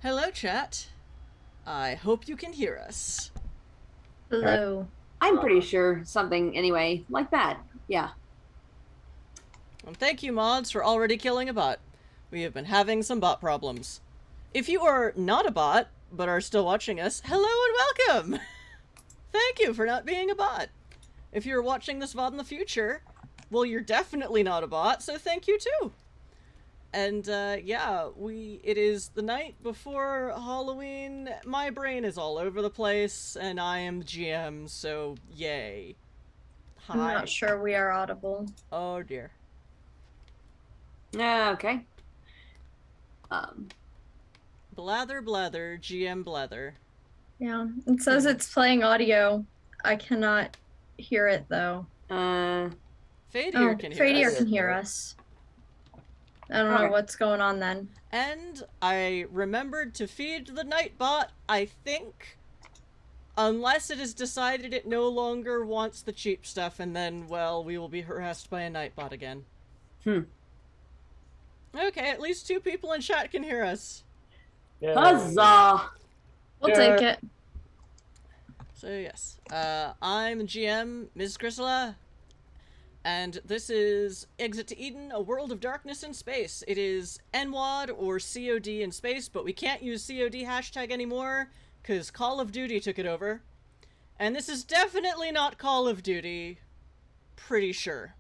Hello, chat. I hope you can hear us. Hello. I'm pretty sure something anyway, like that. Yeah. And thank you, mods, for already killing a bot. We have been having some bot problems. If you are not a bot, but are still watching us, hello and welcome! Thank you for not being a bot. If you're watching this VOD in the future, well, you're definitely not a bot, so thank you too. And, yeah, it is the night before Halloween. My brain is all over the place, and I am the GM, so yay. Hi. I'm not sure we are audible. Oh dear. Okay. Blather, blather, GM blather. Yeah, it says it's playing audio. I cannot hear it though. Fadier can hear Fadier us. can hear us. I don't know what's going on then. And I remembered to feed the Nightbot, I think. Unless it has decided it no longer wants the cheap stuff, and then, well, we will be harassed by a Nightbot again. Okay, at least 2 people in chat can hear us. Yay. Huzzah! We'll take it. So, yes. I'm GM, Ms. Chrysala. And this is Exit to Eden, a world of darkness in space. It is NWoD or COD in space, but we can't use COD hashtag anymore, because Call of Duty took it over. And this is definitely not Call of Duty. Pretty sure.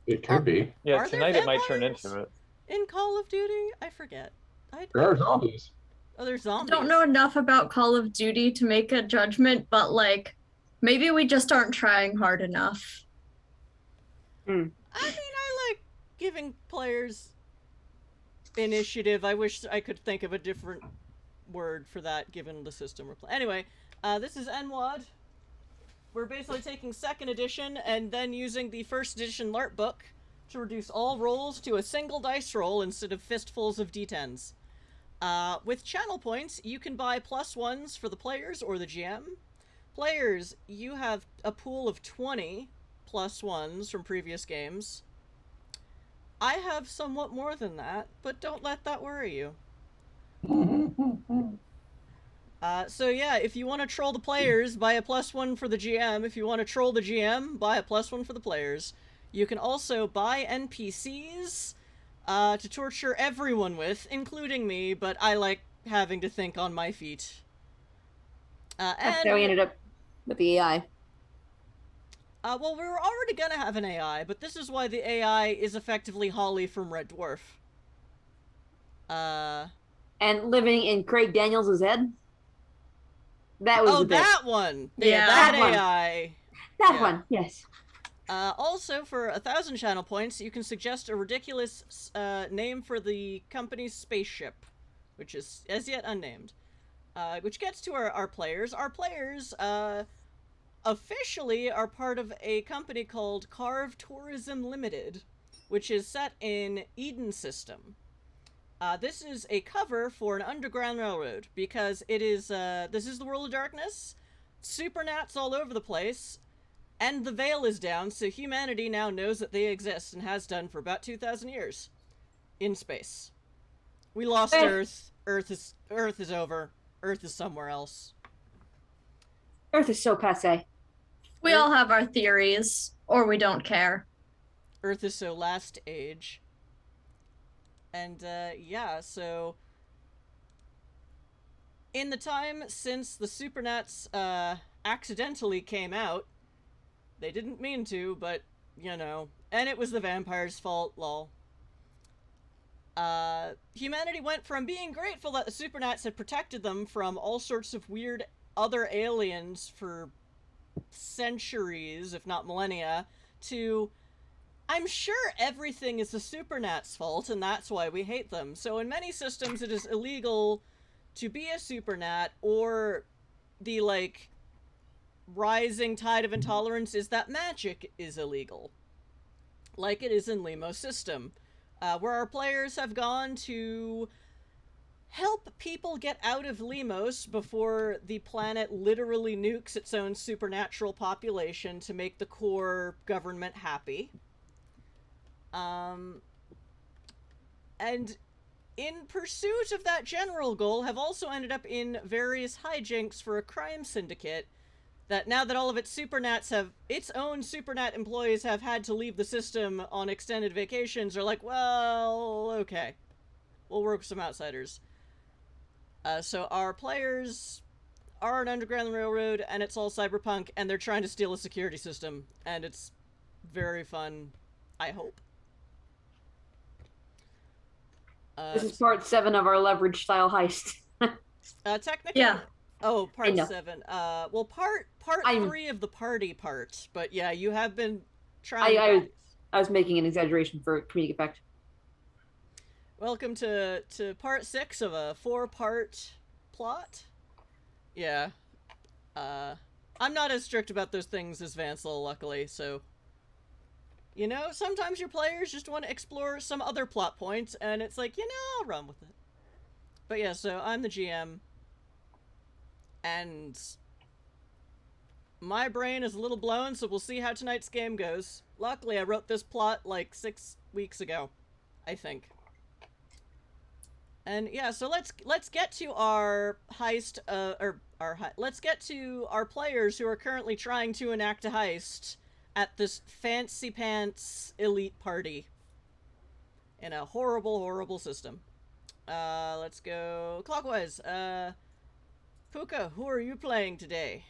It could be. Yeah, tonight it might turn into it. In Call of Duty? I forget. There are zombies. Oh, there's zombies. I don't know enough about Call of Duty to make a judgment, but like, maybe we just aren't trying hard enough. I mean, I like giving players initiative. I wish I could think of a different word for that, given the system we're playing. Anyway, this is NWoD. We're basically taking 2nd edition and then using the 1st edition LARP book to reduce all rolls to a single dice roll instead of fistfuls of d10s. With channel points, you can buy +1s for the players or the GM. Players, you have a pool of 20 +1s from previous games. I have somewhat more than that, but don't let that worry you. So yeah, if you want to troll the players, buy a +1 for the GM. If you want to troll the GM, buy a +1 for the players. You can also buy NPCs to torture everyone with, including me, but I like having to think on my feet. That's how we ended up with the AI. Well, we were already gonna have an AI, but this is why the AI is effectively Holly from Red Dwarf. And living in Craig Daniels' head? That was that one! Yeah, that one. AI! That one, yes. Also, for 1,000 channel points, you can suggest a ridiculous name for the company's spaceship, which is as yet unnamed. Which gets to our players. Our players, officially are part of a company called Karve Tourism Ltd, which is set in Eden system. This is a cover for an underground railroad, because it is, this is the world of darkness, Supernats all over the place, and the veil is down, so humanity now knows that they exist, and has done for about 2,000 years. In space. We lost Earth. Earth is over. Earth is somewhere else. Earth is so passe. We all have our theories, or we don't care. Earth is so last age. And, yeah, so... in the time since the Supernats, accidentally came out, they didn't mean to, but, you know, and it was the vampires' fault, lol. Humanity went from being grateful that the Supernats had protected them from all sorts of weird other aliens for centuries, if not millennia, to, I'm sure everything is the Supernats' fault, and that's why we hate them. So in many systems it is illegal to be a Supernat, or the, like, rising tide of intolerance is that magic is illegal. Like it is in Limos' system, where our players have gone to help people get out of Limos before the planet literally nukes its own supernatural population to make the core government happy. And in pursuit of that general goal, have also ended up in various hijinks for a crime syndicate that now that all of its Supernats have, its own Supernat employees have had to leave the system on extended vacations, are like, well, okay. We'll work with some outsiders. So our players are an Underground Railroad, and it's all cyberpunk, and they're trying to steal a security system, and it's very fun, I hope. This is part 7 of our leverage style heist. Technically, Yeah. Oh, I part know. 7. Well, part I'm- 3 of the party part, but yeah, you have been trying. I was making an exaggeration for comedic effect. Welcome to part 6 of a 4-part plot. Yeah. I'm not as strict about those things as Vansel, luckily, so... You know, sometimes your players just want to explore some other plot points, and it's like, you know, I'll run with it. But yeah, so I'm the GM, and my brain is a little blown, so we'll see how tonight's game goes. Luckily, I wrote this plot like 6 weeks ago, I think. And yeah, so let's get to our heist, let's get to our players who are currently trying to enact a heist at this fancy pants elite party in a horrible, horrible system. Let's go clockwise. Puka, who are you playing today?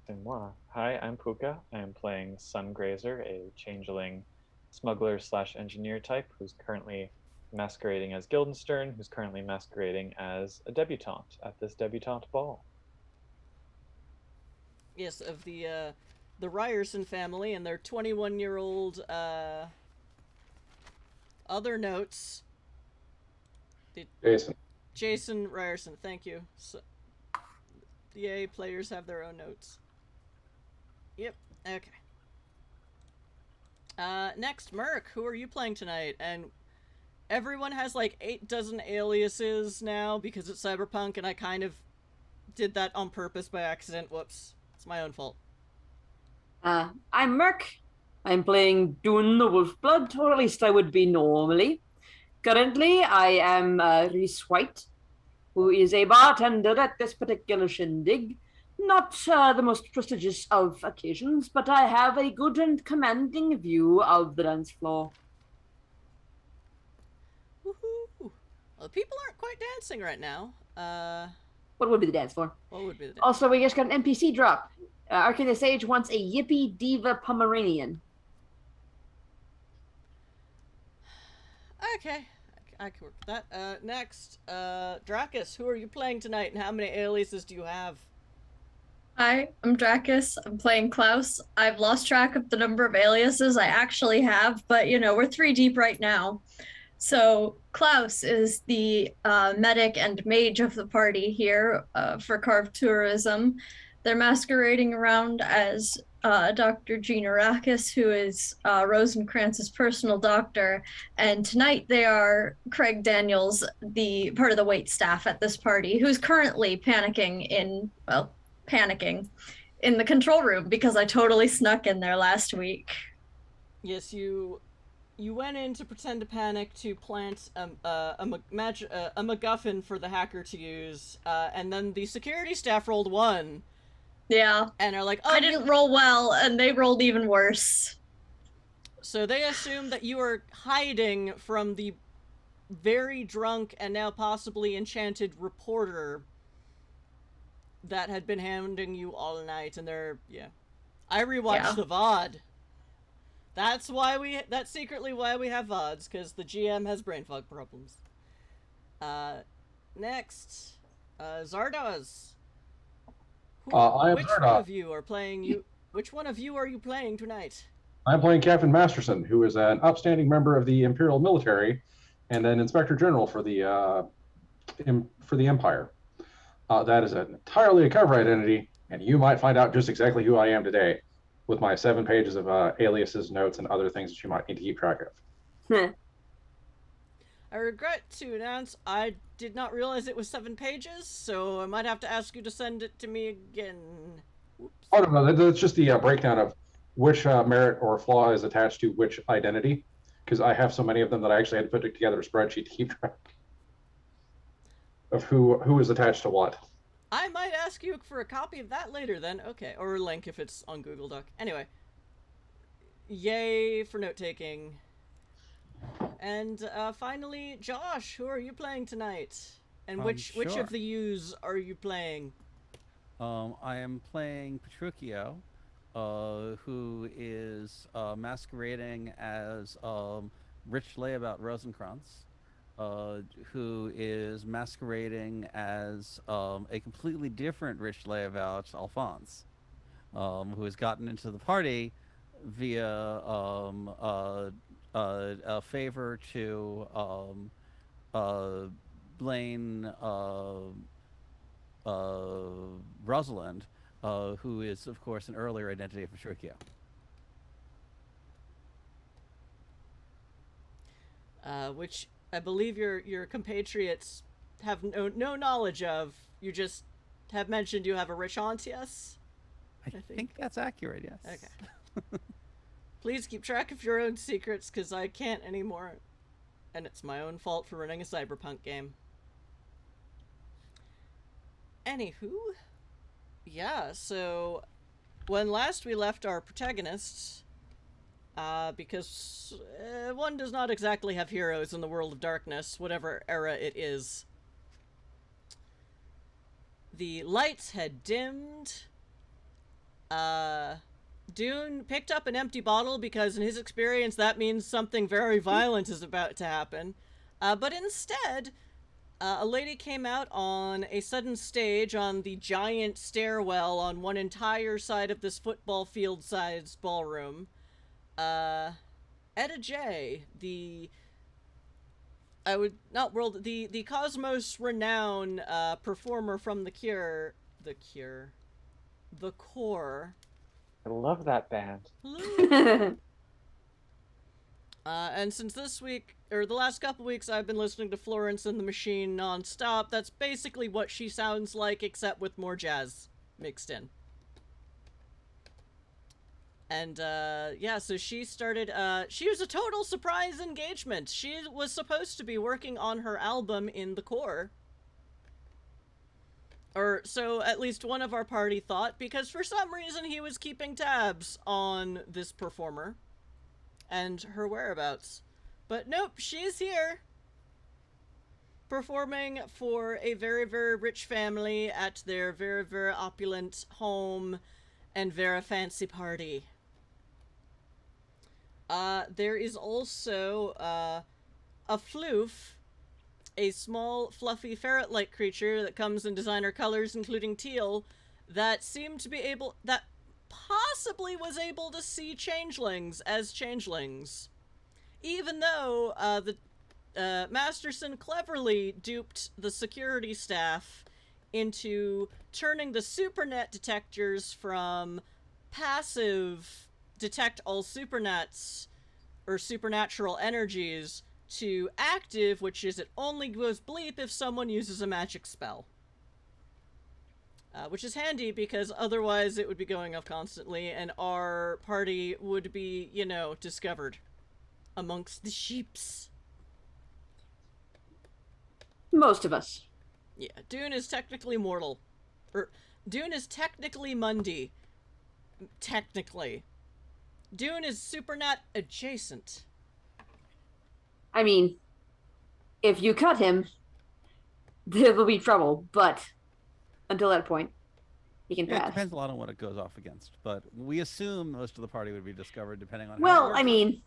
C'est moi. Hi, I'm Puka. I am playing Sungrazer, a changeling smuggler/engineer type who's currently masquerading as Guildenstern, who's currently masquerading as a debutante at this debutante ball. Yes, of the Ryerson family and their 21-year-old, other notes. Jason Ryerson, thank you. So, yay, players have their own notes. Yep, okay. Next, Merc, who are you playing tonight? And everyone has like 8 dozen aliases now because it's cyberpunk, and I kind of did that on purpose by accident. Whoops. It's my own fault. I'm Merc. I'm playing Dune the Wolfblood, or at least I would be normally. Currently, I am Reese White, who is a bartender at this particular shindig. Not the most prestigious of occasions, but I have a good and commanding view of the dance floor. Woohoo! Well, people aren't quite dancing right now. What would be the dance floor? What would be the dance? Also, we just got an NPC drop. Arcana Sage wants a yippy diva Pomeranian. Okay, I can work with that. Next, Dracus, who are you playing tonight, and how many aliases do you have? Hi, I'm Dracus. I'm playing Klaus. I've lost track of the number of aliases I actually have, but you know, we're 3 deep right now. So Klaus is the medic and mage of the party here for Karve Tourism. They're masquerading around as Dr. Gina Rakis, who is Rosencrantz's personal doctor. And tonight they are Craig Daniels, the part of the wait staff at this party, who's currently panicking in the control room because I totally snuck in there last week. Yes, you went in to pretend to panic to plant a MacGuffin for the hacker to use, and then the security staff rolled 1. Yeah. And are like, oh, I didn't roll well, and they rolled even worse. So they assume that you are hiding from the very drunk and now possibly enchanted reporter that had been hounding you all night, and they're, yeah. I rewatched the VOD. That's secretly why we have VODs, because the GM has brain fog problems. Next, Zardoz. I am Which Zardoz. one of you are playing you? Which one of you are you playing tonight? I'm playing Captain Masterson, who is an upstanding member of the Imperial Military and an Inspector General for the Empire. That is entirely a cover identity, and you might find out just exactly who I am today with my 7 pages of aliases, notes, and other things that you might need to keep track of. I regret to announce I did not realize it was 7 pages, so I might have to ask you to send it to me again. Oops. Oh, no, that's just the breakdown of which merit or flaw is attached to which identity, because I have so many of them that I actually had to put together a spreadsheet to keep track. of who is attached to what. I might ask you for a copy of that later then. Okay, or a link if it's on Google Doc. Anyway. Yay for note-taking. And finally, Josh, who are you playing tonight? And which Sure. of the yous are you playing? I am playing Petruchio, who is masquerading as Rich Layabout Rosencrantz, who is masquerading as a completely different Rich Layabout Alphonse, who has gotten into the party via a favor to Blaine Rosalind, who is, of course, an earlier identity of Petruchio. Which I believe your compatriots have no knowledge of. You just have mentioned you have a rich aunt, yes? I think that's accurate, yes. Okay. Please keep track of your own secrets, because I can't anymore. And it's my own fault for running a cyberpunk game. Anywho, yeah, so when last we left our protagonists, because one does not exactly have heroes in the world of darkness, whatever era it is. The lights had dimmed. Dune picked up an empty bottle because in his experience that means something very violent is about to happen. But instead, a lady came out on a sudden stage on the giant stairwell on one entire side of this football field-sized ballroom. Etta J, the Cosmos renowned performer from The Core. I love that band. Hello. And since this week, or the last couple weeks, I've been listening to Florence and the Machine nonstop, that's basically what she sounds like, except with more jazz mixed in. And, yeah, so she started, she was a total surprise engagement. She was supposed to be working on her album in The Core. Or so at least one of our party thought, because for some reason he was keeping tabs on this performer and her whereabouts. But nope, she's here, performing for a very, very rich family at their very, very opulent home and very fancy party. There is also a floof, a small, fluffy, ferret-like creature that comes in designer colors, including teal, that seemed to be able, that possibly was able to see changelings as changelings. Even though, Masterson cleverly duped the security staff into turning the Supernat detectors from passive detect all Supernats, or supernatural energies, to active, which is it only goes bleep if someone uses a magic spell. Which is handy, because otherwise it would be going off constantly, and our party would be, you know, discovered amongst the sheeps. Most of us. Yeah, Dune is technically mortal. Dune is technically Mundi. Technically. Dune is Supernat adjacent. I mean, if you cut him, there will be trouble, but until that point, he can Yeah, it pass. depends a lot on what it goes off against, but we assume most of the party would be discovered depending on how it Well, works. I mean,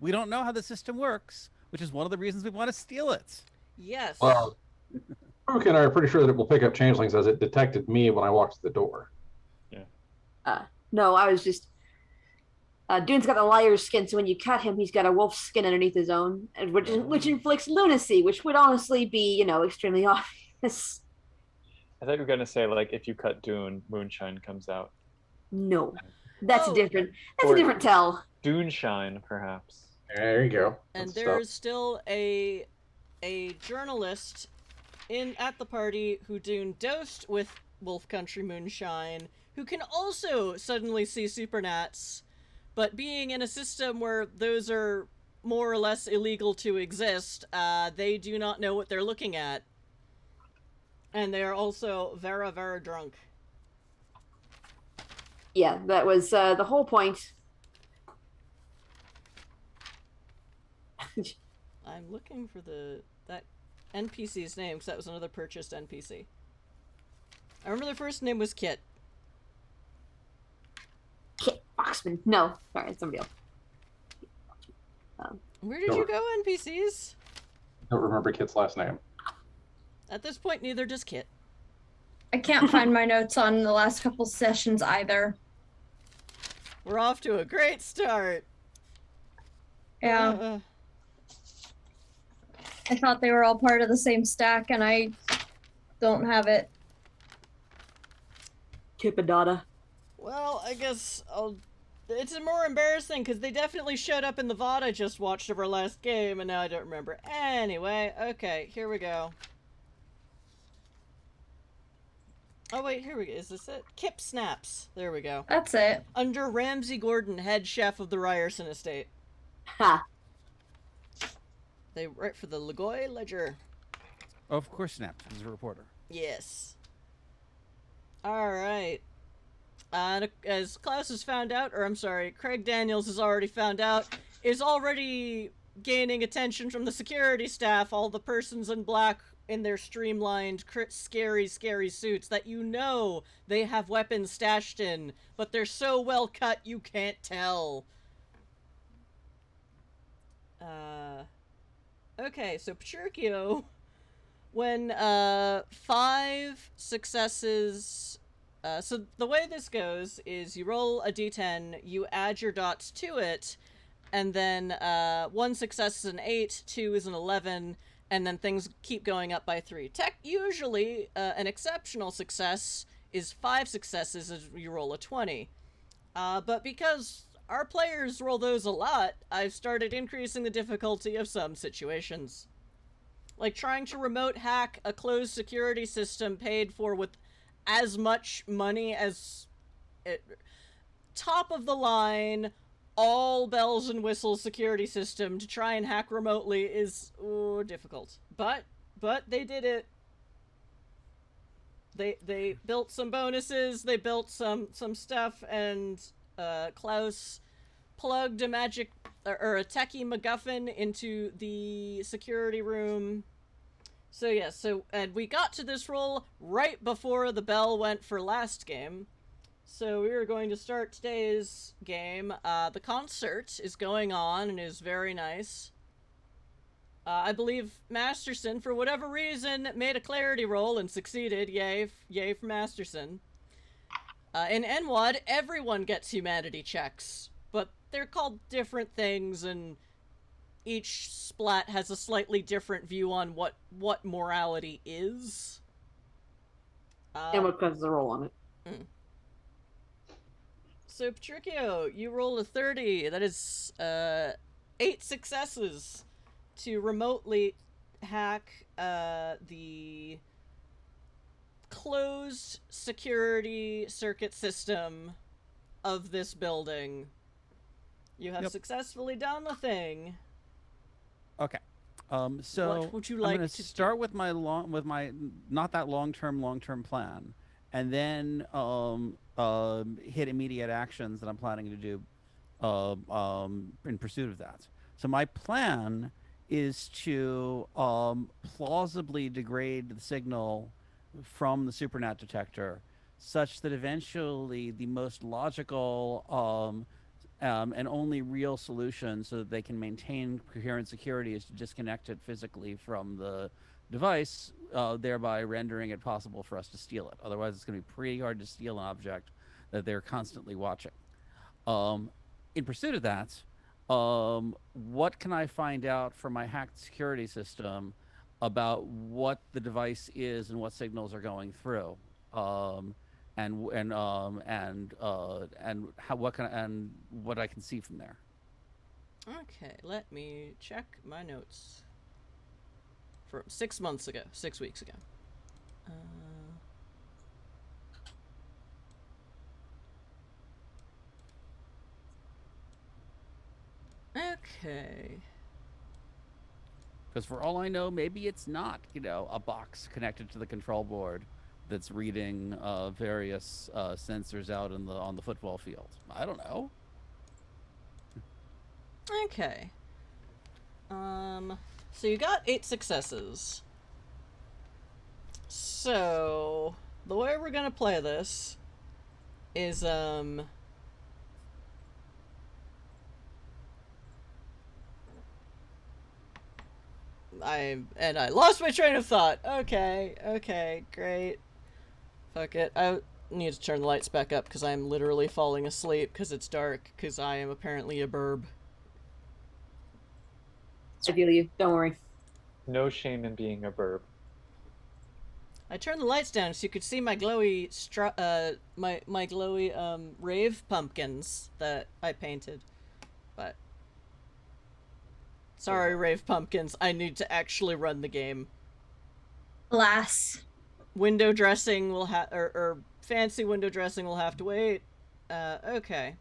We don't know how the system works, which is one of the reasons we want to steal it. Yes. Well, Brooke and I are pretty sure that it will pick up changelings as it detected me when I walked to the door. no, I was just. Dune's got the liar's skin, so when you cut him, he's got a wolf's skin underneath his own, which inflicts lunacy, which would honestly be, you know, extremely obvious. I thought you were going to say, like, if you cut Dune, Moonshine comes out. No, that's Oh. a different. That's Or- a different tell. Duneshine, perhaps. There you go. And Good there's stuff. still a journalist at the party who Dune dosed with Wolf Country Moonshine, who can also suddenly see Supernats, but being in a system where those are more or less illegal to exist, they do not know what they're looking at. And they are also very, very drunk. Yeah, that was the whole point. I'm looking for that NPC's name, because that was another purchased NPC. I remember their first name was Kit. Kit Foxman. No, sorry, it's somebody else. Where did you go, NPCs? Don't remember Kit's last name. At this point, neither does Kit. I can't find my notes on the last couple sessions either. We're off to a great start. Yeah. I thought they were all part of the same stack, and I don't have it. Kipadata. Well, I guess it's more embarrassing because they definitely showed up in the VOD I just watched of our last game, and now I don't remember. Anyway, okay, here we go. Oh wait, here we go. Is this it? Kip Snaps. There we go. That's it. Under Ramsey Gordon, head chef of the Ryerson estate. Ha. They write for the Lagoy Ledger. Of course, Snaps is a reporter. Yes. Alright. As Klaus has found out, or I'm sorry, Craig Daniels has already found out, is already gaining attention from the security staff, all the persons in black in their streamlined, scary suits that you know they have weapons stashed in, but they're so well cut you can't tell. Okay, so Petruchio, when 5 successes... so the way this goes is you roll a d10, you add your dots to it, and then 1 success is an 8, 2 is an 11, and then things keep going up by 3. Usually, an exceptional success is 5 successes as you roll a 20. But because our players roll those a lot, I've started increasing the difficulty of some situations. Like trying to remote hack a closed security system paid for with as much money as it, top of the line, all bells and whistles security system to try and hack remotely is difficult. But they did it. They built some bonuses, they built some stuff, and Klaus plugged a magic or a techie MacGuffin into the security room. So yeah, and we got to this roll right before the bell went for last game. So we are going to start today's game. The concert is going on and is very nice. I believe Masterson, for whatever reason, made a clarity roll and succeeded. Yay for Masterson. In NWoD, everyone gets humanity checks, but they're called different things, and each splat has a slightly different view on what morality is. And what causes a roll on it. So, Petruchio, you rolled a 30. That is 8 successes to remotely hack the closed security circuit system of this building. You have successfully done the thing. Okay. So what would you like I'm going to to start with my not that long-term plan, and then hit immediate actions that I'm planning to do in pursuit of that. So my plan is to plausibly degrade the signal from the Supernat detector such that eventually the most logical and only real solution so that they can maintain coherent security is to disconnect it physically from the device, thereby rendering it possible for us to steal it. Otherwise, it's going to be pretty hard to steal an object that they're constantly watching. In pursuit of that, what can I find out from my hacked security system about what the device is and what signals are going through? And what I can see from there. Okay, let me check my notes from 6 months ago, 6 weeks ago. Okay. Because for all I know, maybe it's not, a box connected to the control board that's reading various sensors out on the football field. I don't know. Okay. So you got 8 successes. So the way we're gonna play this is I lost my train of thought. Okay, great. Fuck it. I need to turn the lights back up because I'm literally falling asleep because it's dark because I am apparently a burb. I feel you. Don't worry. No shame in being a burb. I turned the lights down so you could see my glowy my glowy rave pumpkins that I painted. But sorry, rave pumpkins, I need to actually run the game. Alas. Window dressing will have or fancy window dressing will have to wait. Okay.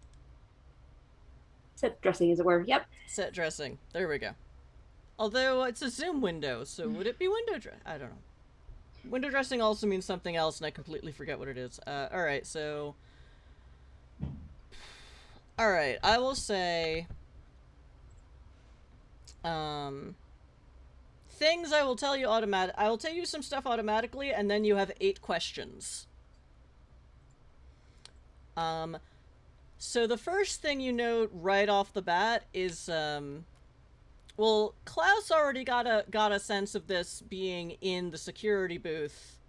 Set dressing, as it were. Yep. Set dressing. There we go. Although it's a Zoom window, so would it be window dress? I don't know. Window dressing also means something else, and I completely forget what it is. Alright, so... Alright, I will say... Things I will tell you I will tell you some stuff automatically, and then you have 8 questions. So the first thing you note right off the bat is, well, Klaus already got a sense of this being in the security booth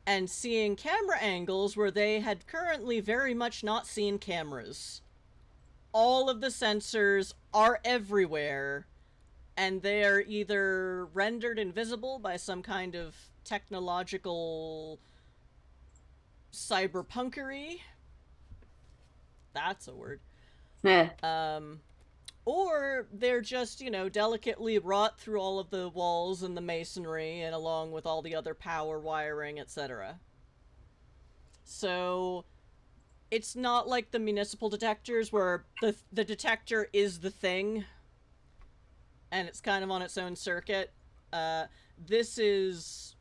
and seeing camera angles where they had currently very much not seen cameras. All of the sensors are everywhere, and they are either rendered invisible by some kind of technological cyberpunkery. That's a word. Yeah. Or they're just, delicately wrought through all of the walls and the masonry and along with all the other power wiring, etc. So it's not like the municipal detectors where the detector is the thing and it's kind of on its own circuit. This is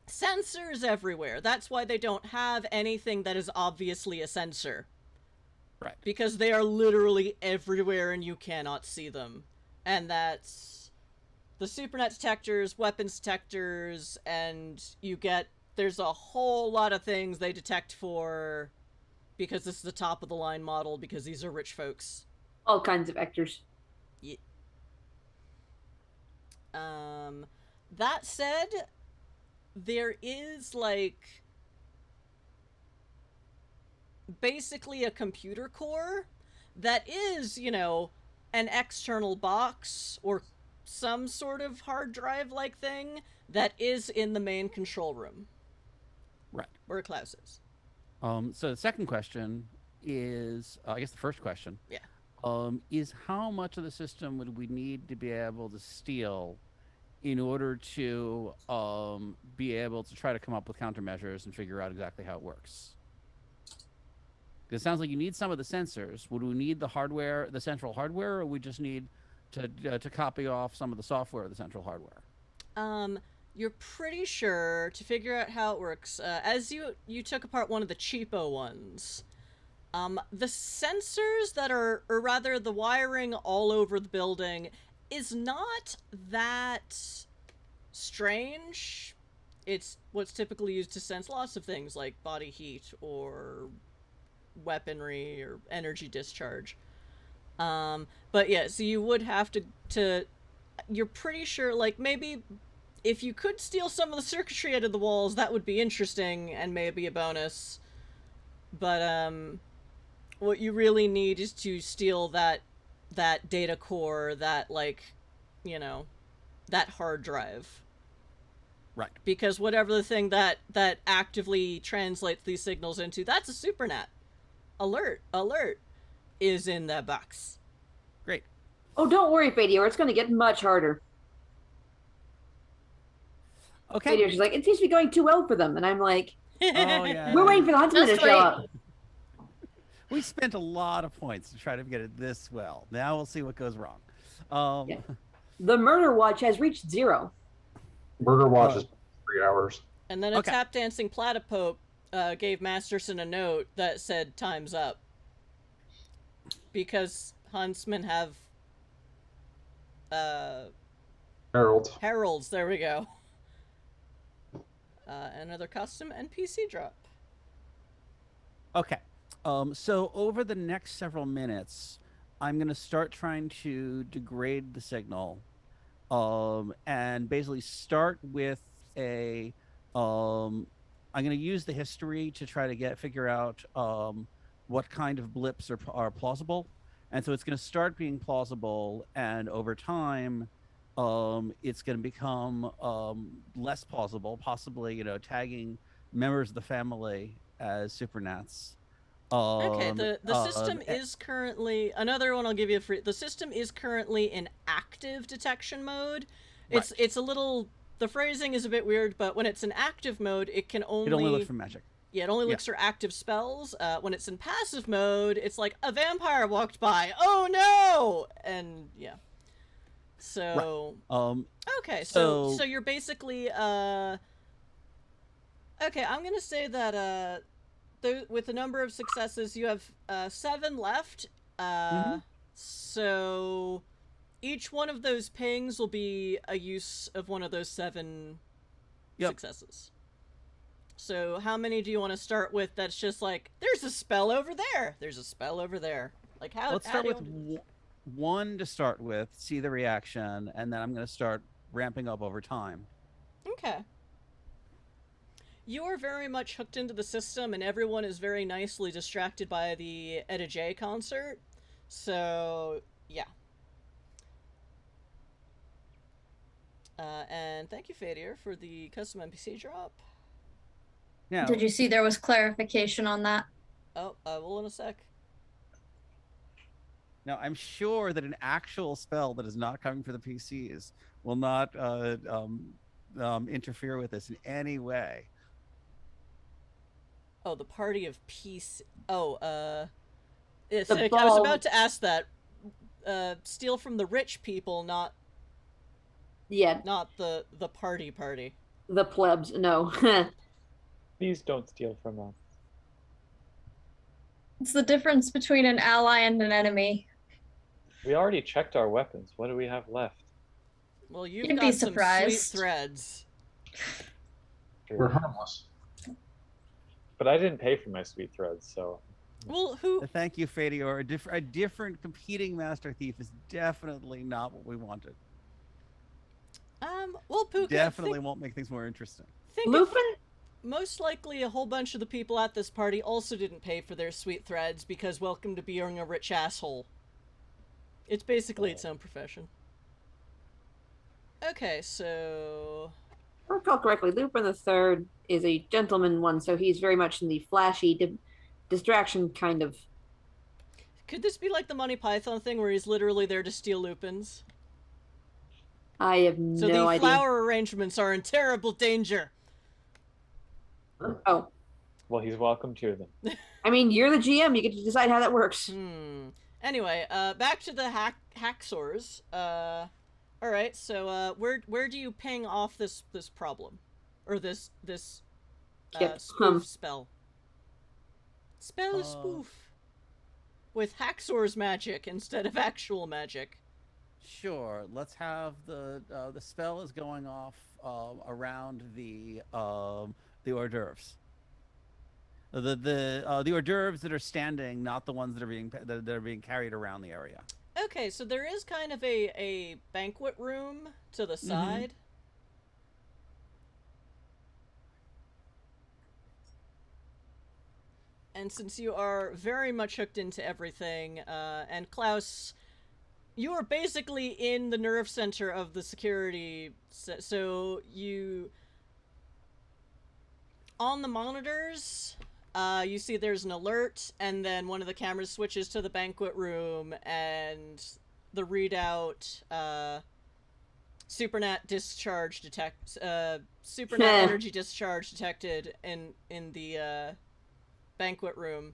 sensors everywhere. That's why they don't have anything that is obviously a sensor. Right. Because they are literally everywhere and you cannot see them. And that's the Supernat detectors, weapons detectors, and there's a whole lot of things they detect for because this is the top of the line model because these are rich folks. All kinds of actors. Yeah. That said, there is basically a computer core that is, an external box or some sort of hard drive like thing that is in the main control room. Right. Where Klaus is. So the second question is, I guess the first question. Yeah. Is how much of the system would we need to be able to steal in order to be able to try to come up with countermeasures and figure out exactly how it works? It sounds like you need some of the sensors. Would we need the hardware, the central hardware, or we just need to copy off some of the software of the central hardware? You're pretty sure to figure out how it works. As you took apart one of the cheapo ones, the sensors that are, or rather the wiring all over the building is not that strange. It's what's typically used to sense lots of things like body heat or weaponry or energy discharge. But yeah, so you would have to you're pretty sure, maybe if you could steal some of the circuitry out of the walls, that would be interesting and maybe a bonus. But what you really need is to steal that data core, that that hard drive. Right. Because whatever the thing that actively translates these signals into, that's a Supernat. Alert is in that box. Great. Oh, don't worry, Fadio. It's going to get much harder. Okay. Fadio's like, it seems to be going too well for them. And I'm like, Oh, yeah. we're waiting for the huntsman to Just show wait. up. We spent a lot of points to try to get it this well. Now we'll see what goes wrong. Yeah. The murder watch has reached 0. Murder watch is 3 hours. And then a tap dancing platypope gave Masterson a note that said "Time's up," because huntsmen have heralds. There we go. Another custom NPC drop. Okay. So over the next several minutes, I'm going to start trying to degrade the signal, and basically start with a. I'm going to use the history to try to figure out what kind of blips are plausible, and so it's going to start being plausible, and over time, it's going to become less plausible, possibly tagging members of the family as Supernats. Okay, the system is currently, another one I'll give you a free, the system is currently in active detection mode. It's a little, the phrasing is a bit weird, but when it's in active mode, it only looks for magic. Yeah, it only looks for active spells. When it's in passive mode, it's like, a vampire walked by, oh no! And yeah. So, okay, so you're basically, okay, I'm gonna say that, with the number of successes, you have 7 left. So each one of those pings will be a use of one of those 7 successes. So how many do you want to start with that's just like, there's a spell over there, there's a spell over there? Like, let's start with one to start with, see the reaction, and then I'm going to start ramping up over time. Okay. You are very much hooked into the system, and everyone is very nicely distracted by the Etta J concert. So, yeah. And thank you, Fadier, for the custom NPC drop. Now, did you see there was clarification on that? Oh, I will in a sec. Now, I'm sure that an actual spell that is not coming for the PCs will not interfere with this in any way. Oh, the party of peace. Oh, yes, I was about to ask that. Steal from the rich people, not... Yeah. Not the party. The plebs, no. Please don't steal from us. It's the difference between an ally and an enemy. We already checked our weapons. What do we have left? Well, you'd got some sweet threads. We're harmless. But I didn't pay for my sweet threads, so... Well, who... Thank you, Fadior. A different competing Master Thief is definitely not what we wanted. Well, Puka... Definitely won't make things more interesting. Lupin? Most likely a whole bunch of the people at this party also didn't pay for their sweet threads, because welcome to being a rich asshole. It's basically its own profession. Okay, so... If I recall correctly, Lupin III is a gentleman one, so he's very much in the flashy distraction kind of... Could this be like the Monty Python thing where he's literally there to steal Lupins? I have no idea. So the flower arrangements are in terrible danger. Oh. Well, he's welcome to them. I mean, you're the GM. You get to decide how that works. Anyway, back to the hacksaws. All right. So, where do you ping off this problem, or this spoof spell? Spell spoof with hacksaws magic instead of actual magic. Sure. Let's have the spell is going off around the hors d'oeuvres. The hors d'oeuvres that are standing, not the ones that are being carried around the area. Okay, so there is kind of a banquet room to the side. And since you are very much hooked into everything, and Klaus, you are basically in the nerve center of the security, so you... On the monitors, you see there's an alert, and then one of the cameras switches to the banquet room, and the readout, Supernat discharge Supernat energy discharge detected in the, banquet room.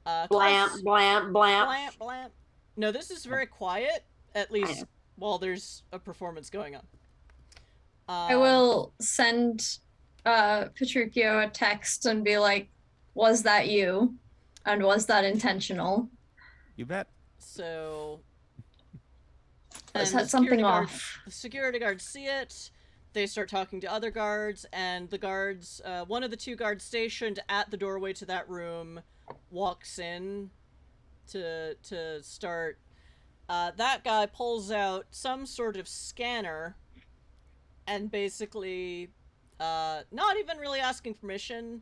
Blamp, blamp, blamp. Blamp, blamp. No, this is very quiet, at least while there's a performance going on. I will send Petruchio a text and be like, was that you? And was that intentional? You bet. So I and set the something security guards- off. The security guards see it. They start talking to other guards, and the guards, one of the 2 guards stationed at the doorway to that room, walks in to start. That guy pulls out some sort of scanner, and basically, not even really asking permission,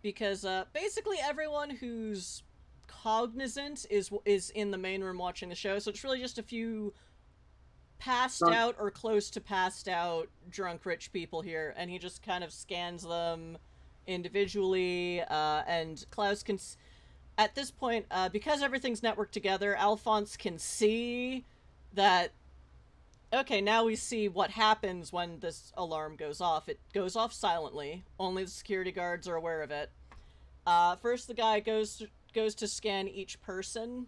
because basically everyone who's cognizant is in the main room watching the show, so it's really just a few passed Drunk. out or close to passed out drunk rich people here, and he just kind of scans them individually, and Klaus can at this point, because everything's networked together, Alphonse can see that, okay, now we see what happens when this alarm goes off. It goes off silently. Only the security guards are aware of it. First the guy goes to scan each person.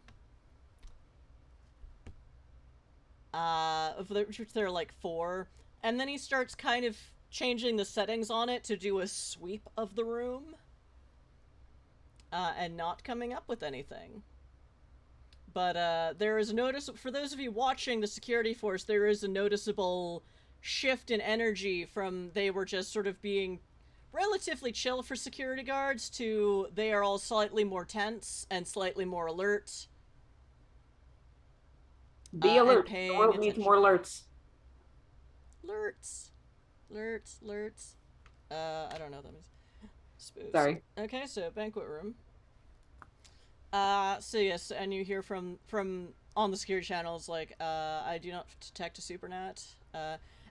Of which there are like 4, and then he starts kind of changing the settings on it to do a sweep of the room, and not coming up with anything. But there is for those of you watching the security force, there is a noticeable shift in energy from they were just sort of being relatively chill for security guards to they are all slightly more tense and slightly more alert. Be alert. The paying world needs more alerts. Alerts. I don't know what that means. Spoofs. Sorry. Okay, so banquet room. So yes, and you hear from on the security channels like, I do not detect a Supernat.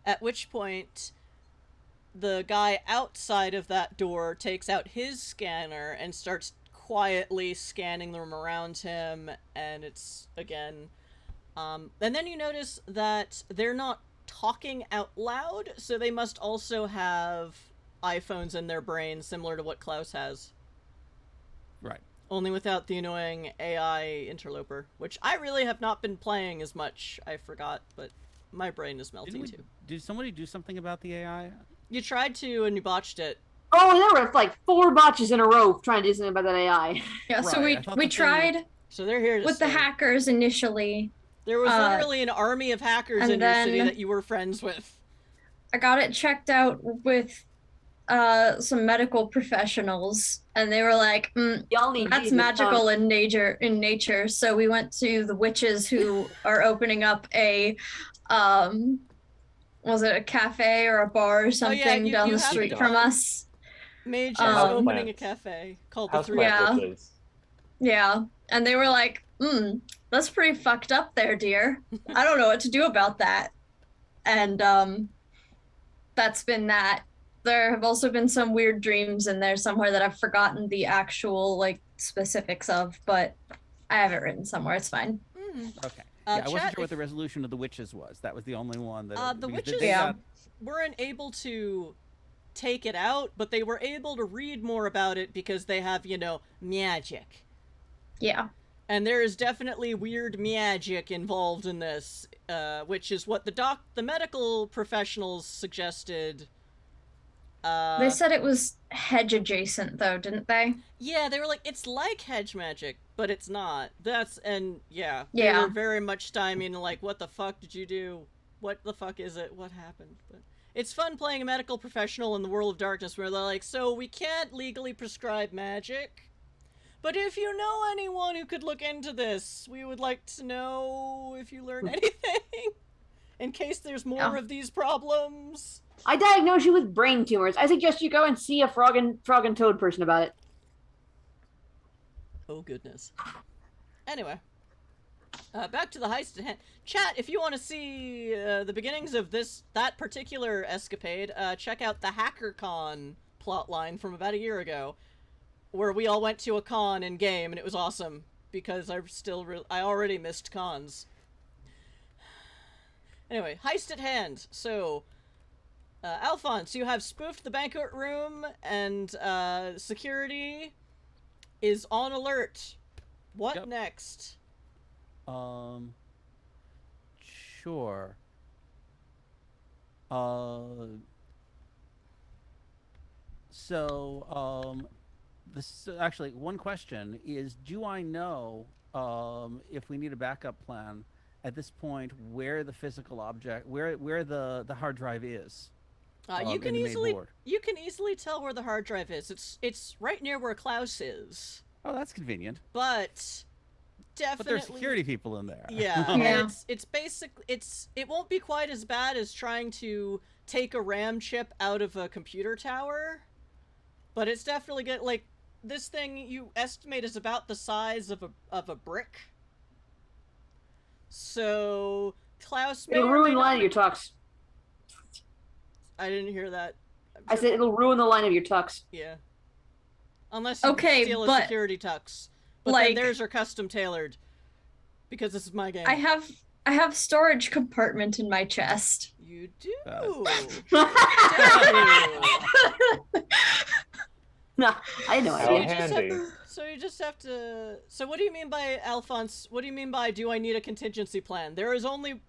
At which point, the guy outside of that door takes out his scanner and starts quietly scanning the room around him, and it's, again... and then you notice that they're not talking out loud, so they must also have iPhones in their brains, similar to what Klaus has. Right. Only without the annoying AI interloper, which I really have not been playing as much. I forgot, but my brain is melting too. Did somebody do something about the AI? You tried to, and you botched it. Oh, there were like 4 botches in a row trying to do something about that AI. Yeah, so Right, I thought we the thing- tried So they're here to with the stay. hackers initially. There was literally an army of hackers and in your city then- that you were friends with. I got it checked out with some medical professionals, and they were like, Y'all need that's Jesus, magical in nature. So we went to the witches who are opening up a was it a cafe or a bar or something you down the have street the from con- us. Mage is House opening a plants. cafe called House the Three. plant Yeah. witches. Yeah, and they were like, that's pretty fucked up there, dear. I don't know what to do about that. And that's been that. There have also been some weird dreams in there somewhere that I've forgotten the actual like specifics of, but I have it written somewhere. It's fine. Okay. Yeah, I wasn't chat, sure what the resolution of the witches was. That was the only one that. The because witches they got- weren't able to take it out, but they were able to read more about it because they have, magic. Yeah. And there is definitely weird magic involved in this, which is what the medical professionals suggested. They said it was hedge adjacent though, didn't they? Yeah, they were like, it's like hedge magic, but it's not. They Yeah. were very much stymied and like, what the fuck did you do? What the fuck is it? What happened? But it's fun playing a medical professional in the world of darkness where they're like, so we can't legally prescribe magic, but if you know anyone who could look into this, we would like to know if you learn anything in case there's more of these problems. I diagnose you with brain tumors. I suggest you go and see a frog and toad person about it. Oh, goodness. Anyway. Back to the heist at hand. Chat, if you want to see the beginnings of that particular escapade, check out the HackerCon plotline from about a year ago, where we all went to a con in-game, and it was awesome, because I already missed cons. Anyway, heist at hand. So... Alphonse, you have spoofed the banquet room, and security is on alert. What Yep. next? sure. This actually one question is: do I know if we need a backup plan at this point where the physical object, where the hard drive is? You In can the main easily board. tell where the hard drive is. It's right near where Klaus is. Oh, that's convenient. But definitely, But there's security people in there. Yeah, Yeah. and it's basically it won't be quite as bad as trying to take a RAM chip out of a computer tower, but it's definitely good. Like this thing, you estimate is about the size of a brick. So Klaus may It'll or may ruin the not- line of your tux. I didn't hear that. I said it'll ruin the line of your tux. Yeah. Unless you Okay, steal a but, security tux. But like- then theirs are custom tailored. Because this is my game. I have storage compartment in my chest. You do. No, I had no How So you, idea. just handy. have, so you just have to... So what do you mean by, Alphonse, what do you mean by do I need a contingency plan? There is only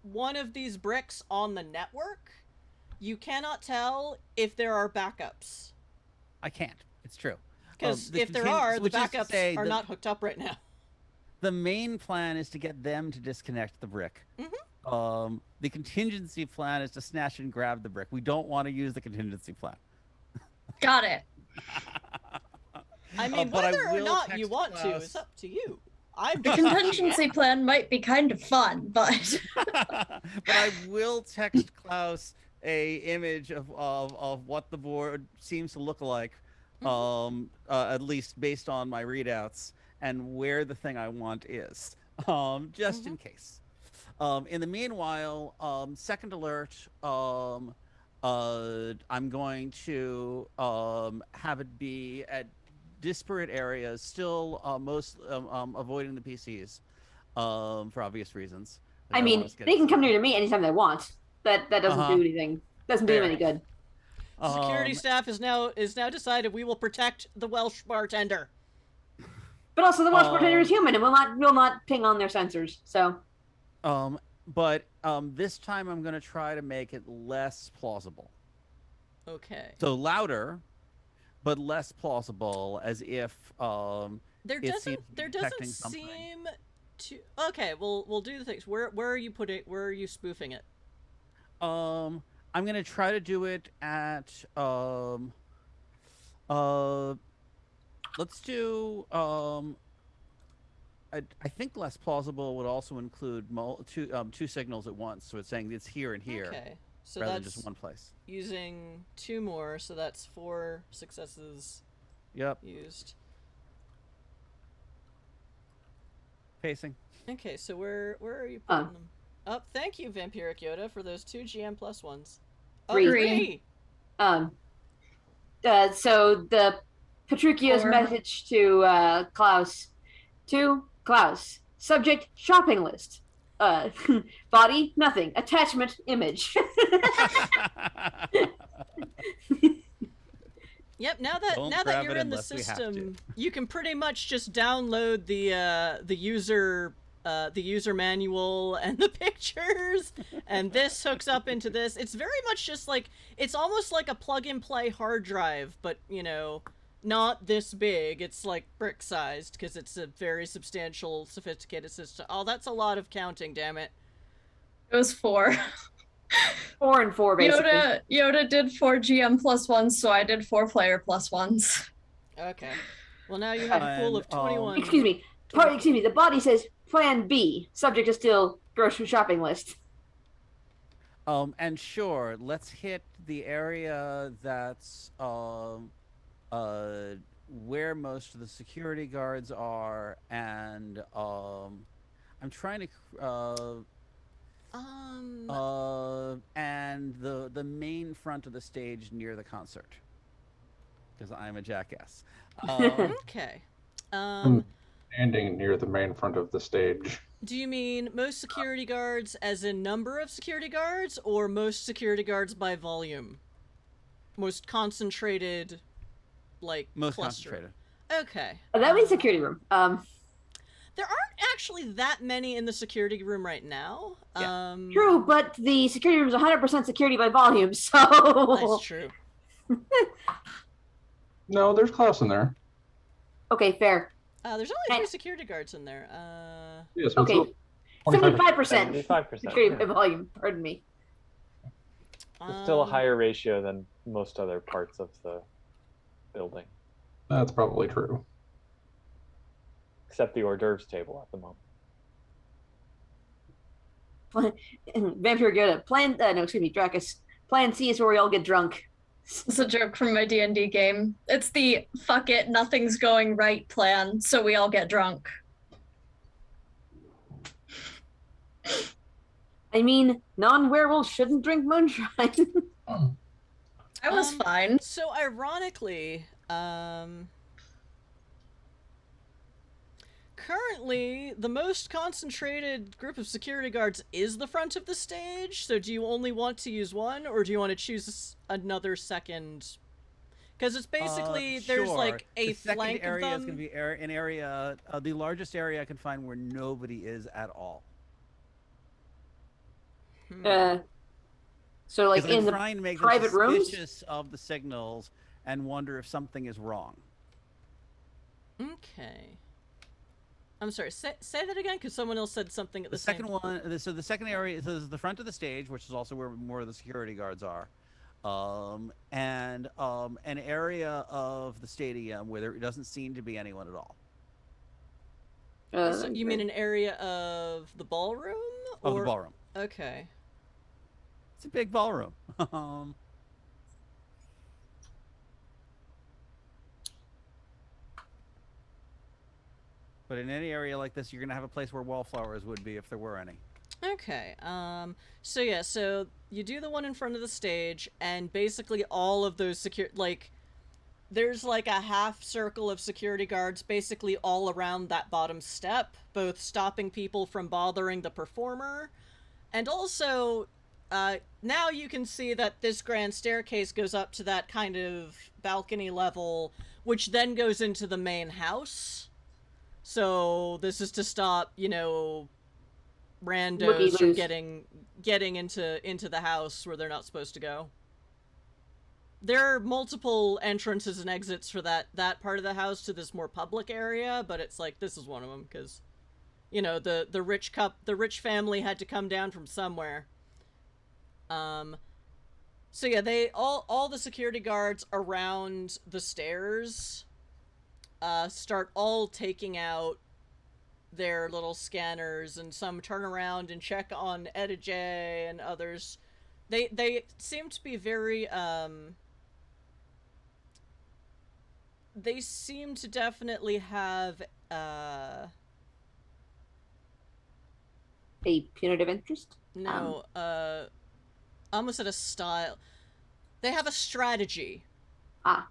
one of these bricks on the network. You cannot tell if there are backups. I can't. It's true. Because The if there contin- are, the which is to backups say are the- not hooked up right now. The main plan is to get them to disconnect the brick. The contingency plan is to snatch and grab the brick. We don't want to use the contingency plan. Got it. I mean, but I whether or will not you text want to Klaus. is up to you. I'm The just contingency plan might be kind of fun, but But I will text Klaus a image of what the board seems to look like, at least based on my readouts, and where the thing I want is, just in case. In the meanwhile, second alert. I'm going to have it be at disparate areas, still avoiding the PCs for obvious reasons. I don't mean, want us they getting can come near to me anytime they want. That doesn't do anything. Doesn't do them any good. security staff is now decided we will protect the Welsh bartender. But also, the Welsh bartender is human and will not ping on their sensors. So But this time I'm going to try to make it less plausible. Okay. So louder, but less plausible, as if There it seems doesn't to be there detecting doesn't something. seem to. Okay, we'll do the things. Where are you spoofing it? I'm going to try to do it at let's do I think less plausible would also include two signals at once. So it's saying it's here and here, Okay. So rather than that's just one place. using 2 more, so that's 4 successes Yep. used. Pacing. Okay, so where are you putting them? Oh, thank you, Vampiric Yoda, for those 2 GM plus ones. Oh, 3. So the Petruchio's 4. message to Klaus. To Klaus. Subject: shopping list. Body: nothing. Attachment: image. Yep. Now Don't that grab you're it in the unless we have system, you can pretty much just download the user manual and the pictures, and this hooks up into this. It's very much just like it's almost like a plug and play hard drive, but not this big. It's like brick sized because it's a very substantial, sophisticated system. Oh, that's a lot of counting. Damn it. it was 4. 4 and 4 basically. Yoda did 4 GM plus 1s, so I did 4 player plus 1s. Okay. Well, now you have a pool of And, 21. Excuse me. The body says Plan B. Subject is still grocery shopping list. And sure, let's hit the area that's where most of the security guards are, and I'm trying to and the main front of the stage near the concert, because I'm a jackass. Okay. Standing near the main front of the stage. Do you mean most security guards as in number of security guards, or most security guards by volume? Most concentrated, like, Most cluster. concentrated. Okay. That means security room. There aren't actually that many in the security room right now. Yeah. True, but the security room is 100% security by volume, so... That's true. No, there's Klaus in there. Okay, fair. There's only 3 security guards in there. Yeah, so Okay, it's 25%. 75% security by volume, pardon me. It's still a higher ratio than most other parts of the building. That's probably true. Except the hors d'oeuvres table at the moment. Vampire Yoda, Dracus. Plan C is where we all get drunk. It's a joke from my D&D game. It's the fuck it, nothing's going right plan, so we all get drunk. I mean, non-werewolves shouldn't drink moonshine. I was fine. So ironically, currently the most concentrated group of security guards is the front of the stage. So do you only want to use one, or do you want to choose another second? Because it's basically there's Sure. like a the second flank area of is them. going to be an area, the largest area I can find where nobody is at all. So, like, 'Cause in I'm the trying to make private them rooms? suspicious of the signals and wonder if something is wrong. Okay. I'm sorry. Say that again, because someone else said something at The the same. second one, so the second area is the front of the stage, which is also where more of the security guards are, and an area of the stadium where there doesn't seem to be anyone at all. So you mean an area of the ballroom? Of the ballroom. Okay. It's a big ballroom. But in any area like this, you're going to have a place where wallflowers would be if there were any. Okay. So yeah. So you do the one in front of the stage, and basically all of those there's like a half circle of security guards basically all around that bottom step, both stopping people from bothering the performer, and also now you can see that this grand staircase goes up to that kind of balcony level, which then goes into the main house. So this is to stop, randos from getting into the house where they're not supposed to go. There are multiple entrances and exits for that part of the house to this more public area, but it's like this is one of them because, the rich family had to come down from somewhere. So yeah, they all the security guards around the stairs start all taking out their little scanners, and some turn around and check on Etta J, and others they seem to be very they seem to definitely have a punitive interest? No, almost at a style. They have a strategy.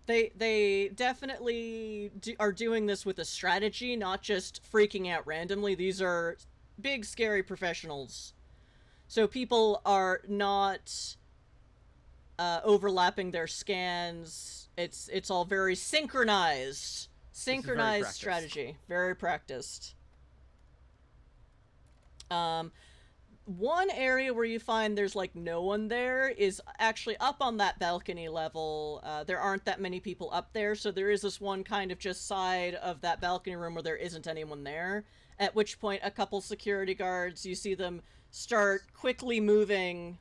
They definitely are doing this with a strategy, not just freaking out randomly. These are big, scary professionals. So people are not overlapping their scans. It's all very synchronized. Synchronized strategy. Very practiced. One area where you find there's like no one there is actually up on that balcony level. There aren't that many people up there, so there is this one kind of just side of that balcony room where there isn't anyone there, at which point a couple security guards, you see them start quickly moving,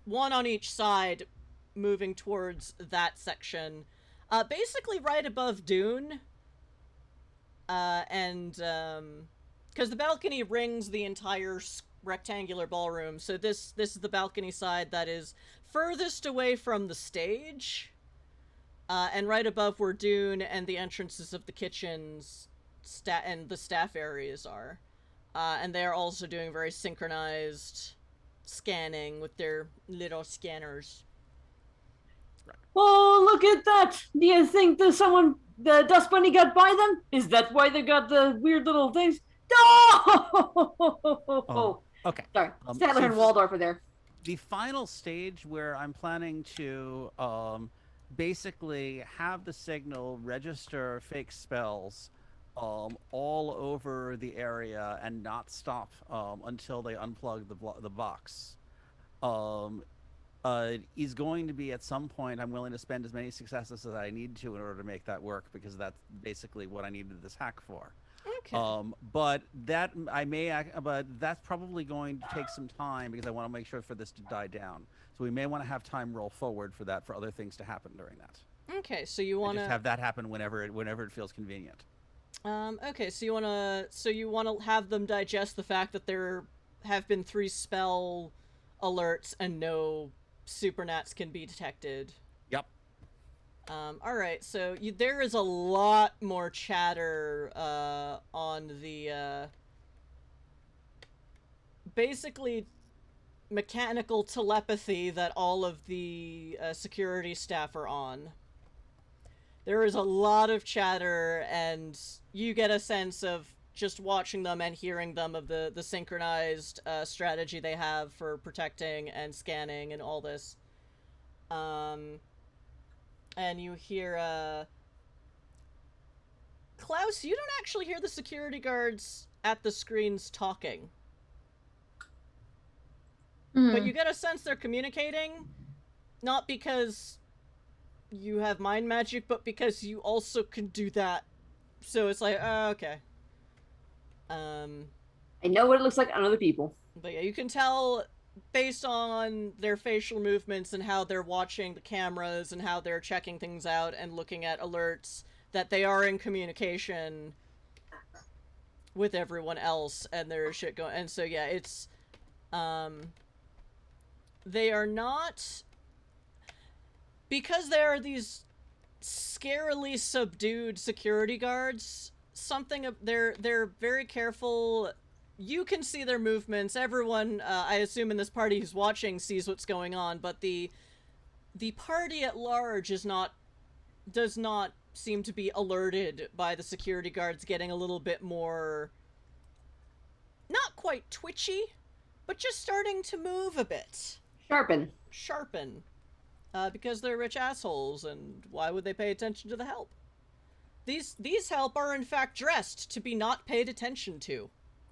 one on each side, moving towards that section, basically right above Dune, because the balcony rings the entire rectangular ballroom, so this is the balcony side that is furthest away from the stage, and right above where Dune and the entrances of the kitchens and the staff areas are. And they're also doing very synchronized scanning with their little scanners. Oh, look at that! Do you think the dust bunny got by them? Is that why they got the weird little things? Oh! Okay. Sorry, Statler and Waldorf are there. The final stage where I'm planning to basically have the signal register fake spells all over the area and not stop until they unplug the box. Is going to be at some point. I'm willing to spend as many successes as I need to in order to make that work because that's basically what I needed this hack for. Okay. But but that's probably going to take some time because I want to make sure for this to die down. So we may want to have time roll forward for that for other things to happen during that. Okay, so you want Just to have that happen whenever it feels convenient. okay, so you want to have them digest the fact that there have been 3 spell alerts and no supernats can be detected. Yep. All right, so there is a lot more chatter on the basically mechanical telepathy that all of the security staff are on. There is a lot of chatter, and you get a sense of just watching them and hearing them of the synchronized strategy they have for protecting and scanning and all this. And you hear, Klaus, you don't actually hear the security guards at the screens talking. But you get a sense they're communicating, not because you have mind magic, but because you also can do that. So it's like, okay. I know what it looks like on other people. But yeah, you can tell based on their facial movements and how they're watching the cameras and how they're checking things out and looking at alerts that they are in communication with everyone else and there's shit going. And so yeah, it's they are not, because there are these scarily subdued security guards, they're very careful. You can see their movements. Everyone, I assume in this party who's watching sees what's going on, but the party at large does not seem to be alerted by the security guards getting a little bit more, not quite twitchy, but just starting to move a bit. Sharpen. Because they're rich assholes, and why would they pay attention to the help? These help are in fact dressed to be not paid attention to,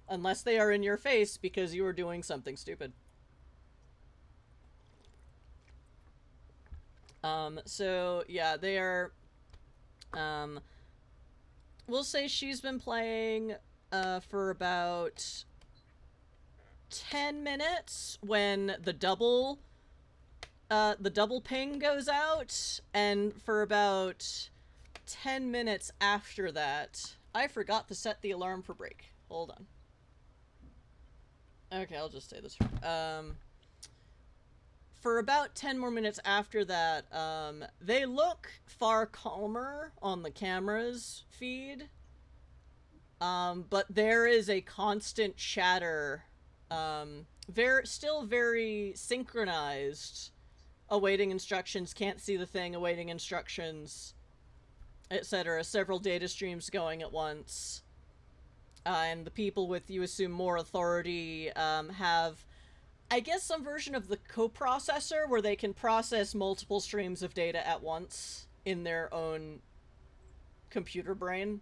unless they are in your face because you are doing something stupid. So yeah, they are, we'll say she's been playing, for about 10 minutes when the double ping goes out, and for about 10 minutes after that, I forgot to set the alarm for break. Hold on. Okay, I'll just say this. For about 10 more minutes after that, they look far calmer on the camera's feed. But there is a constant chatter, still very synchronized, awaiting instructions, can't see the thing, awaiting instructions, etc. Several data streams going at once. And the people with, you assume, more authority have, I guess, some version of the coprocessor where they can process multiple streams of data at once in their own computer brain.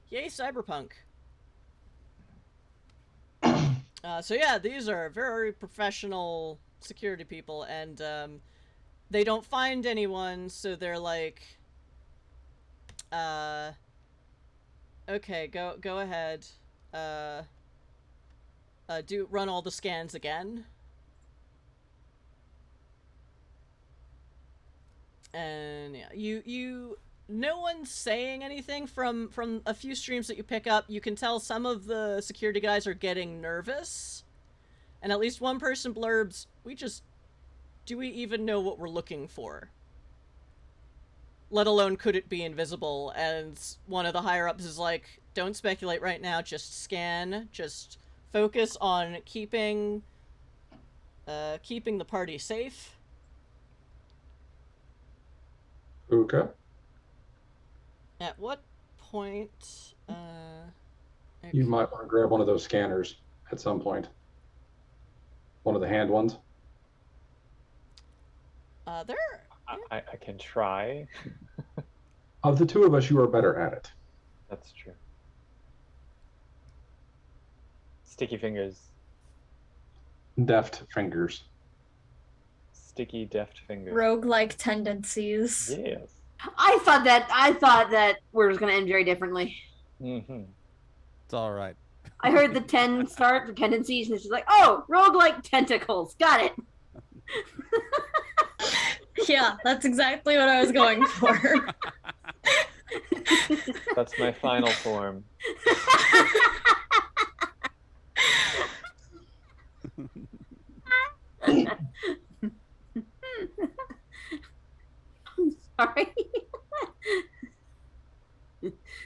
Yay, cyberpunk. So yeah, these are very professional security people, and they don't find anyone, so they're like, okay, go ahead. Run all the scans again. And yeah, no one's saying anything from a few streams that you pick up. You can tell some of the security guys are getting nervous. And at least one person blurbs, do we even know what we're looking for? Let alone could it be invisible? And one of the higher-ups is like, don't speculate right now, just scan, just focus on keeping the party safe. Okay. At what point, okay. You might want to grab one of those scanners at some point. One of the hand ones. I can try. Of the two of us, you are better at it. That's true. Sticky fingers. Deft fingers. Sticky, deft fingers. Rogue-like tendencies. Yes. I thought that we was gonna end very differently. Mm-hmm. It's all right. I heard the 10 start for tendencies, and it's just like, oh, roguelike tentacles. Got it. Yeah, that's exactly what I was going for. That's my final form. I'm sorry.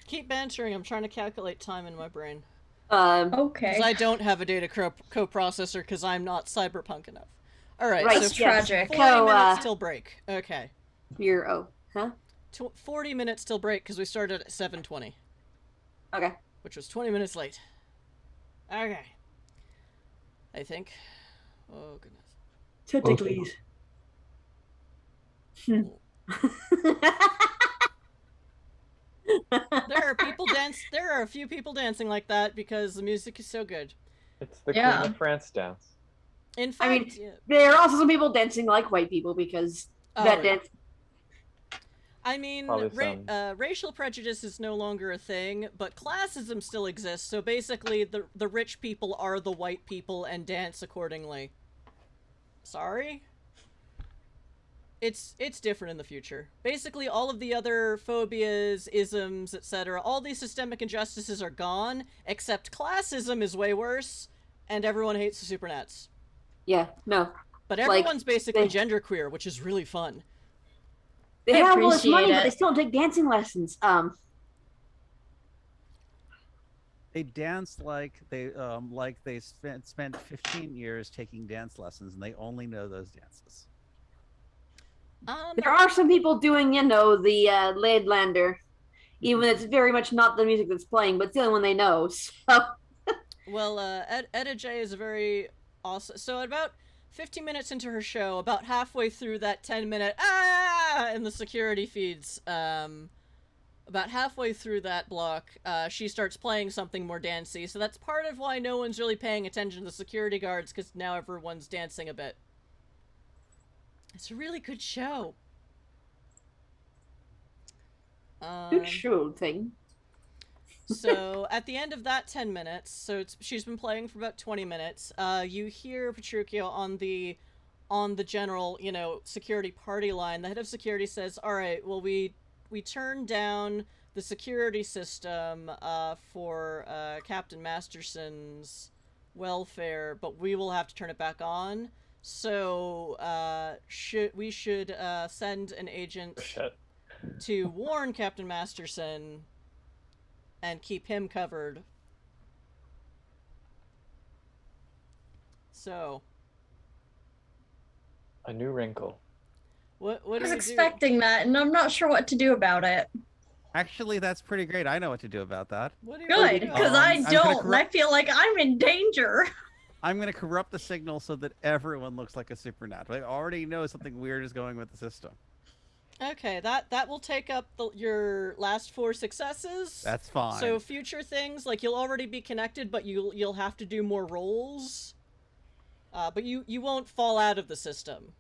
Keep bantering. I'm trying to calculate time in my brain. Okay. Because I don't have a data coprocessor because I'm not cyberpunk enough. All right, Right, so That's tragic. 40 So, minutes till break. Okay. Huh? 40 minutes till break because we started at 7:20, Okay. which was 20 minutes late. Okay. I think. Oh, goodness. Tentacles. There are a few people dancing like that because the music is so good. It's the Yeah. Queen of France dance. In fact, I mean, there are also some people dancing like white people because that dance. I mean, Probably some. racial prejudice is no longer a thing, but classism still exists. So basically, the rich people are the white people and dance accordingly. Sorry? It's different in the future. Basically, all of the other phobias, isms, etc., all these systemic injustices are gone, except classism is way worse, and everyone hates the Supernats. Yeah, no. But everyone's basically genderqueer, which is really fun. They I have all this money, appreciate but they it. still don't take dancing lessons. They dance like they spent 15 years taking dance lessons, and they only know those dances. There are some people doing, the Laidlander, even though it's very much not the music that's playing, but it's the only one they know. So. Well, Etta J is a very awesome. So, about 15 minutes into her show, about halfway through that 10-minute in the security feeds, about halfway through that block, she starts playing something more dancey. So that's part of why no one's really paying attention to the security guards, because now everyone's dancing a bit. It's a really good show. Good show thing. So at the end of that 10 minutes, so she's been playing for about 20 minutes. You hear Petruchio on the general, security party line. The head of security says, "All right, well we turned down the security system for Captain Masterson's welfare, but we will have to turn it back on. So we should send an agent to warn Captain Masterson and keep him covered." So, A new wrinkle. what I do was we expecting that, and I'm not sure what to do about it. Actually, that's pretty great. I know what to do about that. do? What do Good, do? because I I'm gonna don't, and I feel like I'm in danger. I'm going to corrupt the signal so that everyone looks like a Supernat. I already know something weird is going with the system. Okay, that will take up your last 4 successes. That's fine. So future things, like you'll already be connected, but you'll have to do more rolls. But you won't fall out of the system.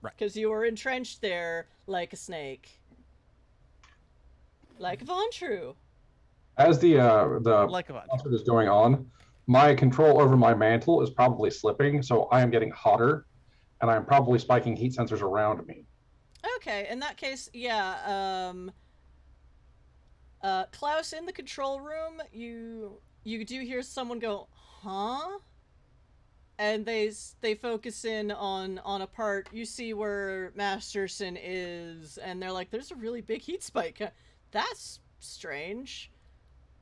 Right. Because you are entrenched there like a snake. Like Von True. As the Like a concert is going on, my control over my mantle is probably slipping, so I am getting hotter, and I'm probably spiking heat sensors around me. Okay, in that case, yeah, Klaus, in the control room, you do hear someone go, "Huh?" And they focus in on a part. You see where Masterson is, and they're like, "There's a really big heat spike. That's strange."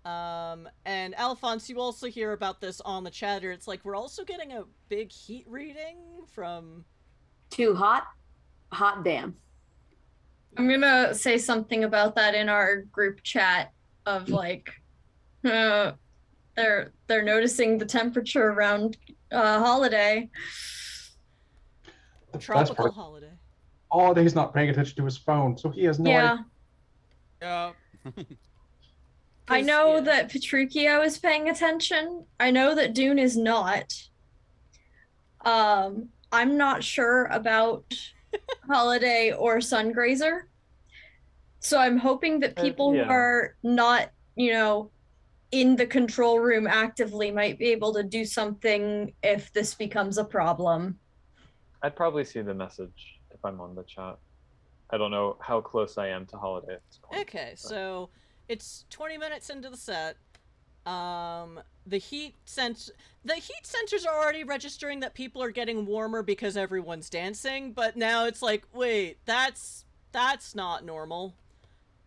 And Alphonse, you also hear about this on the chatter. It's like, we're also getting a big heat reading from... Too hot? Hot damn. I'm gonna say something about that in our group chat of like, they're noticing the temperature around Holiday. Tropical Holiday. Holiday's not paying attention to his phone, so he has no idea. Yeah. I 'Cause, know yeah. that Petruchio is paying attention. I know that Dune is not. I'm not sure about Holiday or Sungrazer. So I'm hoping that people who yeah. are not, in the control room actively might be able to do something if this becomes a problem. I'd probably see the message if I'm on the chat. I don't know how close I am to Holiday at this point. Okay, so it's 20 minutes into the set. The heat sensors are already registering that people are getting warmer because everyone's dancing, but now it's like, wait, that's not normal.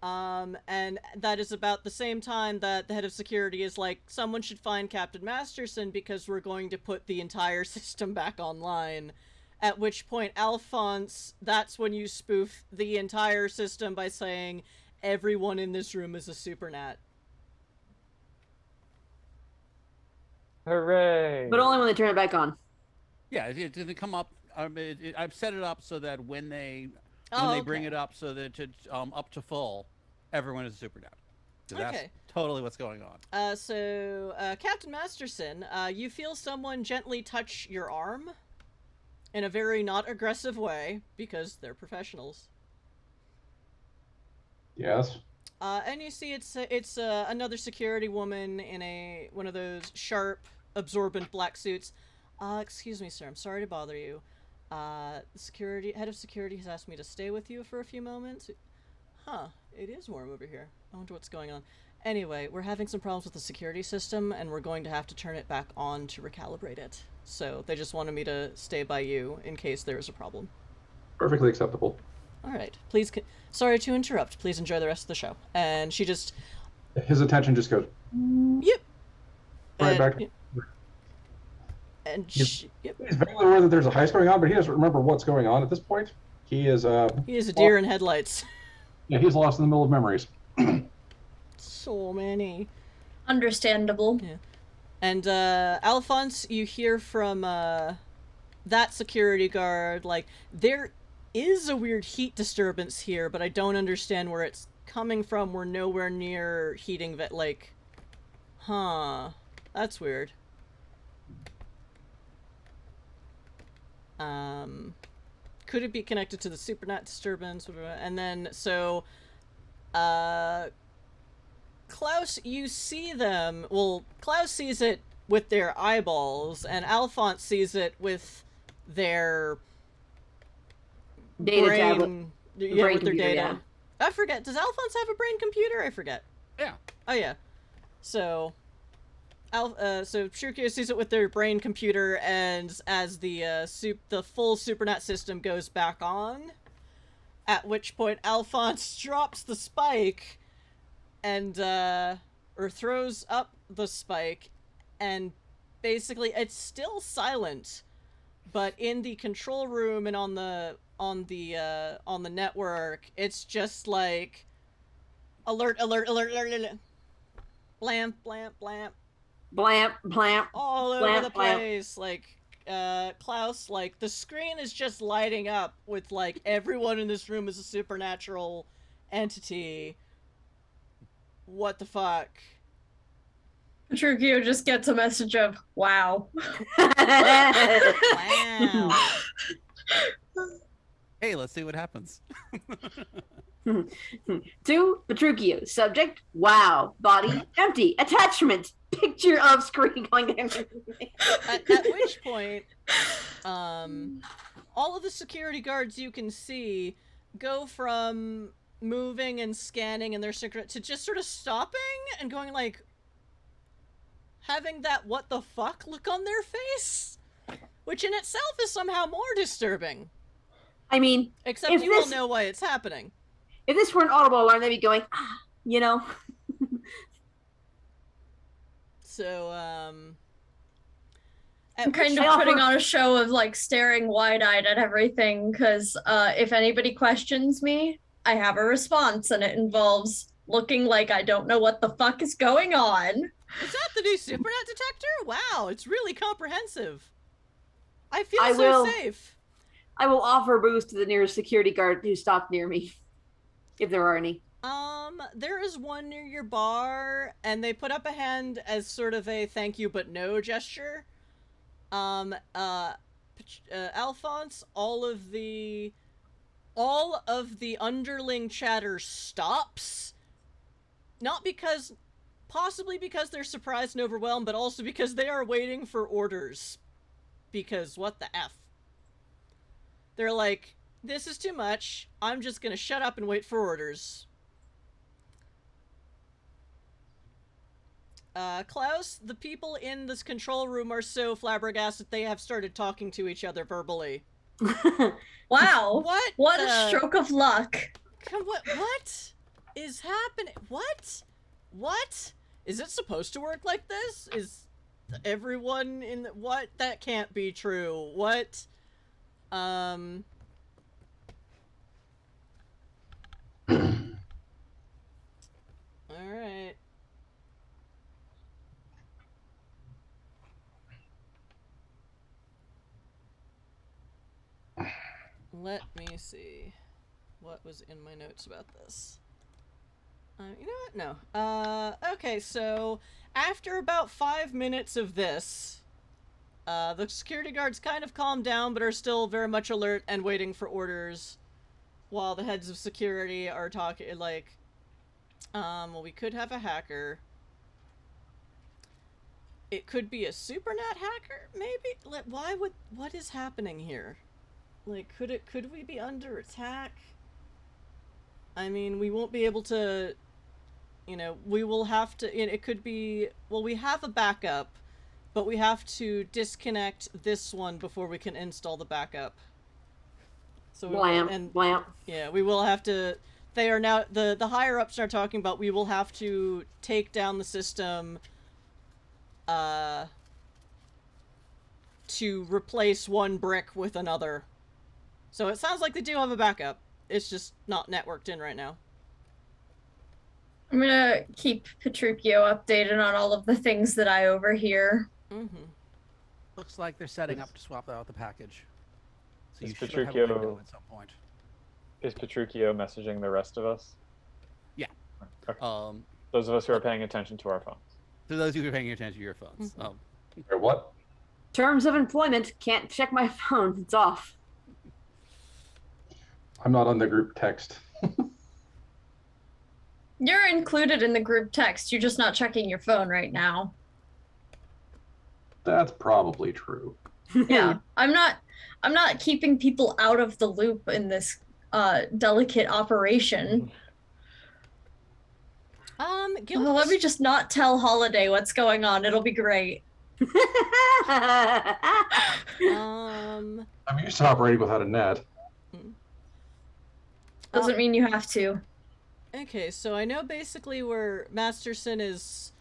And that is about the same time that the head of security is like, someone should find Captain Masterson because we're going to put the entire system back online. At which point, Alphonse, that's when you spoof the entire system by saying, everyone in this room is a Supernat. Hooray! But only when they turn it back on. Yeah, it didn't come up. I've set it up so that when they bring okay. it up, so that it's up to full, everyone is a Supernat. So that's Okay. totally what's going on. So Captain Masterson, you feel someone gently touch your arm in a very not aggressive way because they're professionals. Yes. And you see it's another security woman in one of those sharp, absorbent black suits. Excuse me, sir. I'm sorry to bother you. The head of security has asked me to stay with you for a few moments. Huh. It is warm over here. I wonder what's going on. Anyway, we're having some problems with the security system, and we're going to have to turn it back on to recalibrate it. So they just wanted me to stay by you in case there is a problem. Perfectly acceptable. All right. Please, sorry to interrupt. Please enjoy the rest of the show. And she just... His attention just goes, Yep. right back. And He's vaguely aware that there's a heist going on, but he doesn't remember what's going on at this point. He is a deer in headlights. Yeah, he's lost in the middle of memories. So many. Understandable. Yeah. And Alphonse, you hear from that security guard, like, there is a weird heat disturbance here, but I don't understand where it's coming from. We're nowhere near heating like, huh, that's weird. Could it be connected to the Supernat disturbance? And then, so, Klaus, you see them, well, Klaus sees it with their eyeballs, and Alphonse sees it with their Data brain, tablet. yeah, Brain with their computer, data. yeah. I forget, does Alphonse have a brain computer? I forget. Yeah. Oh, yeah. So, so Shukio sees it with their brain computer, and as the full Supernat system goes back on, at which point Alphonse drops the spike, and, or throws up the spike, and basically it's still silent, but in the control room and on the network, it's just like, alert, alert, alert, alert, alert, blamp, blamp, blamp. Blamp, blamp. All over Blamp, the blamp. place. Like, Klaus, like, the screen is just lighting up with, like, everyone in this room is a supernatural entity. What the fuck? Petruchio just gets a message of, wow. Wow. Hey, let's see what happens. To Petruchio. Subject, wow. Body, empty. Attachment, picture of screen going down. At which point, all of the security guards you can see go from moving and scanning in their secret to just sort of stopping and going like, having that what the fuck look on their face, which in itself is somehow more disturbing. I mean, Except if you this- will know why it's happening. if this were an audible alarm, they'd be going, ah, you know. So, I'm kind of putting on a show of like staring wide-eyed at everything because if anybody questions me, I have a response, and it involves looking like I don't know what the fuck is going on. Is that the new Supernat detector? Wow, it's really comprehensive. I feel I so will- safe. I will offer a boost to the nearest security guard who stopped near me, if there are any. There is one near your bar, and they put up a hand as sort of a thank you but no gesture. Alphonse, all of the underling chatter stops. Not because, possibly because they're surprised and overwhelmed, but also because they are waiting for orders. Because what the F? They're like, this is too much. I'm just gonna shut up and wait for orders. Klaus, the people in this control room are so flabbergasted they have started talking to each other verbally. Wow. What a the- stroke of luck. What is happening? What? Is it supposed to work like this? Is everyone in the... What? That can't be true. What? Alright. Let me see what was in my notes about this. You know what? No. Okay, so after about 5 minutes of this, the security guards kind of calm down, but are still very much alert and waiting for orders, while the heads of security are talking, like, well, we could have a hacker. It could be a Supernat hacker, maybe? Like, what is happening here? Like, could we be under attack? I mean, we won't be able to, you know, we will have to, it could be, well, we have a backup, but we have to disconnect this one before we can install the backup. So Blamp. Yeah, we will have to, they are now, the higher ups are talking about we will have to take down the system, to replace one brick with another. So it sounds like they do have a backup. It's just not networked in right now. I'm gonna keep Petruchio updated on all of the things that I overhear. Mm-hmm. Looks like they're setting up to swap out the package. So Is you should have a Petruchio- window at some point. Is Petruchio messaging the rest of us? Yeah. Okay. Those of us who are paying attention to our phones. To those who are paying attention to your phones. Mm-hmm. Or what? Terms of employment, can't check my phone. It's off. I'm not on the group text. You're included in the group text. You're just not checking your phone right now. That's probably true. Yeah. I'm not keeping people out of the loop in this delicate operation. Gil, Well, let me just not tell Holiday what's going on. It'll be great. um, I'm used to operating without a net. Doesn't mean you have to. okay, so I know basically where Masterson is,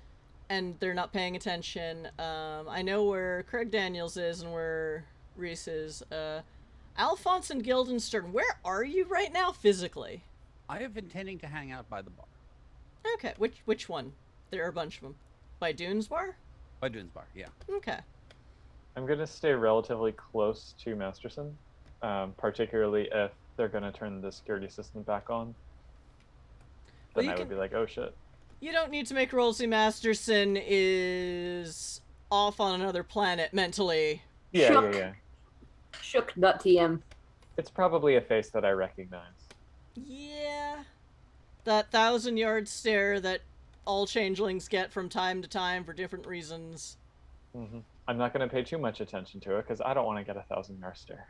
and they're not paying attention. I know where Craig Daniels is and where Reese is. Alphonse and Guildenstern, where are you right now physically? I have intending to hang out by the bar. Okay, which one? There are a bunch of them. By Dune's bar? By Dune's bar, yeah. Okay. I'm going to stay relatively close to Masterson, particularly if they're going to turn the security system back on. Well, Then you I would can- be like, oh shit. You don't need to make rolls. See, Masterson is off on another planet mentally. Yeah, Shook. yeah. Shook.tm. It's probably a face that I recognize. Yeah. That 1,000-yard stare that all changelings get from time to time for different reasons. Hmm. I'm not going to pay too much attention to it because I don't want to get a 1,000-yard stare.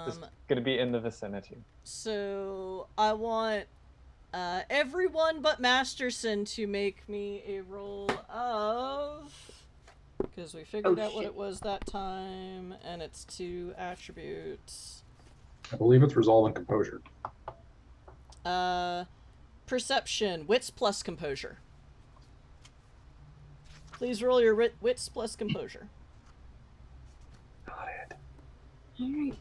Just going to be in the vicinity. So I want everyone but Masterson to make me a roll of, because we figured out what shit. it was that time, and it's 2 attributes. I believe it's resolve and composure. Perception, wits plus composure. Please roll your wits plus composure. Got it. Alright.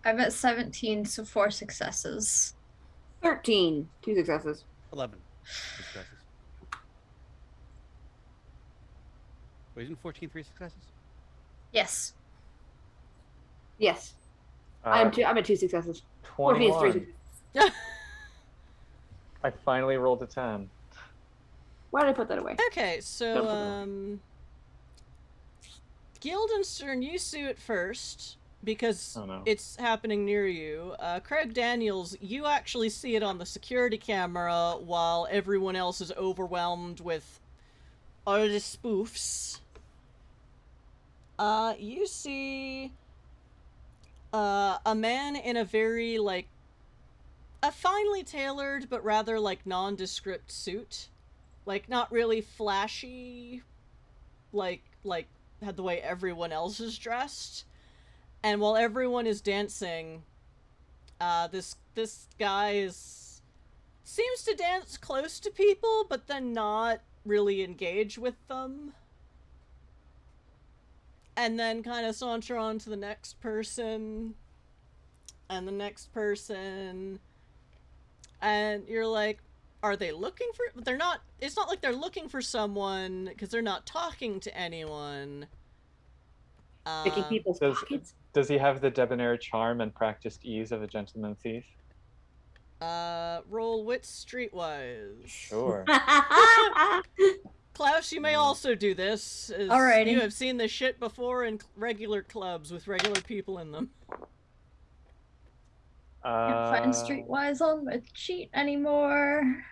I'm at 17, so 4 successes. 13. 2 successes. 11 successes. Wait, isn't 14 3 successes? Yes. Yes. I'm at 2 successes. Or if he has 3 21. successes. I finally rolled a 10. Why did I put that away? Okay, so Guildenstern, you see it first because it's happening near you. Craig Daniels, you actually see it on the security camera while everyone else is overwhelmed with all the spoofs. You see a man in a very, like, a finely tailored but rather, like, nondescript suit. Like, not really flashy, like had the way everyone else is dressed. And while everyone is dancing, this guy seems to dance close to people, but then not really engage with them. And then kind of saunter on to the next person, and the next person, and you're like, are they looking for... But they're not... It's not like they're looking for someone, because they're not talking to anyone. Picking people's pockets? Does he have the debonair charm and practiced ease of a gentleman thief? Roll wit streetwise. Sure. Klaus, you may also do this. Alrighty. You have seen this shit before in regular clubs with regular people in them. Can't find streetwise on my sheet anymore.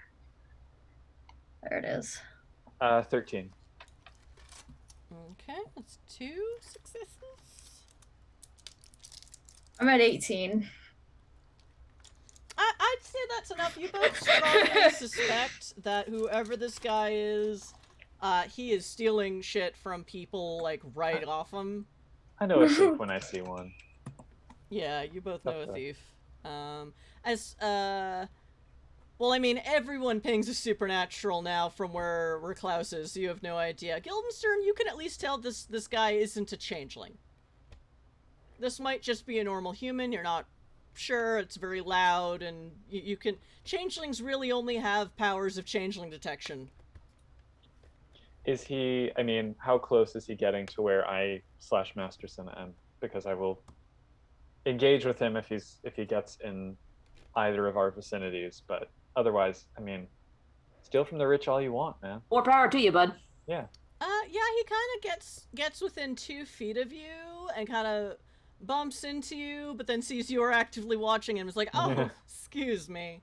There it is. 13. Okay, that's 2 successes. I'm at 18. I'd say that's enough. You both strongly suspect that whoever this guy is, he is stealing shit from people, like, right off him. I know a thief when I see one. Yeah, you both know a thief. Well, I mean, everyone pings a supernatural now from where Klaus is, so you have no idea. Guildenstern, you can at least tell this guy isn't a changeling. This might just be a normal human, you're not sure, it's very loud, and you can... Changelings really only have powers of changeling detection. Is he... I mean, how close is he getting to where I / Masterson am? Because I will engage with him if he gets in either of our vicinities, but otherwise, I mean, steal from the rich all you want, man. More power to you, bud. Yeah. Yeah, he kind of gets within 2 feet of you and kind of bumps into you, but then sees you are actively watching him and is like, oh, excuse me.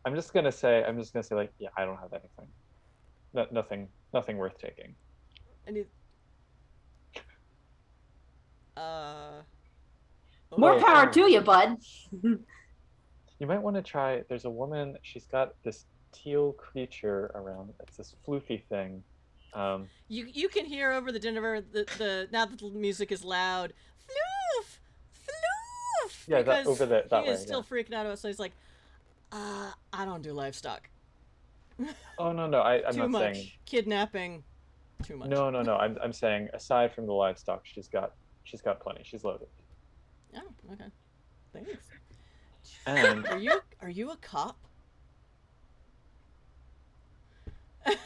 I'm just gonna say, like, yeah, I don't have anything. Nothing worth taking. And he... More power to you, bud. You might want to try, there's a woman, she's got this teal creature around, it's this floofy thing. You can hear over the dinner, the now that the music is loud, floof! Floof! Yeah, because over that he way, is still freaking out, so he's like, I don't do livestock. Oh, no, I'm too not much. saying... Kidnapping, too much. No, I'm saying, aside from the livestock, she's got plenty, she's loaded. Oh, okay. Thanks. And are you a cop? And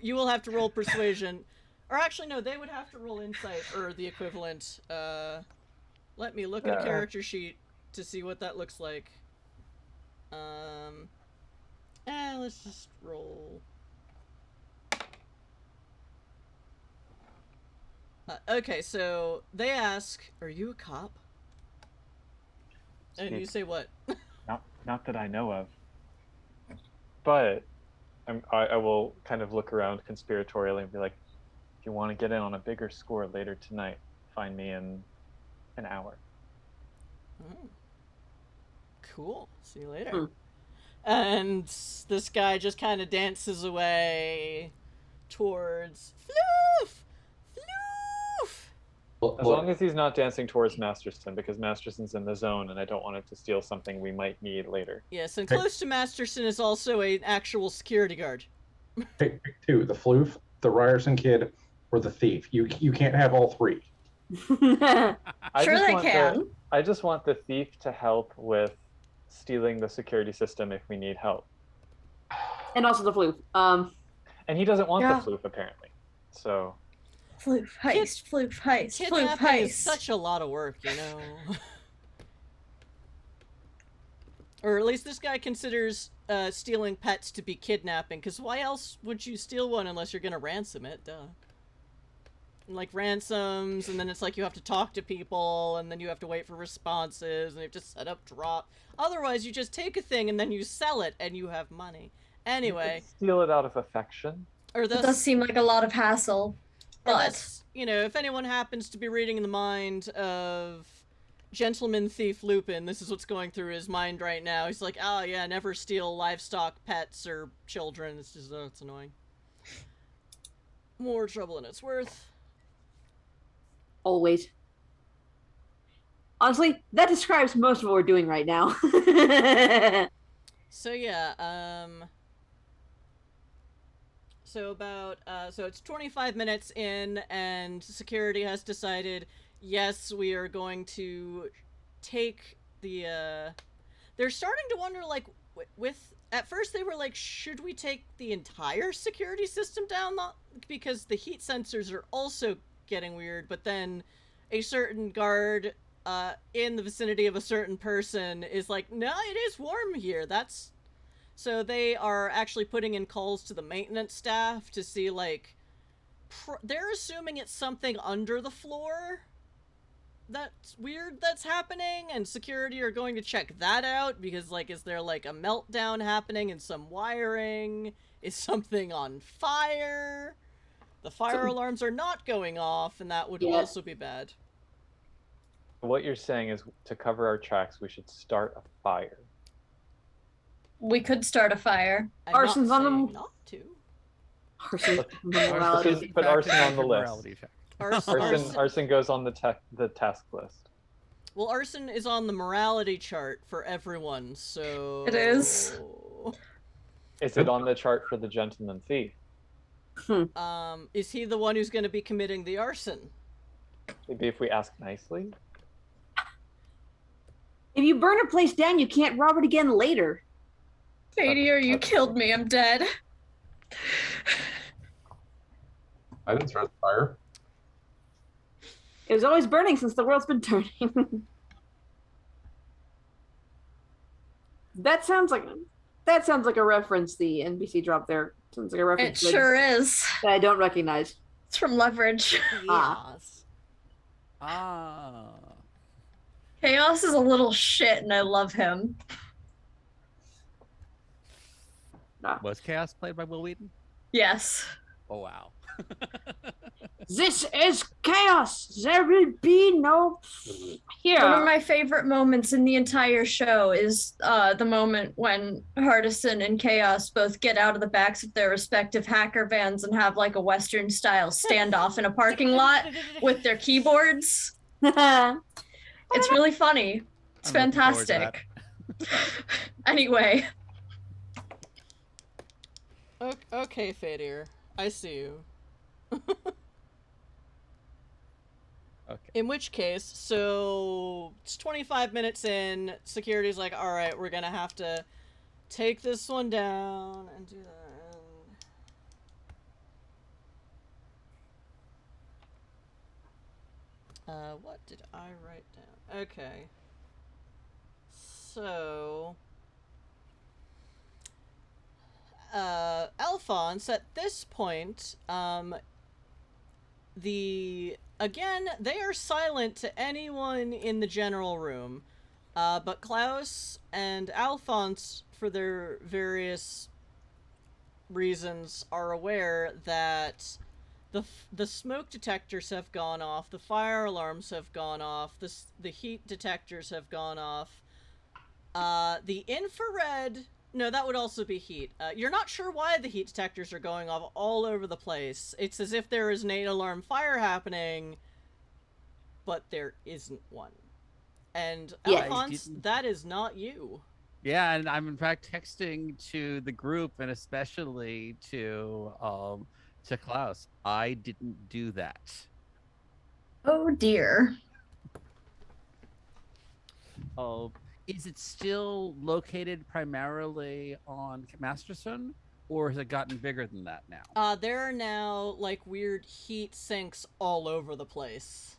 you will have to roll persuasion. Or actually no, they would have to roll insight or the equivalent. Let me look at a character sheet to see what that looks like. Let's just roll. Okay, so they ask, "Are you a cop?" And you say what? Not that I know of. But I will kind of look around conspiratorially and be like, if you want to get in on a bigger score later tonight, find me in an hour. Oh. Cool. See you later. And this guy just kind of dances away towards Floof! Floof! As long as he's not dancing towards Masterson, because Masterson's in the zone and I don't want it to steal something we might need later. Yes, and close to Masterson is also an actual security guard. Pick 2, the floof, the Ryerson kid, or the thief. You can't have all 3. Sure they can. I just want the thief to help with stealing the security system if we need help. And also the floof. And he doesn't want the floof, apparently. So... Floof heist, floof heist, floof Kidnapping is heist. such a lot of work, you know. Or at least this guy considers stealing pets to be kidnapping, because why else would you steal one unless you're gonna ransom it? Duh. And, like, ransoms, and then it's like you have to talk to people, and then you have to wait for responses, and you have to set up drop. Otherwise, you just take a thing and then you sell it, and you have money. Anyway. Steal it out of affection. Or It thus, does seem like a lot of hassle. or But thus, you know, if anyone happens to be reading the mind of Gentleman Thief Lupin, this is what's going through his mind right now. He's like, oh yeah, never steal livestock, pets, or children. It's just, it's annoying. More trouble than it's worth. Always. Honestly, that describes most of what we're doing right now. So yeah, so about, so it's 25 minutes in, and security has decided, yes, we are going to take the, they're starting to wonder, like, at first they were like, should we take the entire security system down? Because the heat sensors are also getting weird, but then a certain guard, in the vicinity of a certain person is like, no, it is warm here, that's... So they are actually putting in calls to the maintenance staff to see, like, they're assuming it's something under the floor that's weird that's happening, and security are going to check that out, because, like, is there, like, a meltdown happening in some wiring? Is something on fire? The fire alarms are not going off, and that would also be bad. What you're saying is, to cover our tracks, we should start a fire. we could start a fire. I'm Arson's not on saying them. not to. Arson, Put arson on the list. Morality check. Arson goes on the task list. Well, arson is on the morality chart for everyone, so... It is. Is it on the chart for the gentleman thief? Is he the one who's going to be committing the arson? Maybe if we ask nicely. if you burn a place down, you can't rob it again later. Fadir, you killed me. I'm dead. I didn't start the fire. It was always burning since the world's been turning. That sounds like a reference the NBC dropped there. Sounds like a It reference sure is. that I don't recognize. It's from Leverage. Yes. Chaos is a little shit, and I love him. Was Chaos played by Will Wheaton? Yes. Oh, wow. This is chaos. There will be no here. One of my favorite moments in the entire show is the moment when Hardison and Chaos both get out of the backs of their respective hacker vans and have like a Western-style standoff in a parking lot with their keyboards. It's really funny. It's I'm looking forward to fantastic. Anyway. Okay, Fadir. I see you. Okay. In which case, so it's 25 minutes in, security's like, alright, we're gonna have to take this one down and do that. What did I write down? Okay. So... Alphonse, at this point, again, they are silent to anyone in the general room, but Klaus and Alphonse, for their various reasons, are aware that the smoke detectors have gone off, the fire alarms have gone off, the heat detectors have gone off, the infrared... No, that would also be heat. You're not sure why the heat detectors are going off all over the place. It's as if there is an 8-alarm fire happening, but there isn't one. And Alphonse, that is not you. Yeah, and I'm in fact texting to the group and especially to Klaus. I didn't do that. Oh dear. Is it still located primarily on Masterson, or has it gotten bigger than that now? There are now, like, weird heat sinks all over the place.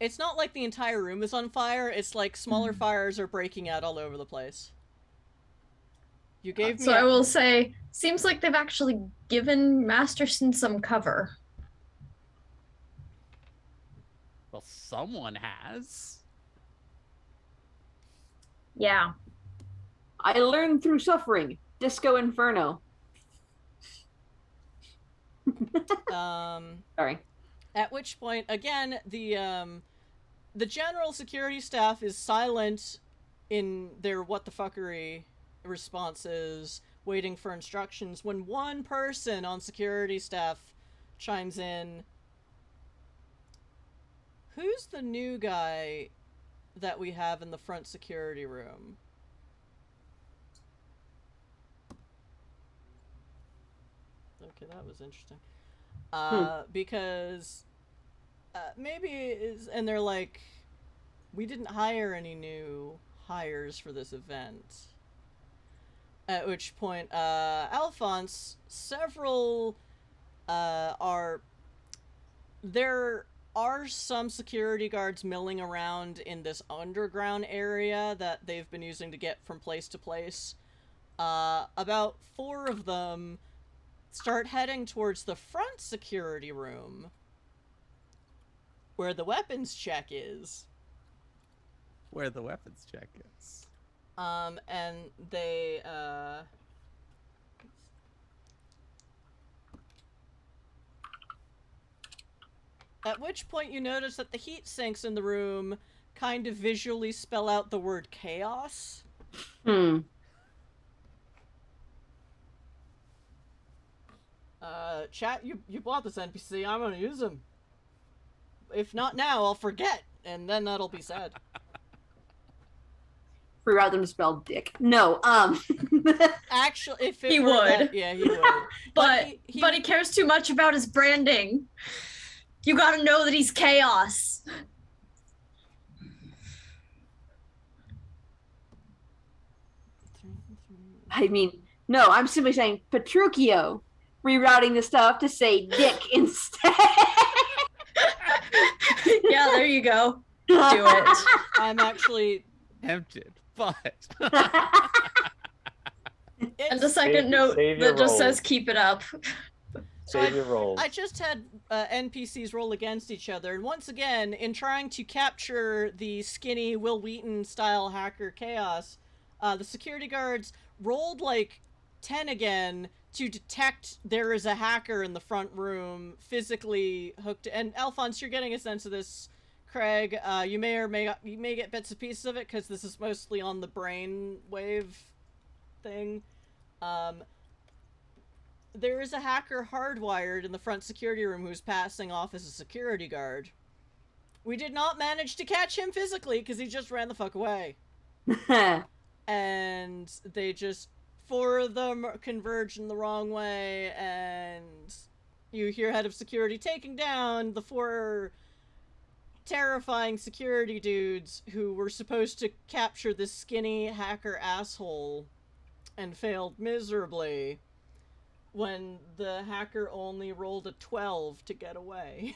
It's not like the entire room is on fire. It's like smaller fires are breaking out all over the place. You gave me. So I will say, seems like they've actually given Masterson some cover. Well, someone has. Yeah. I learned through suffering. Disco Inferno. Sorry. At which point, again, the general security staff is silent in their what the fuckery responses, waiting for instructions, when one person on security staff chimes in. Who's the new guy that we have in the front security room? Okay, that was interesting. Because maybe is, and they're like, we didn't hire any new hires for this event. At which point, Alphonse, several there are some security guards milling around in this underground area that they've been using to get from place to place. About 4 of them start heading towards the front security room, where the weapons check is. Where the weapons check is. And they, at which point you notice that the heat sinks in the room kind of visually spell out the word chaos. Chat, you bought this NPC, I'm gonna use him. If not now, I'll forget, and then that'll be sad. Reroute them to spell dick. No, Actually, if it He were would. that, yeah, he would. But he cares too much about his branding. You gotta know that he's chaos. I mean, no, I'm simply saying Petruchio. Rerouting the stuff to say dick instead. Yeah, there you go. Do it. I'm actually Tempted, but And the second note save your that just rolls. says keep it up. Save your rolls. I just had NPCs roll against each other, and once again, in trying to capture the skinny Will Wheaton style hacker chaos, the security guards rolled like 10 again to detect there is a hacker in the front room, physically hooked. And Alphonse, you're getting a sense of this. Craig, you may get bits and pieces of it because this is mostly on the brain wave thing. There is a hacker hardwired in the front security room who's passing off as a security guard. We did not manage to catch him physically because he just ran the fuck away. And they just, 4 of them converge in the wrong way, and you hear head of security taking down the 4 terrifying security dudes who were supposed to capture this skinny hacker asshole and failed miserably when the hacker only rolled a 12 to get away.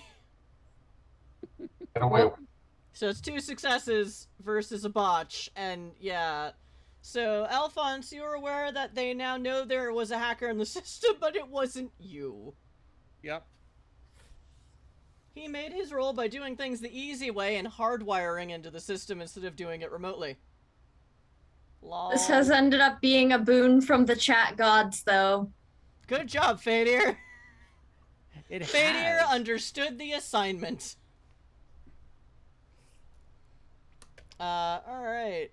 Get away. So it's 2 successes versus a botch, and yeah. So, Alphonse, you're aware that they now know there was a hacker in the system, but it wasn't you. yep. He made his role by doing things the easy way and hardwiring into the system instead of doing it remotely. Lol. This has ended up being a boon from the chat gods, though. Good job, Fadir. It Fadir has. understood the assignment. Alright.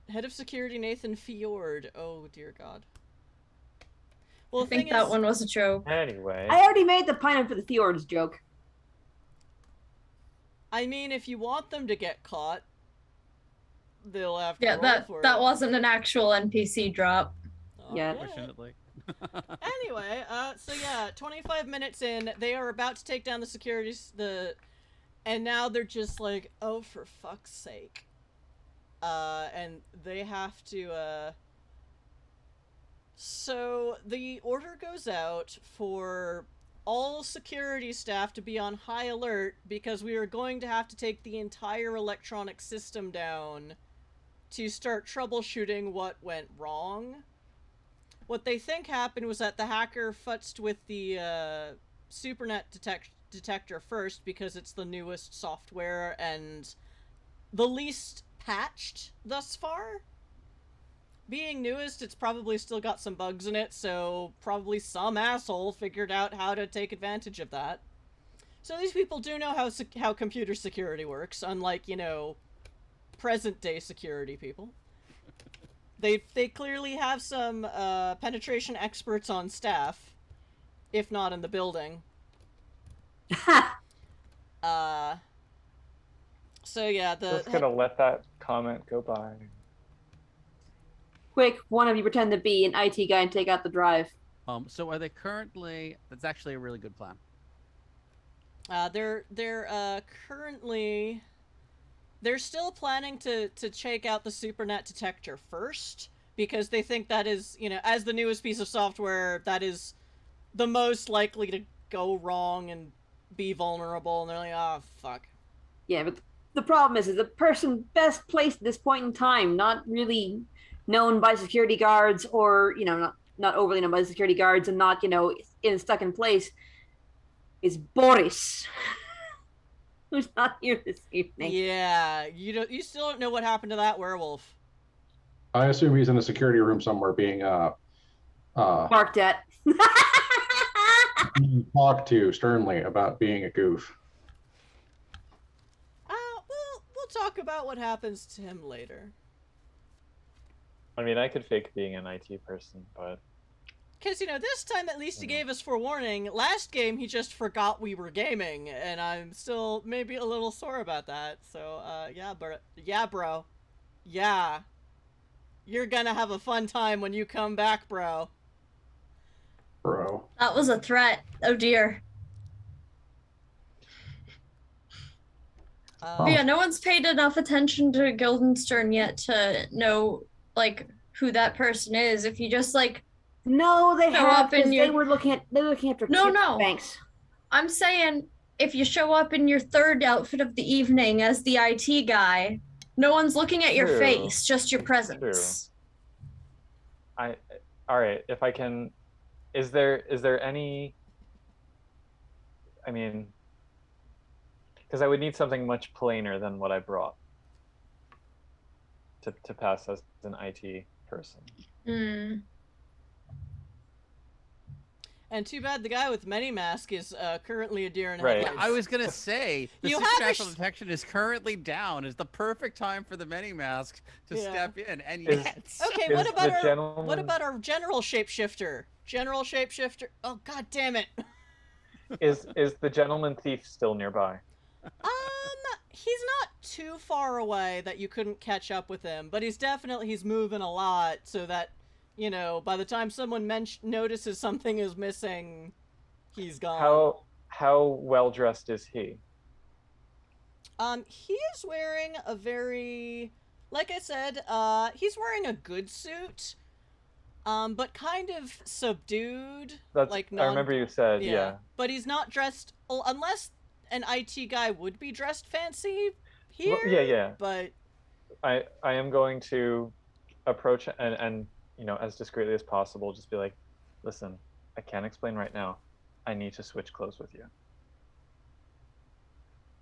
Head of security Nathan Fjord. Oh, dear God. Well, I the think thing that is, one was a joke. Anyway, I already made the pineapple for the fjords joke. I mean, if you want them to get caught, they'll have to Yeah, roll that for that it. wasn't an actual NPC drop. Yeah. Okay. Fortunately. Anyway, so yeah, 25 minutes in, they are about to take down the securities, and now they're just like, oh, for fuck's sake. And they have to, so the order goes out for all security staff to be on high alert because we are going to have to take the entire electronic system down to start troubleshooting what went wrong. What they think happened was that the hacker futzed with the Supernat detector first because it's the newest software and the least patched thus far. Being newest, it's probably still got some bugs in it, so probably some asshole figured out how to take advantage of that. So these people do know how computer security works, unlike, you know, present-day security people. They clearly have some penetration experts on staff, if not in the building. So yeah, Just gonna let that comment go by. Quick, one of you pretend to be an IT guy and take out the drive. So are they currently? That's actually a really good plan. They're currently, they're still planning to check out the Supernat detector first because they think that is, you know, as the newest piece of software, that is the most likely to go wrong and be vulnerable. And they're like, oh fuck. Yeah, but the problem is the person best placed at this point in time, not really known by security guards, or, you know, not overly known by the security guards, and not, you know, stuck in place, is Boris, who's not here this evening. Yeah, you still don't know what happened to that werewolf. I assume he's in a security room somewhere being Barked at. talked to sternly about being a goof. We'll talk about what happens to him later. I mean, I could fake being an IT person, but... Because, you know, this time at least he gave us forewarning. Last game, he just forgot we were gaming, and I'm still maybe a little sore about that. So, yeah, bro. Yeah. You're gonna have a fun time when you come back, bro. Bro. That was a threat. Oh dear. But yeah, no one's paid enough attention to Guildenstern yet to know, like, who that person is. If you just, like, No, they show have, up in because your... they were looking after No. Banks. I'm saying, if you show up in your third outfit of the evening as the IT guy, no one's looking at your True. face, just your presence. All right, if I can, is there any, I mean, because I would need something much plainer than what I brought to pass as an IT person. Hmm. And too bad the guy with many mask is currently a deer in Right. headlights. I was gonna say the You have a supernatural detection is currently down. Is the perfect time for the many mask to step in, and yet. Okay, what Is about the what about our general shapeshifter? General shapeshifter. Oh god damn it. Is the gentleman thief still nearby? He's not too far away that you couldn't catch up with him, but he's moving a lot so that, you know, by the time someone notices something is missing, he's gone. How well dressed is he? He is wearing a very, like I said, he's wearing a good suit, but kind of subdued. That's, like I remember you said, yeah. But he's not dressed, unless an IT guy would be dressed fancy here. Well, yeah. But I am going to approach and you know, as discreetly as possible, just be like, listen, I can't explain right now. I need to switch clothes with you.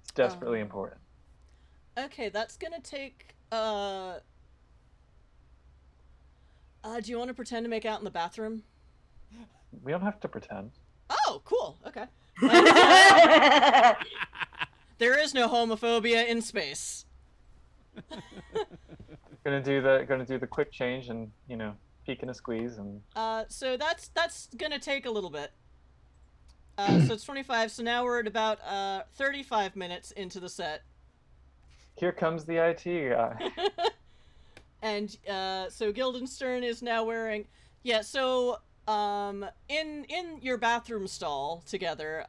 It's desperately important. Okay, that's gonna take, do you want to pretend to make out in the bathroom? We don't have to pretend. Oh, cool. Okay. There is no homophobia in space. Gonna do the quick change and, you know, peek and a squeeze and. So that's gonna take a little bit. So it's 25. So now we're at about 35 minutes into the set. Here comes the IT guy. And so Guildenstern is now wearing, so in your bathroom stall together,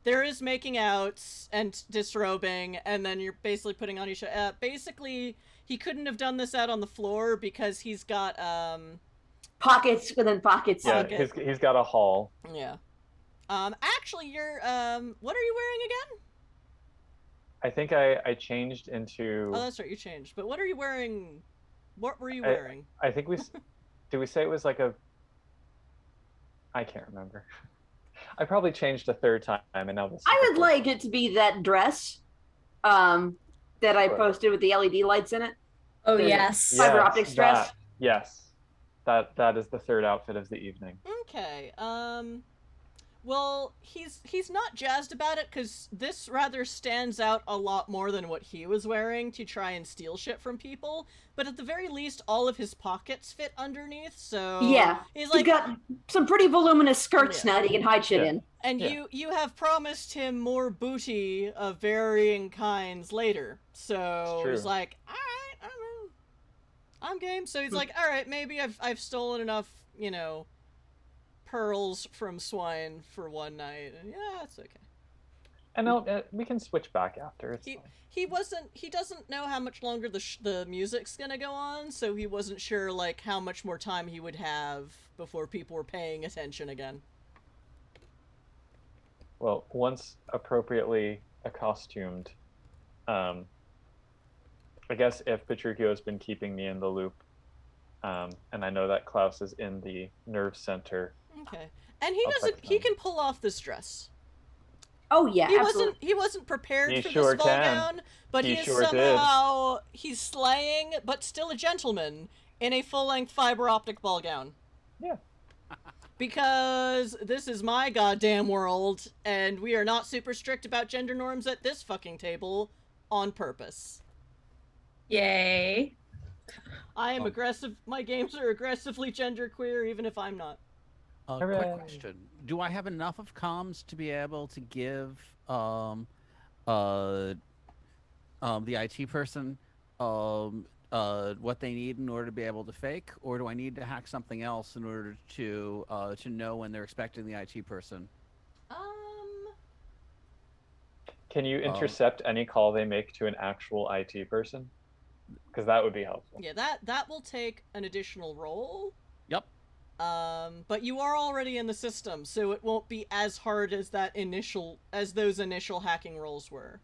there is making out and disrobing, and then you're basically putting on each basically he couldn't have done this out on the floor because he's got pockets within pockets. Yeah, he's got a haul. Yeah. Actually, you're what are you wearing again? I think I changed into. Oh, that's right, you changed. But what are you wearing? What were you wearing? I think did we say it was like a. I can't remember. I probably changed a third time, and now this. I would like it to be that dress, that I posted with the LED lights in it. Oh, The yes. Fiber optics dress. Yes, that is the third outfit of the evening. Okay. Well, he's not jazzed about it because this rather stands out a lot more than what he was wearing to try and steal shit from people. But at the very least, all of his pockets fit underneath, so Yeah, he's like, got some pretty voluminous skirts now that he can hide shit in. And you have promised him more booty of varying kinds later, so he's like, all right, I'm game. So he's like, all right, maybe I've stolen enough, pearls from swine for one night. Yeah, it's okay. And we can switch back after. It's fine. He doesn't know how much longer the music's gonna go on, so he wasn't sure like how much more time he would have before people were paying attention again. Well, once appropriately costumed, I guess if Petruchio has been keeping me in the loop, and I know that Klaus is in the nerve center. Okay, and he can pull off this dress. Oh yeah, absolutely. He wasn't prepared for sure this ball gown, but he is sure somehow he's slaying, but still a gentleman in a full-length fiber optic ball gown. Yeah. Because this is my goddamn world, and we are not super strict about gender norms at this fucking table on purpose. Yay. I am aggressive. My games are aggressively genderqueer, even if I'm not. Quick question: do I have enough of comms to be able to give the IT person what they need in order to be able to fake, or do I need to hack something else in order to know when they're expecting the IT person? Can you intercept any call they make to an actual IT person? Because that would be helpful. Yeah, that will take an additional roll. Yep. But you are already in the system, so it won't be as hard as those initial hacking rolls were.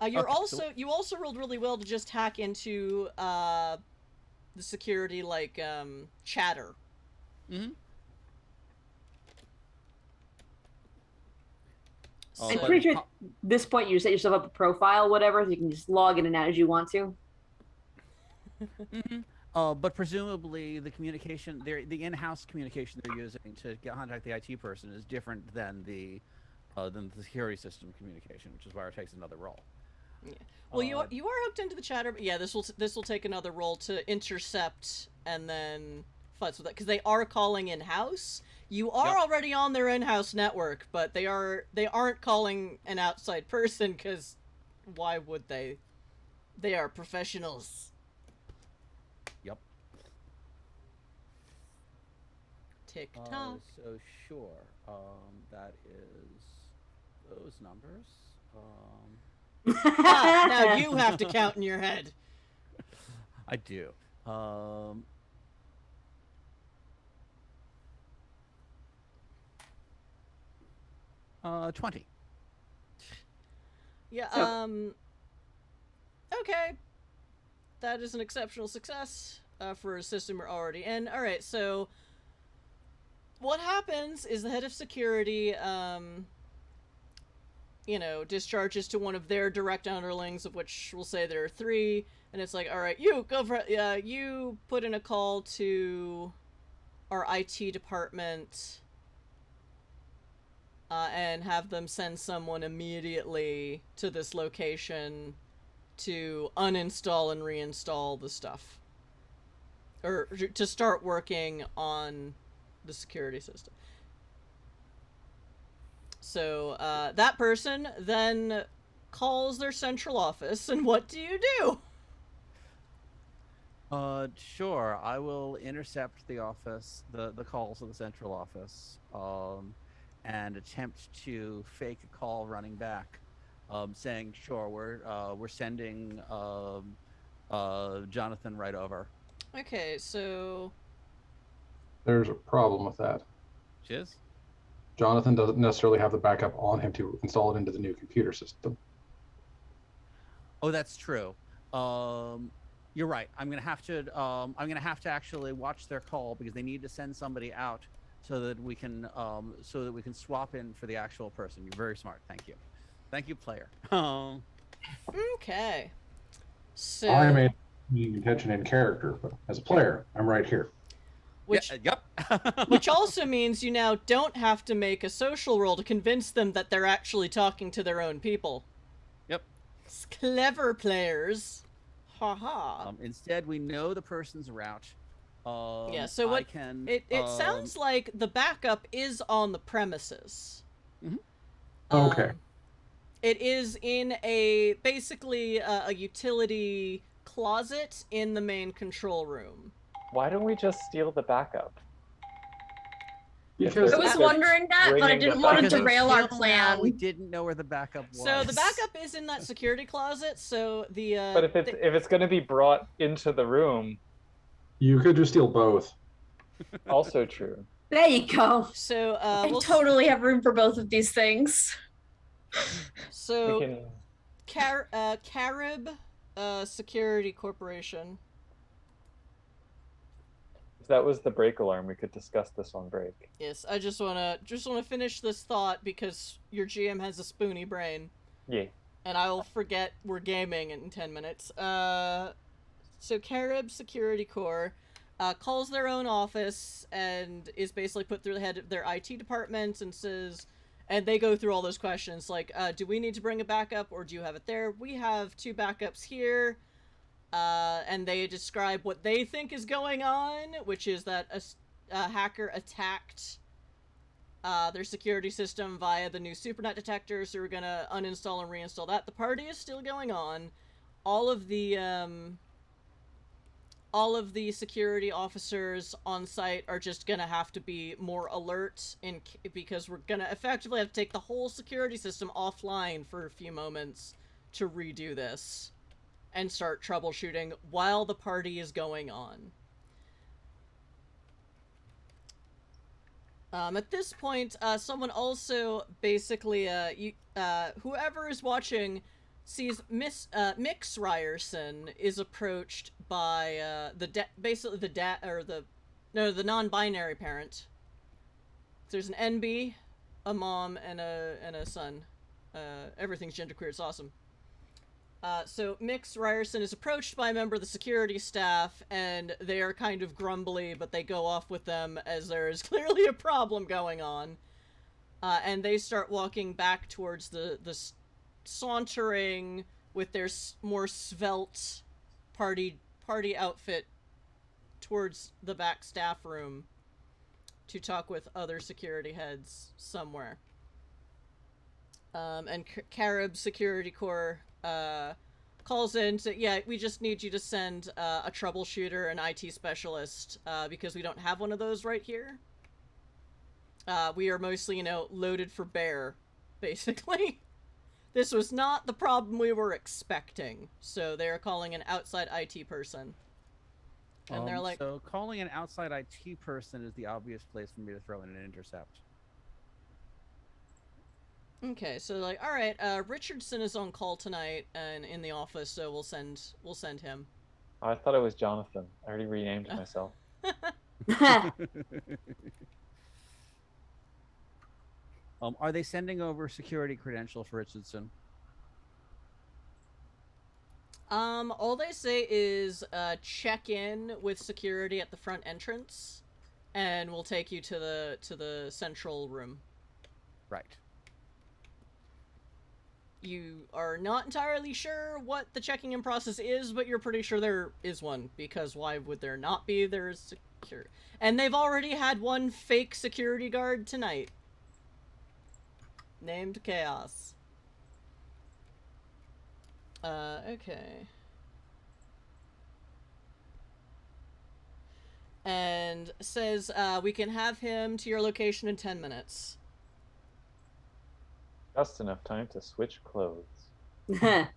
You also rolled really well to just hack into the security chatter. Mm-hmm. I'm pretty sure at this point you set yourself up a profile, whatever, so you can just log in and out as you want to. Mm-hmm. But presumably the communication, the in-house communication they're using to contact the IT person is different than the security system communication, which is why it takes another roll. Yeah. Well, you are hooked into the chatter, but yeah, this will take another roll to intercept and then futz with it because they are calling in-house. You are already on their in-house network, but they aren't calling an outside person because why would they? They are professionals. Yep. Tick tock. So sure, that is those numbers. Now you have to count in your head. I do. 20. Yeah. Okay. That is an exceptional success for a system we're already in. All right. So what happens is the head of security, discharges to one of their direct underlings, of which we'll say there are 3, and it's like, all right, you go for it. You put in a call to our IT department and have them send someone immediately to this location to uninstall and reinstall the stuff. Or to start working on the security system. So that person then calls their central office, and what do you do? Sure. I will intercept the office, the calls of the central office, and attempt to fake a call running back, saying, "Sure, we're sending Jonathan right over." Okay, so There's a problem with that. Chiz? Jonathan doesn't necessarily have the backup on him to install it into the new computer system. Oh, that's true. You're right. I'm gonna have to actually watch their call because they need to send somebody out so that we can swap in for the actual person. You're very smart. Thank you, player. Okay. So I made the intention in character, but as a player, I'm right here. which yep. which also means you now don't have to make a social roll to convince them that they're actually talking to their own people. Yep. It's clever players. Haha. Instead, we know the person's route. Yeah, so what it sounds like the backup is on the premises. Mhm. Okay. It is in basically a utility closet in the main control room. Why don't we just steal the backup? Because I was wondering that, but I didn't want to Because derail our until plan. now, we didn't know where the backup was. So the backup is in that security closet. So the But if it's going to be brought into the room, you could just steal both. also true. There you go. so I we'll totally have room for both of these things. so We can. Carib Security Corporation. If that was the break alarm, we could discuss this on break. Yes, I just wanna finish this thought because your GM has a spoony brain. Yeah. And I will forget we're gaming in 10 minutes. So Carib Security Corps calls their own office and is basically put through the head of their IT department and says, and they go through all those questions like, do we need to bring a backup or do you have it there? We have 2 backups here. And they describe what they think is going on, which is that a hacker attacked their security system via the new Supernat detector, so we're gonna uninstall and reinstall that. The party is still going on. All of the security officers on site are just gonna have to be more alert because we're gonna effectively have to take the whole security system offline for a few moments to redo this and start troubleshooting while the party is going on. At this point, someone also basically, whoever is watching sees Mix Ryerson is approached by the non-binary parent. There's an NB, a mom, and a son. Everything's genderqueer. It's awesome. So Mix Ryerson is approached by a member of the security staff, and they are kind of grumbly, but they go off with them as there is clearly a problem going on. And they start walking back towards the sauntering with their more svelte party outfit towards the back staff room to talk with other security heads somewhere. And Carib Security Corps calls in to, yeah, we just need you to send a troubleshooter, an IT specialist, because we don't have one of those right here. We are mostly, loaded for bear, basically. This was not the problem we were expecting, so they're calling an outside IT person. And they're like... So calling an outside IT person is the obvious place for me to throw in an intercept. Okay, so like, all right, Richardson is on call tonight and in the office, so we'll send him. Oh, I thought it was Jonathan. I already renamed myself. Are they sending over security credential for Richardson? All they say is check in with security at the front entrance, and we'll take you to the central room. Right. You are not entirely sure what the checking in process is, but you're pretty sure there is one, because why would there not be? There's security. And they've already had one fake security guard tonight. Named Chaos. Okay. And says, we can have him to your location in 10 minutes. Just enough time to switch clothes. At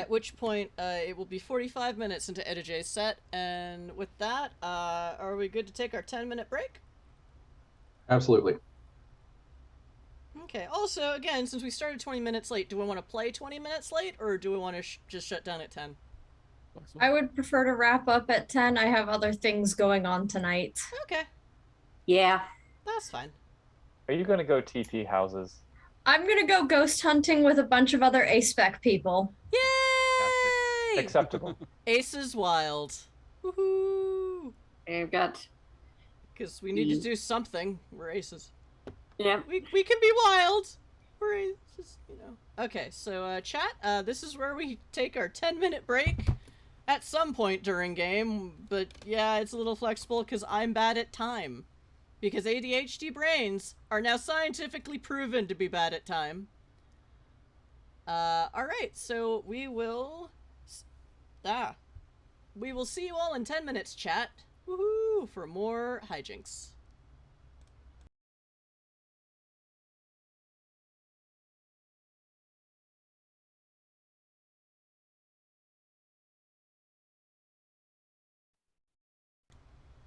which point, it will be 45 minutes into Eda J's set, and with that, are we good to take our 10-minute break? Absolutely. Okay, also, again, since we started 20 minutes late, do we want to play 20 minutes late, or do we want to just shut down at 10? I would prefer to wrap up at 10. I have other things going on tonight. Okay, Yeah. that's fine. Are you going to go TP houses? I'm gonna go ghost hunting with a bunch of other A-spec people. Yay! Acceptable. Ace is wild. Woohoo! I've got. Because we need to do something. We're aces. Yeah. We can be wild. We're aces, you know. Okay, so chat, this is where we take our 10-minute break at some point during game, but yeah, it's a little flexible because I'm bad at time. Because ADHD brains are now scientifically proven to be bad at time. Alright, so we will see you all in 10 minutes, chat. Woohoo! For more hijinks.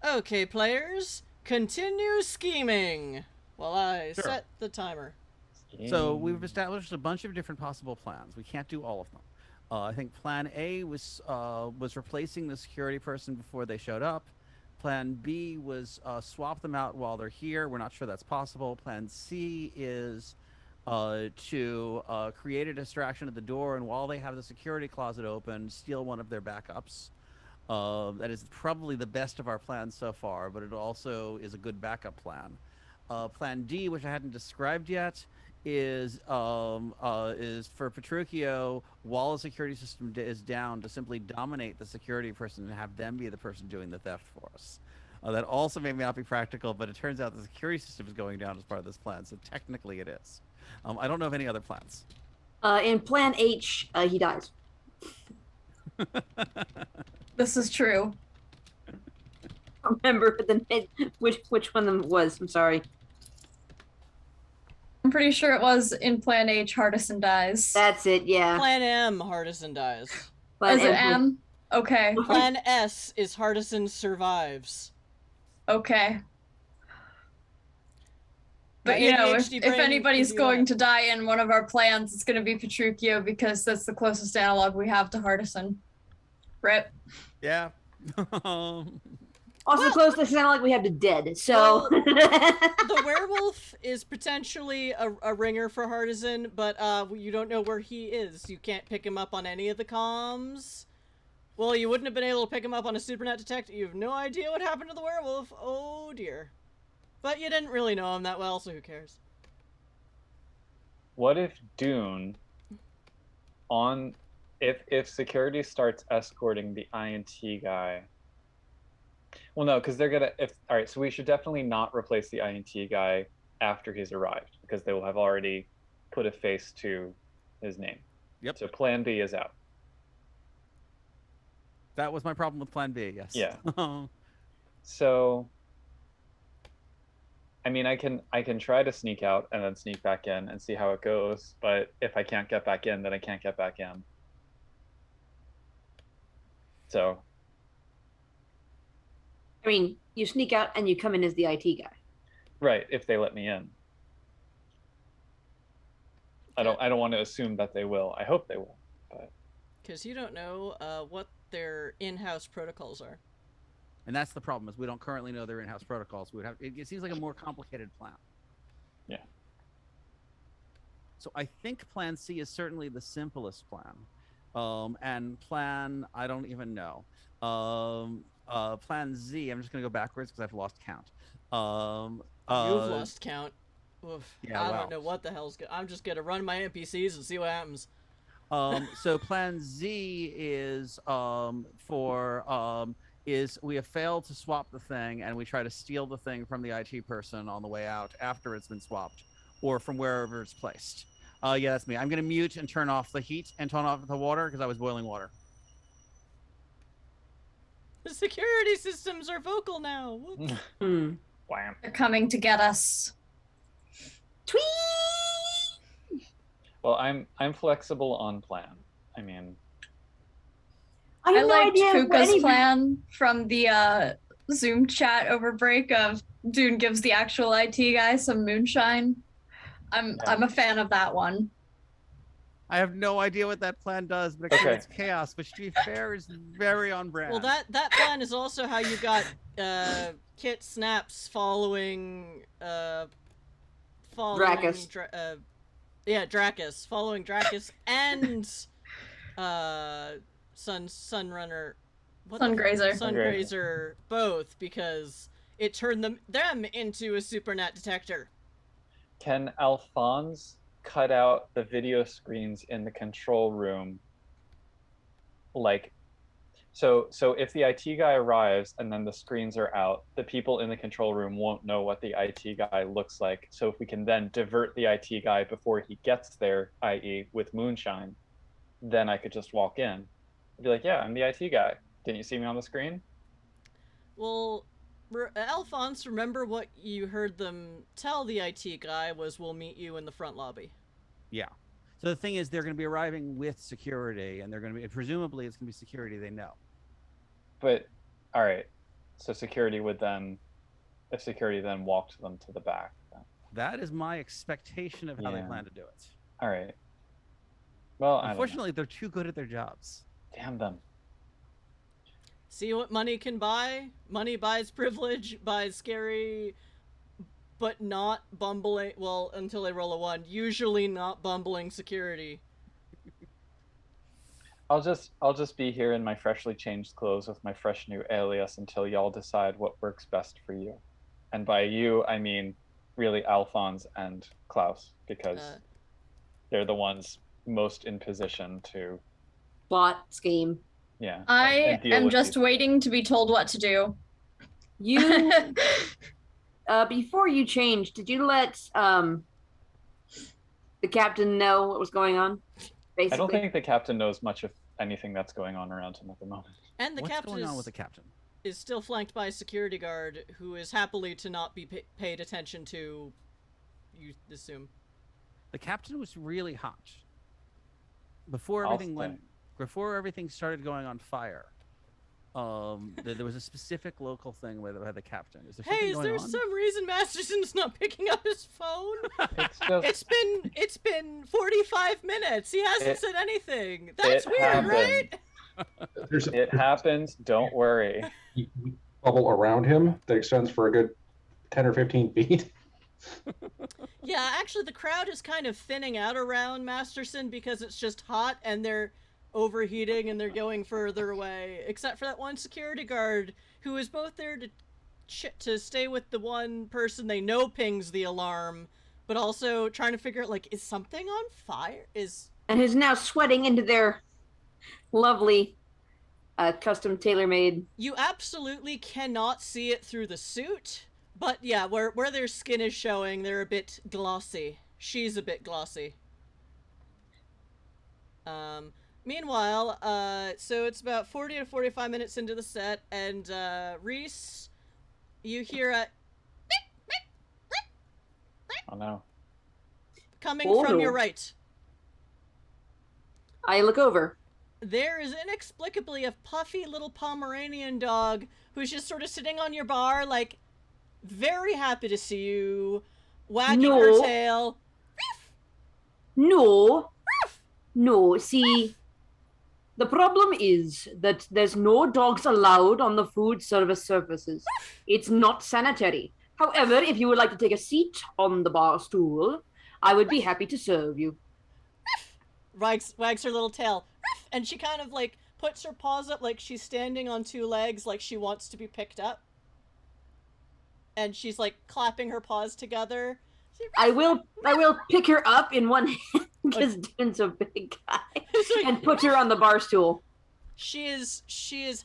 Okay, players, continue scheming while I Sure. set the timer. So we've established a bunch of different possible plans. We can't do all of them. I think Plan A was replacing the security person before they showed up. Plan B was swap them out while they're here. We're not sure that's possible. Plan C is to create a distraction at the door, and while they have the security closet open, steal one of their backups. That is probably the best of our plans so far, but it also is a good backup plan. Plan D, which I hadn't described yet, is for Petruchio, while the security system is down, to simply dominate the security person and have them be the person doing the theft for us. That also may not be practical, but it turns out the security system is going down as part of this plan, so technically it is. I don't know of any other plans. In Plan H, he dies. This is true. Remember the which one of them was? I'm sorry. I'm pretty sure it was in Plan H, Hardison dies. That's it. Yeah. Plan M, Hardison dies. Plan Is it M? Okay. Plan S is Hardison survives. Okay. My But you know, ADHD if brain anybody's can do going that. to die in one of our plans, it's going to be Petruchio because that's the closest analog we have to Hardison. Rip. Yeah. Also, the closest sound like we have to dead. So. The werewolf is potentially a ringer for Hardison, but you don't know where he is. You can't pick him up on any of the comms. Well, you wouldn't have been able to pick him up on a Supernat detector. You have no idea what happened to the werewolf. Oh dear. But you didn't really know him that well, so who cares? What if Dune if security starts escorting the INT guy? Well, no, because they're gonna. All right, so we should definitely not replace the INT guy after he's arrived, because they will have already put a face to his name. Yep. So Plan B is out. That was my problem with Plan B. Yes. Yeah. So, I mean, I can try to sneak out and then sneak back in and see how it goes. But if I can't get back in, then I can't get back in. So. I mean, you sneak out and you come in as the IT guy. Right, if they let me in. I don't want to assume that they will. I hope they will. But Because you don't know what their in-house protocols are. And that's the problem, is we don't currently know their in-house protocols. We would have. It seems like a more complicated plan. yeah. So I think Plan C is certainly the simplest plan. And Plan, I don't even know. Plan Z, I'm just going to go backwards because I've lost count. You've lost count. Oof. Yeah, I wow. don't know what the hell's good. I'm just gonna run my NPCs and see what happens. So Plan Z is is we have failed to swap the thing, and we try to steal the thing from the IT person on the way out after it's been swapped, or from wherever it's placed. Yeah, that's me. I'm gonna mute and turn off the heat and turn off the water because I was boiling water. The security systems are vocal now. Whoops. Hmm. Wham. They're coming to get us. Tweet. Well, I'm flexible on plan. I mean, I I have no liked idea what Puka's any- plan from the Zoom chat over break of Dune gives the actual IT guy some moonshine. I'm Yeah. I'm a fan of that one. I have no idea what that plan does, but it Okay. creates chaos, which to be fair is very on brand. Well, that plan is also how you got Kit Snaps following Dracus. Dracus following Dracus and Sunrunner. Sungrazer. Sungrazer both, because it turned them into a Supernat detector. Can Alphonse cut out the video screens in the control room? Like, so if the IT guy arrives and then the screens are out, the people in the control room won't know what the IT guy looks like. So if we can then divert the IT guy before he gets there, i.e. with moonshine, then I could just walk in. I'd be like, yeah, I'm the IT guy. Didn't you see me on the screen? Well, Alphonse, remember what you heard them tell the IT guy was, we'll meet you in the front lobby. Yeah. So the thing is, they're going to be arriving with security, and they're going to be, presumably it's going to be security they know. But, all right. So security would then, if security then walked them to the back. Then. That is my expectation of how they plan to do it. All right. Well, unfortunately, they're too good at their jobs. Damn them. See what money can buy? Money buys privilege, buys scary, but not bumbling, well, until they roll a 1, usually not bumbling security. I'll just be here in my freshly changed clothes with my fresh new alias until y'all decide what works best for you. And by you, I mean really Alphonse and Klaus, because they're the ones most in position to... Plot scheme. Yeah. I am just waiting to be told what to do. You, before you changed, did you let the captain know what was going on? Basically, I don't think the captain knows much of anything that's going on around him at the moment. And the What's captain going on with the captain? is still flanked by a security guard who is happily to not be paid attention to, you assume. The captain was really hot. Before everything started going on fire, there was a specific local thing with the captain. Is there something Hey, is there some reason Masterson's not picking up his phone? It's been 45 minutes. He hasn't said anything. That's weird, right? It happens. Don't worry. Bubble around him that extends for a good 10 or 15 feet. Yeah, actually, the crowd is kind of thinning out around Masterson because it's just hot and they're overheating and they're going further away, except for that one security guard who is both there to stay with the one person they know pings the alarm, but also trying to figure out, like, is something on fire? And who's now sweating into their lovely custom tailor-made... You absolutely cannot see it through the suit, but yeah, where their skin is showing, they're a bit glossy. She's a bit glossy. Meanwhile, so it's about 40 to 45 minutes into the set, and Reese, you hear a oh no, coming from your right. I look over. There is inexplicably a puffy little Pomeranian dog who's just sort of sitting on your bar, like, very happy to see you, wagging her tail. No, see... The problem is that there's no dogs allowed on the food service surfaces. It's not sanitary. However, if you would like to take a seat on the bar stool, I would be happy to serve you. Wags her little tail. And she kind of, like, puts her paws up like she's standing on 2 legs, like she wants to be picked up. And she's, like, clapping her paws together. I will pick her up in one hand, because Dylan's a big guy, like, and put her on the bar stool. She is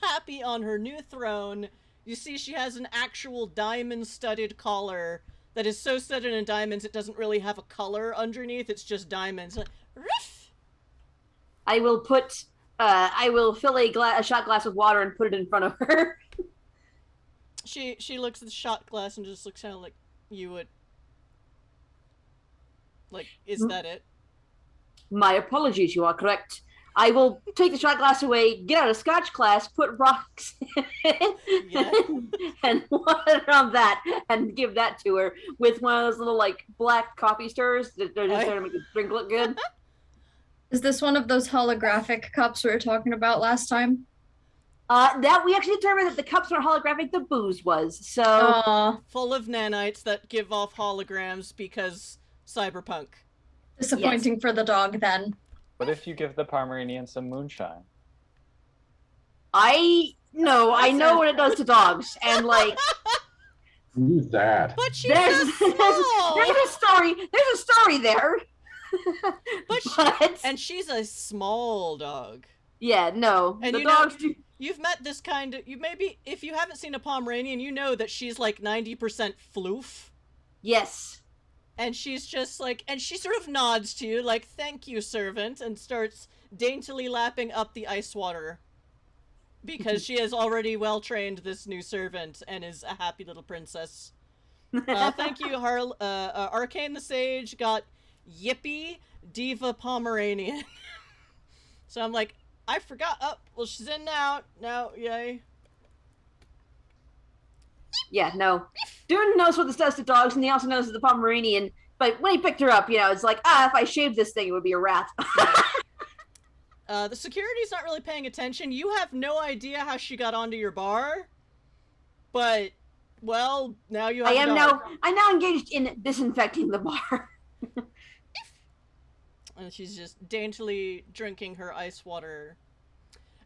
happy on her new throne. You see she has an actual diamond-studded collar that is so studded in diamonds it doesn't really have a color underneath, it's just diamonds. I will fill a shot glass with water and put it in front of her. She looks at the shot glass and just looks kind of like you would. Like, is that it? My apologies, you are correct. I will take the shot glass away, get out a scotch glass, put rocks in it, and water on that, and give that to her with one of those little like black coffee stirrers that they're just trying to make the drink look good. Is this one of those holographic cups we were talking about last time? That we actually determined that the cups were holographic, the booze was. So full of nanites that give off holograms because cyberpunk. Disappointing for the dog then. What if you give the Pomeranian some moonshine? I know what it does to dogs, and like Who's that? But she's there's a story there. and she's a small dog. Yeah, no. And the dogs do. You've met this kind of if you haven't seen a Pomeranian, you know that she's like 90% floof. Yes. And she's just like, and she sort of nods to you like, "Thank you, servant," and starts daintily lapping up the ice water. Because she has already well-trained this new servant and is a happy little princess. Thank you, Arcane the Sage got Yippee Diva Pomeranian. So I'm like, I forgot. Oh, well, she's in now. No, yay. Yeah, no. Dune knows what this does to dogs, and he also knows that the Pomeranian. But when he picked her up, it's like, if I shaved this thing, it would be a rat. The security's not really paying attention. You have no idea how she got onto your bar. But, well, now you have I'm now engaged in disinfecting the bar. And she's just daintily drinking her ice water.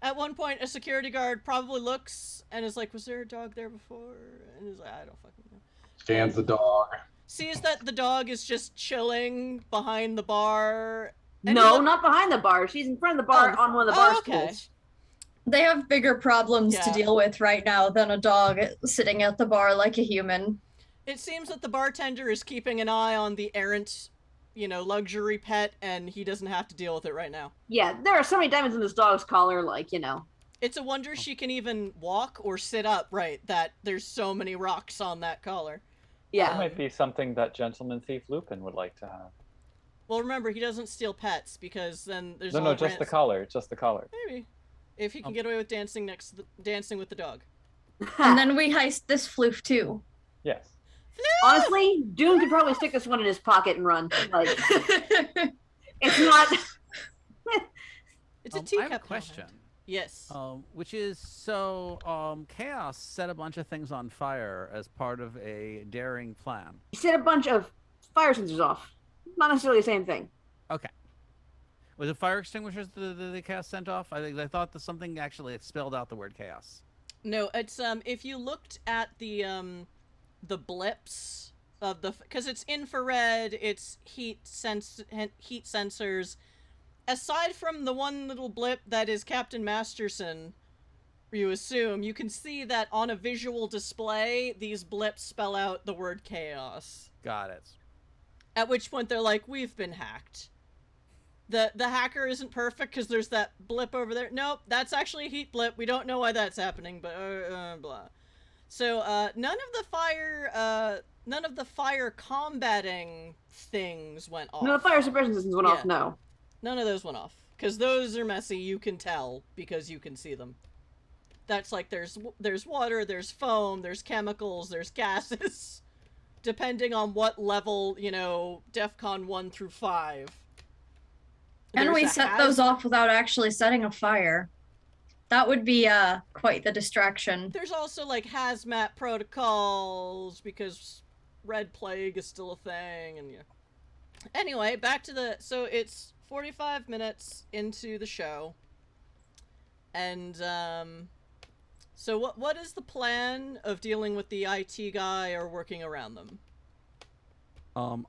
At one point, a security guard probably looks and is like, "Was there a dog there before?" And is like, "I don't fucking know." Scans the dog. Sees that the dog is just chilling behind the bar. No, not behind the bar. She's in front of the bar on one of the bar stools. They have bigger problems to deal with right now than a dog sitting at the bar like a human. It seems that the bartender is keeping an eye on the errant, luxury pet, and he doesn't have to deal with it right now. Yeah, there are so many diamonds in this dog's collar, It's a wonder she can even walk or sit up, right, that there's so many rocks on that collar. Yeah. That might be something that Gentleman Thief Lupin would like to have. Well, remember, he doesn't steal pets, because then there's No, just the collar, Maybe. If he can get away with dancing with the dog. And then we heist this floof too. Yes. Honestly, Dune could probably stick this one in his pocket and run. Like, it's not. It's a teacup. I have a question. Yes. Which is, Chaos set a bunch of things on fire as part of a daring plan. He set a bunch of fire sensors off. Not necessarily the same thing. Okay. Was it fire extinguishers the Chaos sent off? I thought that something actually spelled out the word Chaos. No, it's if you looked at the blips of because it's infrared, it's heat sensors. Aside from the one little blip that is Captain Masterson, you assume, you can see that on a visual display, these blips spell out the word chaos. Got it. At which point they're like, "We've been hacked." The hacker isn't perfect because there's that blip over there. Nope, that's actually a heat blip. We don't know why that's happening, but blah. So none of the fire combating things went off. No, the fire suppression systems went off. No. None of those went off. Because those are messy, you can tell, because you can see them. That's like, there's water, there's foam, there's chemicals, there's gases. Depending on what level, DEFCON 1 through 5. And we set those off without actually setting a fire. That would be quite the distraction. There's also, like, hazmat protocols, because Red Plague is still a thing, and Anyway, back to so it's 45 minutes into the show, and so what is the plan of dealing with the IT guy or working around them?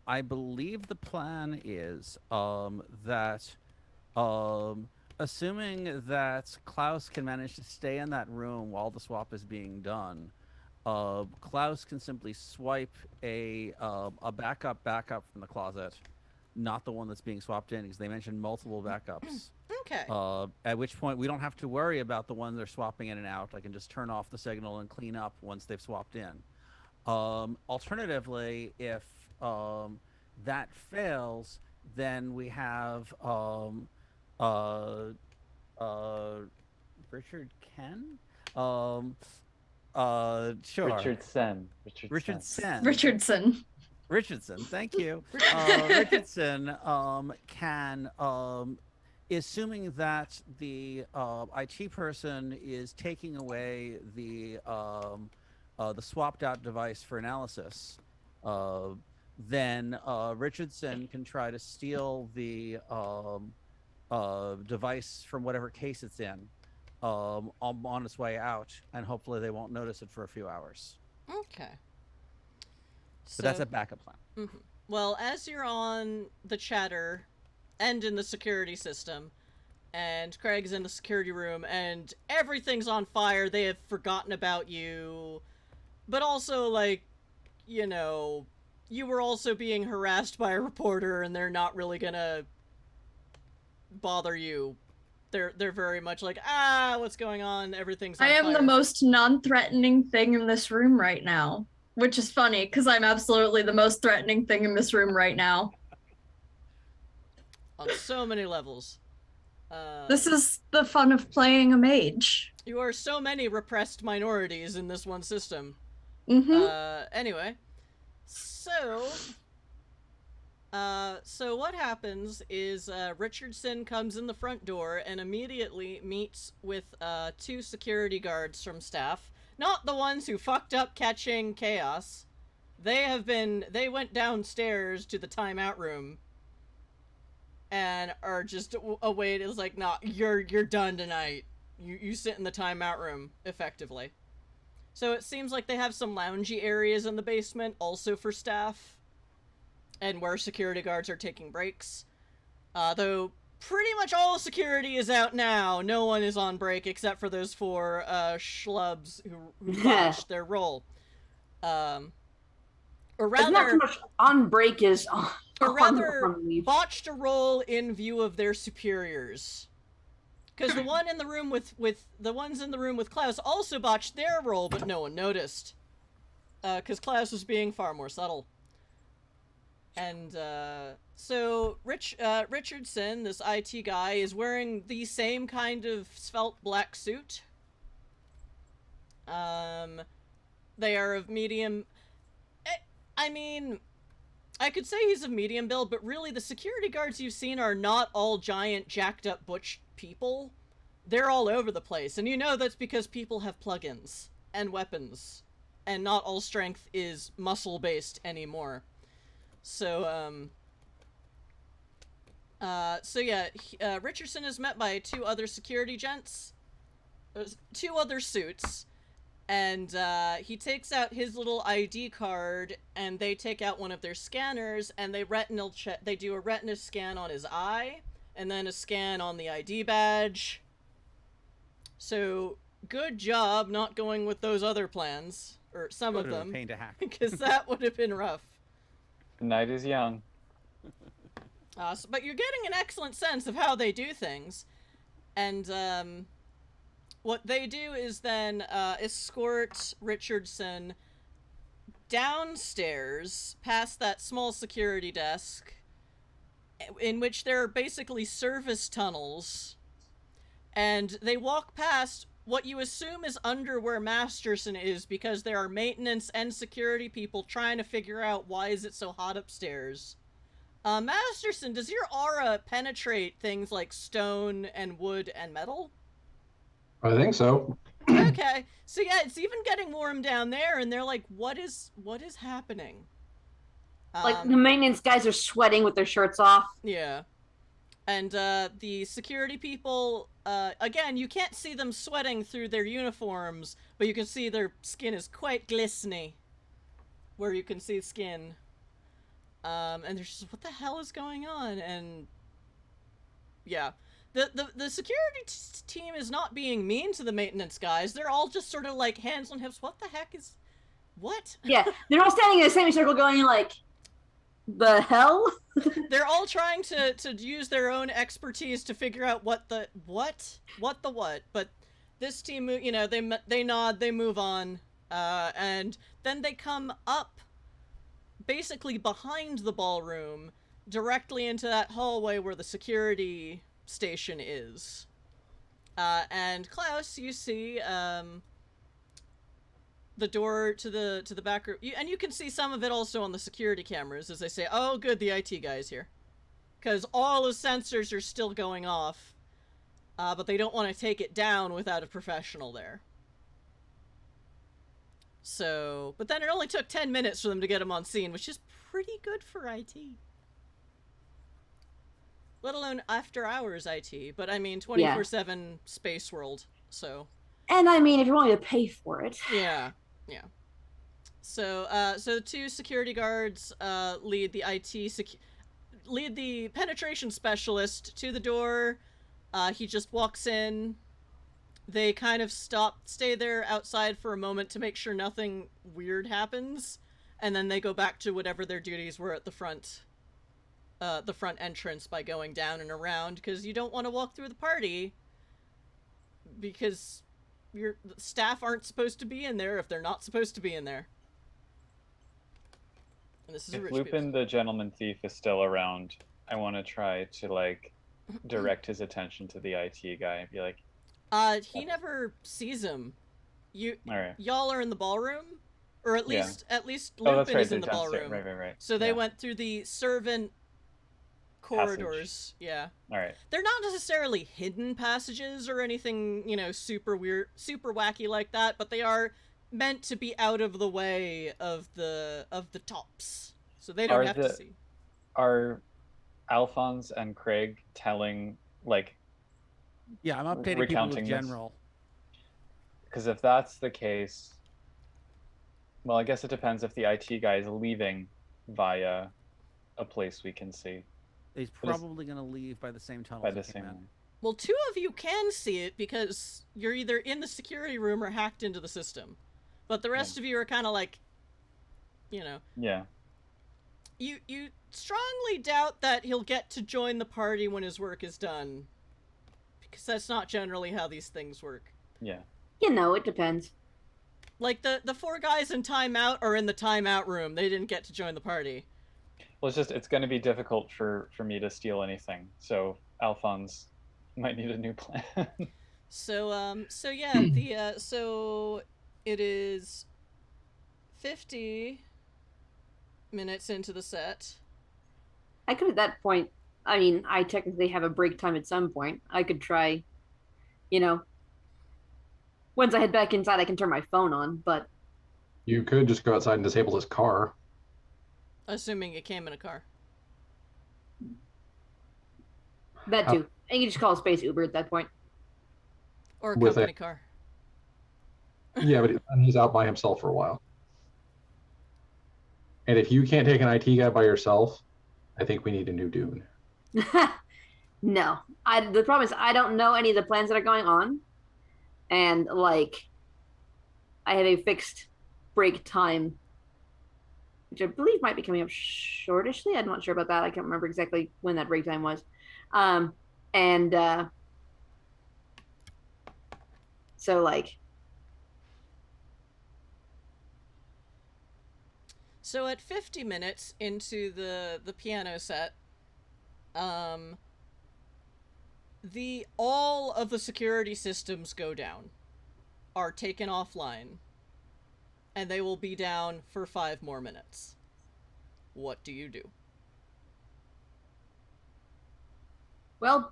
I believe the plan is that assuming that Klaus can manage to stay in that room while the swap is being done, Klaus can simply swipe a backup from the closet, not the one that's being swapped in, because they mentioned multiple backups. Okay. At which point we don't have to worry about the ones they're swapping in and out. I can just turn off the signal and clean up once they've swapped in. Alternatively, if that fails, then we have Richard Ken? Sure. Richard Sen. Richardson. Richardson, thank you. Richardson can, assuming that the IT person is taking away the swapped out device for analysis, then Richardson can try to steal the device from whatever case it's in on its way out, and hopefully they won't notice it for a few hours. Okay. But that's a backup plan. Mm-hmm. Well, as you're on the chatter and in the security system, and Craig's in the security room, and everything's on fire, they have forgotten about you. But also, like, you know, you were also being harassed by a reporter, and they're not really gonna bother you. They're very much like, what's going on? Everything's on I am fire. the most non-threatening thing in this room right now, which is funny because I'm absolutely the most threatening thing in this room right now. On so many levels. This is the fun of playing a mage. You are so many repressed minorities in this one system. Mm-hmm. Anyway, so what happens is Richardson comes in the front door and immediately meets with 2 security guards from staff. Not the ones who fucked up catching chaos. They went downstairs to the timeout room and are just await. It's like, nah, you're done tonight. You sit in the timeout room, effectively. So it seems like they have some loungy areas in the basement, also for staff, and where security guards are taking breaks. Though pretty much all security is out now. No one is on break except for those 4 schlubs who botched their role. Or rather, it's not too much on break is or rather botched a role in view of their superiors. Because the one in the room with the ones in the room with Klaus also botched their role, but no one noticed. Because Klaus was being far more subtle. And so Richardson, this IT guy, is wearing the same kind of svelte black suit. They are of medium. I mean, I could say he's of medium build, but really the security guards you've seen are not all giant, jacked up butch people. They're all over the place, and you know that's because people have plugins and weapons, and not all strength is muscle-based anymore. So, Richardson is met by 2 other security gents, 2 other suits, and he takes out his little ID card, and they take out one of their scanners, and they do a retina scan on his eye, and then a scan on the ID badge. So, good job not going with those other plans, or some of them, pain to hack. because that would have been rough. The night is young. But you're getting an excellent sense of how they do things, and what they do is then escort Richardson downstairs past that small security desk, in which there are basically service tunnels, and they walk past what you assume is under where Masterson is, because there are maintenance and security people trying to figure out why is it so hot upstairs. Masterson, does your aura penetrate things like stone and wood and metal? I think so. Okay, so yeah, it's even getting warm down there, and they're like, what is happening? Like, the maintenance guys are sweating with their shirts off. Yeah. And the security people, again, you can't see them sweating through their uniforms, but you can see their skin is quite glistening, where you can see skin. And they're just, what the hell is going on? And yeah, the security team is not being mean to the maintenance guys. They're all just sort of like hands on hips. What the heck is, what? Yeah, they're all standing in a semicircle going like, the hell? They're all trying to use their own expertise to figure out what. But this team, you know, they nod, they move on, and then they come up, basically behind the ballroom, directly into that hallway where the security station is. And Klaus, you see the door to the back room, and you can see some of it also on the security cameras as they say, "Oh, good, the IT guy's here," because all the sensors are still going off, but they don't want to take it down without a professional there. So, but then it only took 10 minutes for them to get him on scene, which is pretty good for IT. Let alone after hours IT, but I mean 24/7 space world, so. And I mean, if you're willing to pay for it. Yeah. So, so the two security guards lead the lead the penetration specialist to the door. He just walks in. They kind of stay there outside for a moment to make sure nothing weird happens, and then they go back to whatever their duties were at the front entrance by going down and around, because you don't want to walk through the party because your staff aren't supposed to be in there if they're not supposed to be in there. And this is If a rich Lupin the gentleman thief is still around, I want to try to like direct his attention to the IT guy. Be like, he never sees him. all right. Y'all are in the ballroom, or at least Oh, Lupin that's right. is in the they're downstairs. ballroom. Right. So they Yeah. went through the servant corridors. Yeah. All right. They're not necessarily hidden passages or anything, you know, super weird, super wacky like that, but they are meant to be out of the way of the tops, so they don't have to see. Are Alphonse and Craig telling, like, Yeah, I'm updating people recounting with this? general. Because if that's the case, well, I guess it depends if the IT guy is leaving via a place we can see. He's probably going to leave by the same tunnel. By the same in. one. Well, two of you can see it because you're either in the security room or hacked into the system, but the rest of you are kind of like, you know. Yeah. You strongly doubt that he'll get to join the party when his work is done, because that's not generally how these things work. Yeah. You know, it depends. Like, the four guys in timeout are in the timeout room. They didn't get to join the party. Well, it's going to be difficult for me to steal anything. So Alphonse might need a new plan. So yeah, so it is 50 minutes into the set. I could at that point, I mean, I technically have a break time at some point. I could try, you know, once I head back inside, I can turn my phone on, but. You could just go outside and disable his car. Assuming it came in a car. That too. And you can just call a space Uber at that point. Or a With company car. Yeah, but he's out by himself for a while. And if you can't take an IT guy by yourself, I think we need a new Dune. No. The problem is I don't know any of the plans that are going on. And, like, I have a fixed break time, which I believe might be coming up shortishly. I'm not sure about that. I can't remember exactly when that break time was. So, like... So at 50 minutes into the piano set, all of the security systems go down, are taken offline, and they will be down for 5 more minutes. What do you do? Well,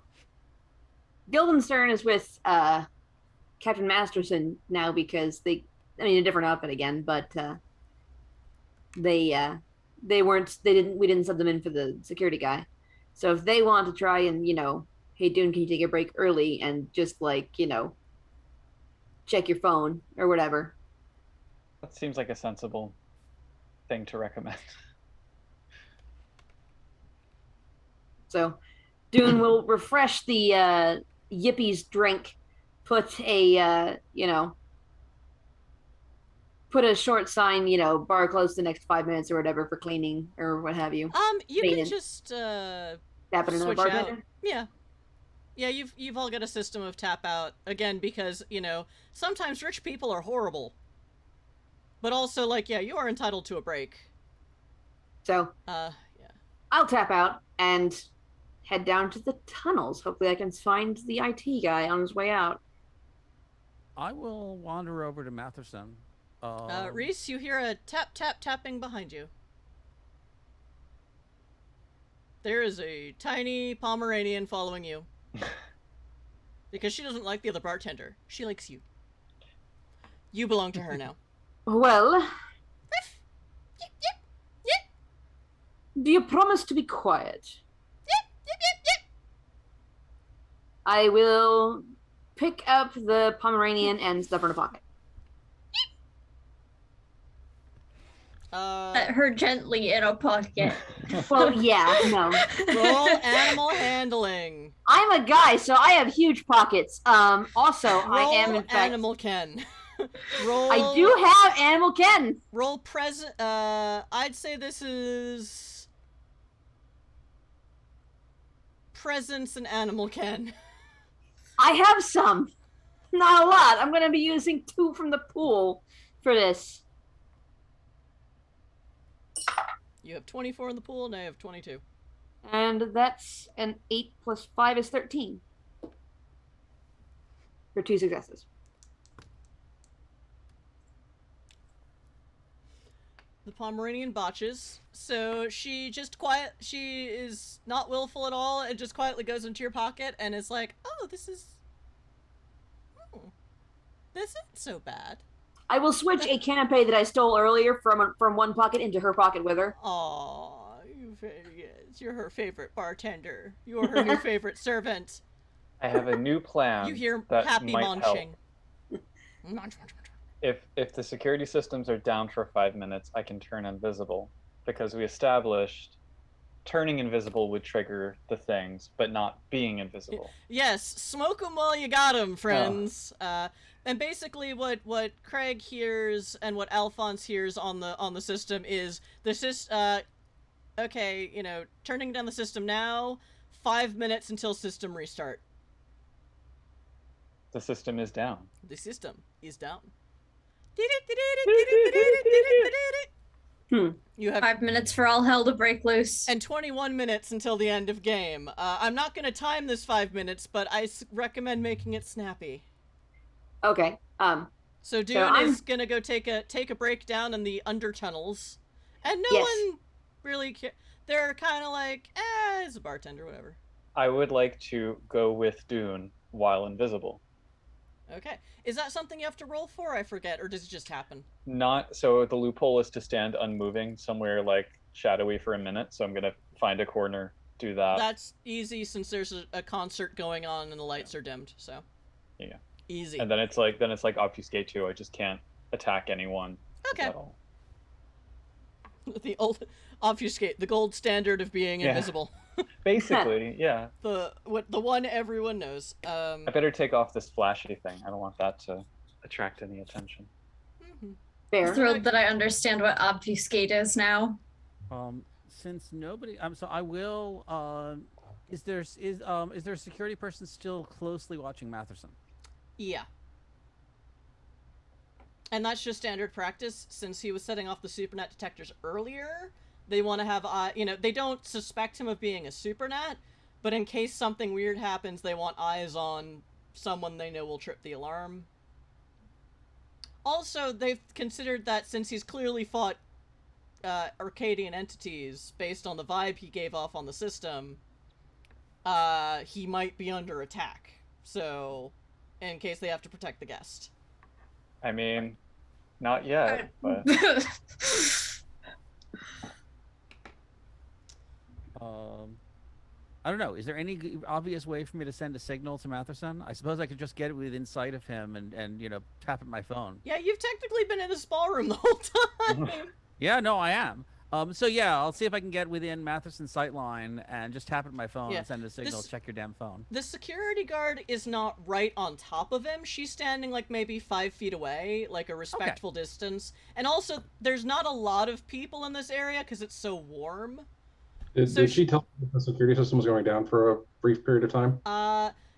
Guildenstern is with Captain Masterson now because a different outfit again, but we didn't sub them in for the security guy. So if they want to try and, hey, Dune, can you take a break early and just, like, check your phone or whatever. That seems like a sensible thing to recommend. So Dune will refresh the Yippie's drink, put a short sign, bar closed the next 5 minutes or whatever for cleaning or what have you. You can just tap it another switch bartender. out. Yeah, you've all got a system of tap out, again, because, sometimes rich people are horrible. But also, like, yeah, you are entitled to a break. So yeah. I'll tap out and head down to the tunnels. Hopefully I can find the IT guy on his way out. I will wander over to Matherson. Reese, you hear a tapping behind you. There is a tiny Pomeranian following you. Because she doesn't like the other bartender. She likes you. You belong to her now. Well, do you promise to be quiet? I will pick up the Pomeranian and stuff in a pocket. Set her gently in a pocket. Well, yeah, no. Roll animal handling. I'm a guy, so I have huge pockets. Also, I Roll am in fact. animal Ken. Roll. I do have animal Ken. Roll present. I'd say this is presence and animal Ken. I have some. Not a lot. I'm going to be using 2 from the pool for this. You have 24 in the pool, and I have 22. And that's an 8 plus 5 is 13. For 2 successes. The Pomeranian botches, so she is not willful at all, and just quietly goes into your pocket and is like, oh, this isn't so bad. I will switch a canapé that I stole earlier from one pocket into her pocket with her. Aw, yes, you're her favorite bartender. You're her new favorite servant. I have a new plan. You hear that happy might munching. Help. If the security systems are down for 5 minutes, I can turn invisible, because we established turning invisible would trigger the things, but not being invisible. Yes, smoke 'em while you got 'em, friends. And basically, what Craig hears and what Alphonse hears on the system is okay, you know, turning down the system now. 5 minutes until system restart. The system is down. The system is down. You have 5 minutes for all hell to break loose. and 21 minutes until the end of game. I'm not going to time this 5 minutes, but I recommend making it snappy. Okay. So Dune is going to go take a break down in the under tunnels, and no one really cares. They're kind of like, he's a bartender, whatever. I would like to go with Dune while invisible. Okay. Is that something you have to roll for? I forget, or does it just happen? Not so. The loophole is to stand unmoving somewhere like shadowy for a minute. So I'm gonna find a corner, do that. That's easy since there's a concert going on and the lights are dimmed. So yeah, easy. and then it's like obfuscate too. I just can't attack anyone. Okay. At all. The old obfuscate, the gold standard of being invisible. Basically, yeah. The one everyone knows. I better take off this flashy thing. I don't want that to attract any attention. Fair. Thrilled that I understand what obfuscate is now. Since nobody, so I will. Is there a security person still closely watching Matherson? Yeah. And that's just standard practice. Since he was setting off the Supernat detectors earlier, they want to have, they don't suspect him of being a Supernat, but in case something weird happens, they want eyes on someone they know will trip the alarm. Also, they've considered that since he's clearly fought Arcadian entities based on the vibe he gave off on the system, he might be under attack. So, in case they have to protect the guest. I mean, not yet, but I don't know. Is there any obvious way for me to send a signal to Matherson? I suppose I could just get it within sight of him and tap at my phone. Yeah, you've technically been in this ballroom the whole time. Yeah, no, I am. So yeah, I'll see if I can get within Matherson's sight line and just tap at my phone and send a signal. Check your damn phone. The security guard is not right on top of him. She's standing like maybe 5 feet away, like a respectful distance. And also, there's not a lot of people in this area because it's so warm. Did she tell you the security system was going down for a brief period of time?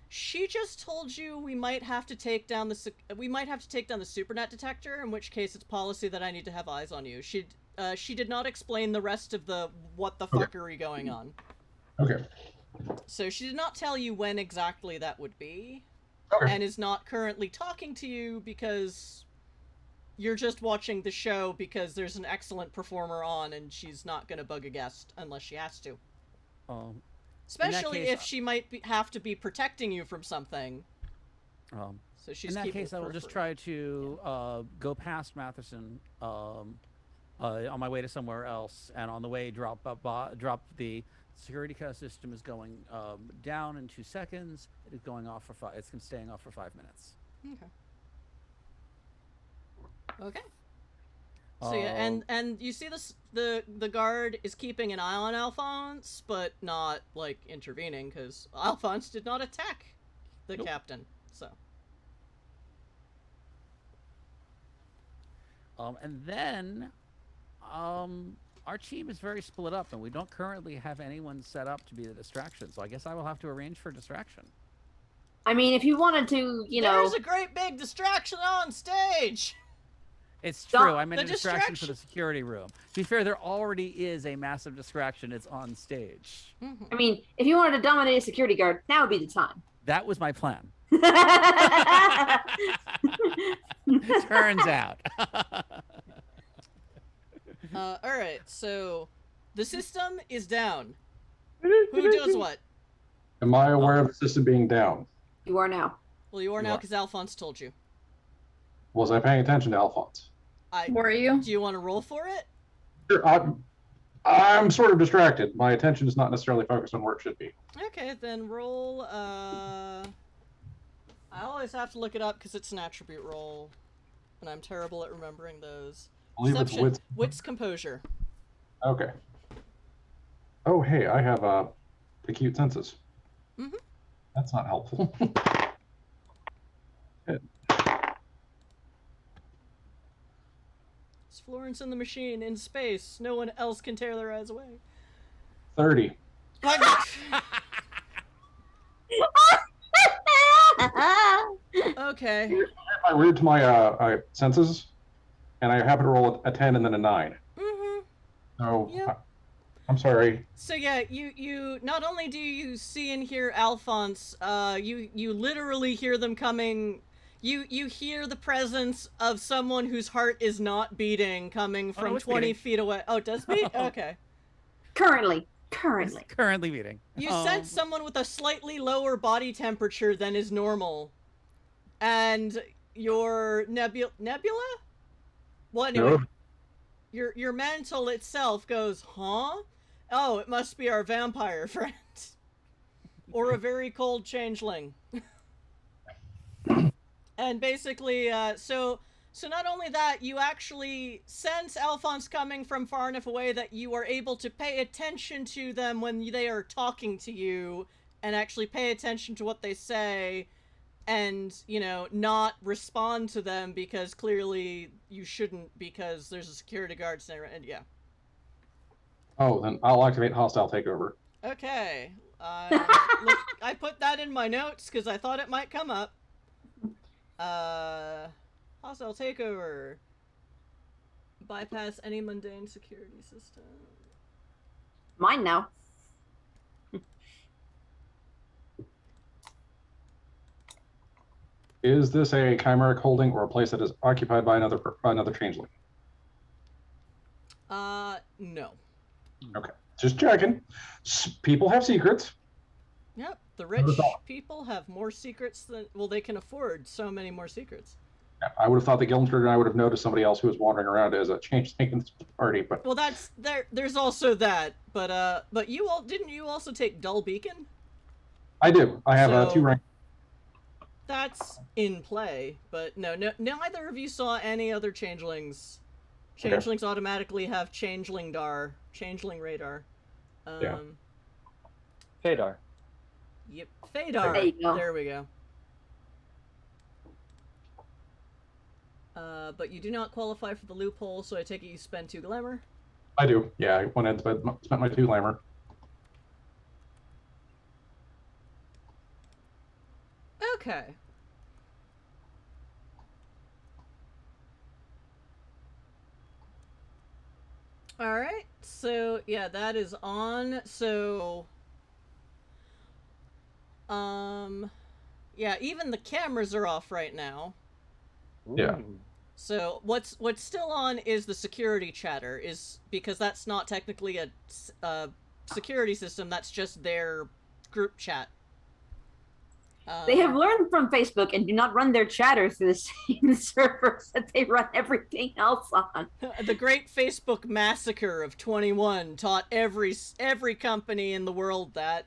She just told you we might have to take down the Supernat detector, in which case it's policy that I need to have eyes on you. She did not explain the rest of the what the fuckery going on. Okay. So she did not tell you when exactly that would be, Okay. and is not currently talking to you because you're just watching the show because there's an excellent performer on and she's not going to bug a guest unless she has to. Especially case, if she might have to be protecting you from something. So she's in that keeping case, it I will just peripheral. try to go past Matheson on my way to somewhere else, and on the way drop the security system is going down in 2 seconds. It is going off for it's staying off for 5 minutes. Okay. So yeah, and you see this the guard is keeping an eye on Alphonse, but not like intervening because Alphonse did not attack the captain. So. And then our team is very split up, and we don't currently have anyone set up to be the distraction. So I guess I will have to arrange for distraction. I mean, if you wanted to, There's a great big distraction on stage! It's true. I meant the a distraction for the security room. To be fair, there already is a massive distraction. It's on stage. I mean, if you wanted to dominate a security guard, now would be the time. That was my plan. Turns out. Alright, so the system is down. Who does what? Am I aware of the system being down? You are now. Well, you are now because Alphonse told you. Was I paying attention to Alphonse? Were you? Do you want to roll for it? Sure, I'm sort of distracted. My attention is not necessarily focused on where it should be. Okay, then roll, I always have to look it up because it's an attribute roll, and I'm terrible at remembering those. I believe it's Perception, wits, composure. Okay. Oh, hey, I have acute senses. Mm-hmm. That's not helpful. Good. It's Florence and the Machine in space. No one else can tear their eyes away. 30. Okay. I read to my senses, and I happen to roll a 10 and then a 9. Mm-hmm. So, Yep. I'm sorry. So yeah, you not only do you see and hear Alphonse, you literally hear them coming. You hear the presence of someone whose heart is not beating coming from 20 beating. feet away. Oh, it does beat? Okay. Currently. It's currently beating. You sense someone with a slightly lower body temperature than is normal. And your nebula? Well, anyway, No. your mantle itself goes, huh? Oh, it must be our vampire friend. Or a very cold changeling. And basically, so not only that, you actually sense Alphonse coming from far enough away that you are able to pay attention to them when they are talking to you, and actually pay attention to what they say, and, not respond to them because clearly you shouldn't because there's a security guard center, and yeah. Oh, then I'll activate hostile takeover. Okay. I put that in my notes because I thought it might come up. Hostile takeover. Bypass any mundane security system. Mine now. Is this a chimeric holding or a place that is occupied by another changeling? No. Okay, just checking. People have secrets. Yep, the rich people have more secrets than, well, they can afford so many more secrets. Yeah, I would have thought that Gildenstern and I would have noticed somebody else who was wandering around as a changeling in this party, but... Well, there's also that, but didn't you also take Dull Beacon? I do. I have 2 ranks. That's in play, but no, neither of you saw any other changelings. Changelings automatically have changeling radar. Yeah. Fadar. Yep, Fadar. There you go. There we go. But you do not qualify for the loophole, so I take it you spend 2 glamour. I do. Yeah, I went and spent my 2 glamour. Okay. Alright, so yeah, that is on. So Yeah, even the cameras are off right now. Yeah. Ooh. So what's still on is the security chatter, is because that's not technically a security system. That's just their group chat. They have learned from Facebook and do not run their chatter through the same servers that they run everything else on. The great Facebook massacre of 21 taught every company in the world that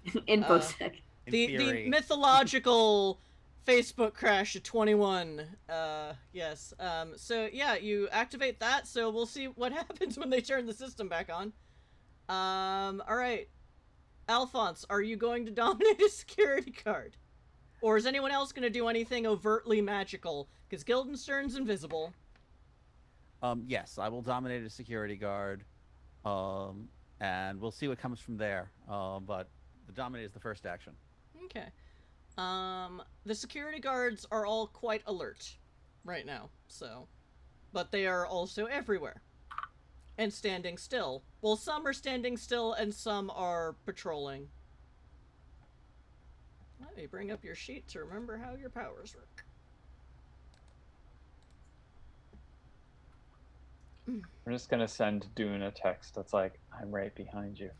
Infosec. the mythological Facebook crash of 21. Yes. So yeah, you activate that. So we'll see what happens when they turn the system back on. All right, Alphonse, are you going to dominate a security guard? Or is anyone else going to do anything overtly magical? Because Guildenstern's invisible. Yes, I will dominate a security guard, and we'll see what comes from there. But the dominate is the first action. Okay. The security guards are all quite alert right now, so. But they are also everywhere. And standing still. Well, some are standing still and some are patrolling. Let me bring up your sheet to remember how your powers work. I'm just gonna send Dune a text that's like, I'm right behind you.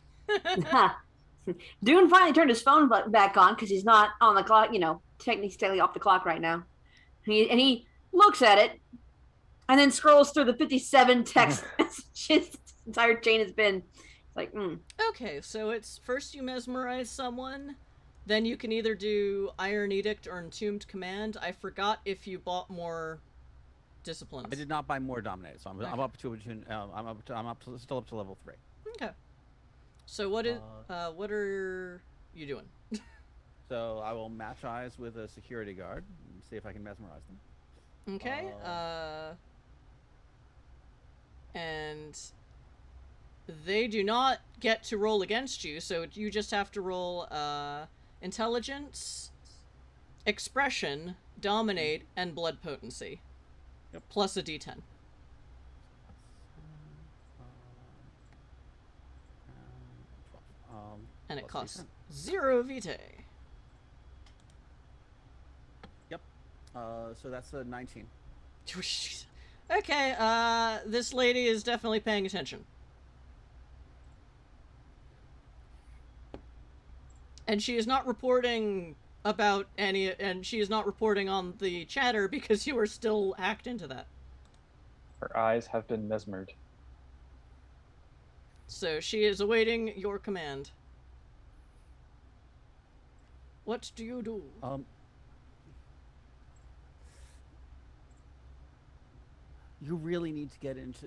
Dune finally turned his phone back on because he's not on the clock, technically off the clock right now. He looks at it and then scrolls through the 57 text messages this entire chain has been. It's like, Okay, so it's first you mesmerize someone, then you can either do Iron Edict or Entombed Command. I forgot if you bought more disciplines. I did not buy more dominate, so I'm up to still up to level 3. Okay. So what are you doing? So I will match eyes with a security guard and see if I can mesmerize them. Okay. And they do not get to roll against you, so you just have to roll intelligence, expression, dominate, and blood potency. Yep. Plus a d10. And it costs 0 vitae. Yep. So that's a 19. Okay, this lady is definitely paying attention. And she is not reporting about and she is not reporting on the chatter because you are still hacked into that. Her eyes have been mesmered. So she is awaiting your command. What do you do? You really need to get into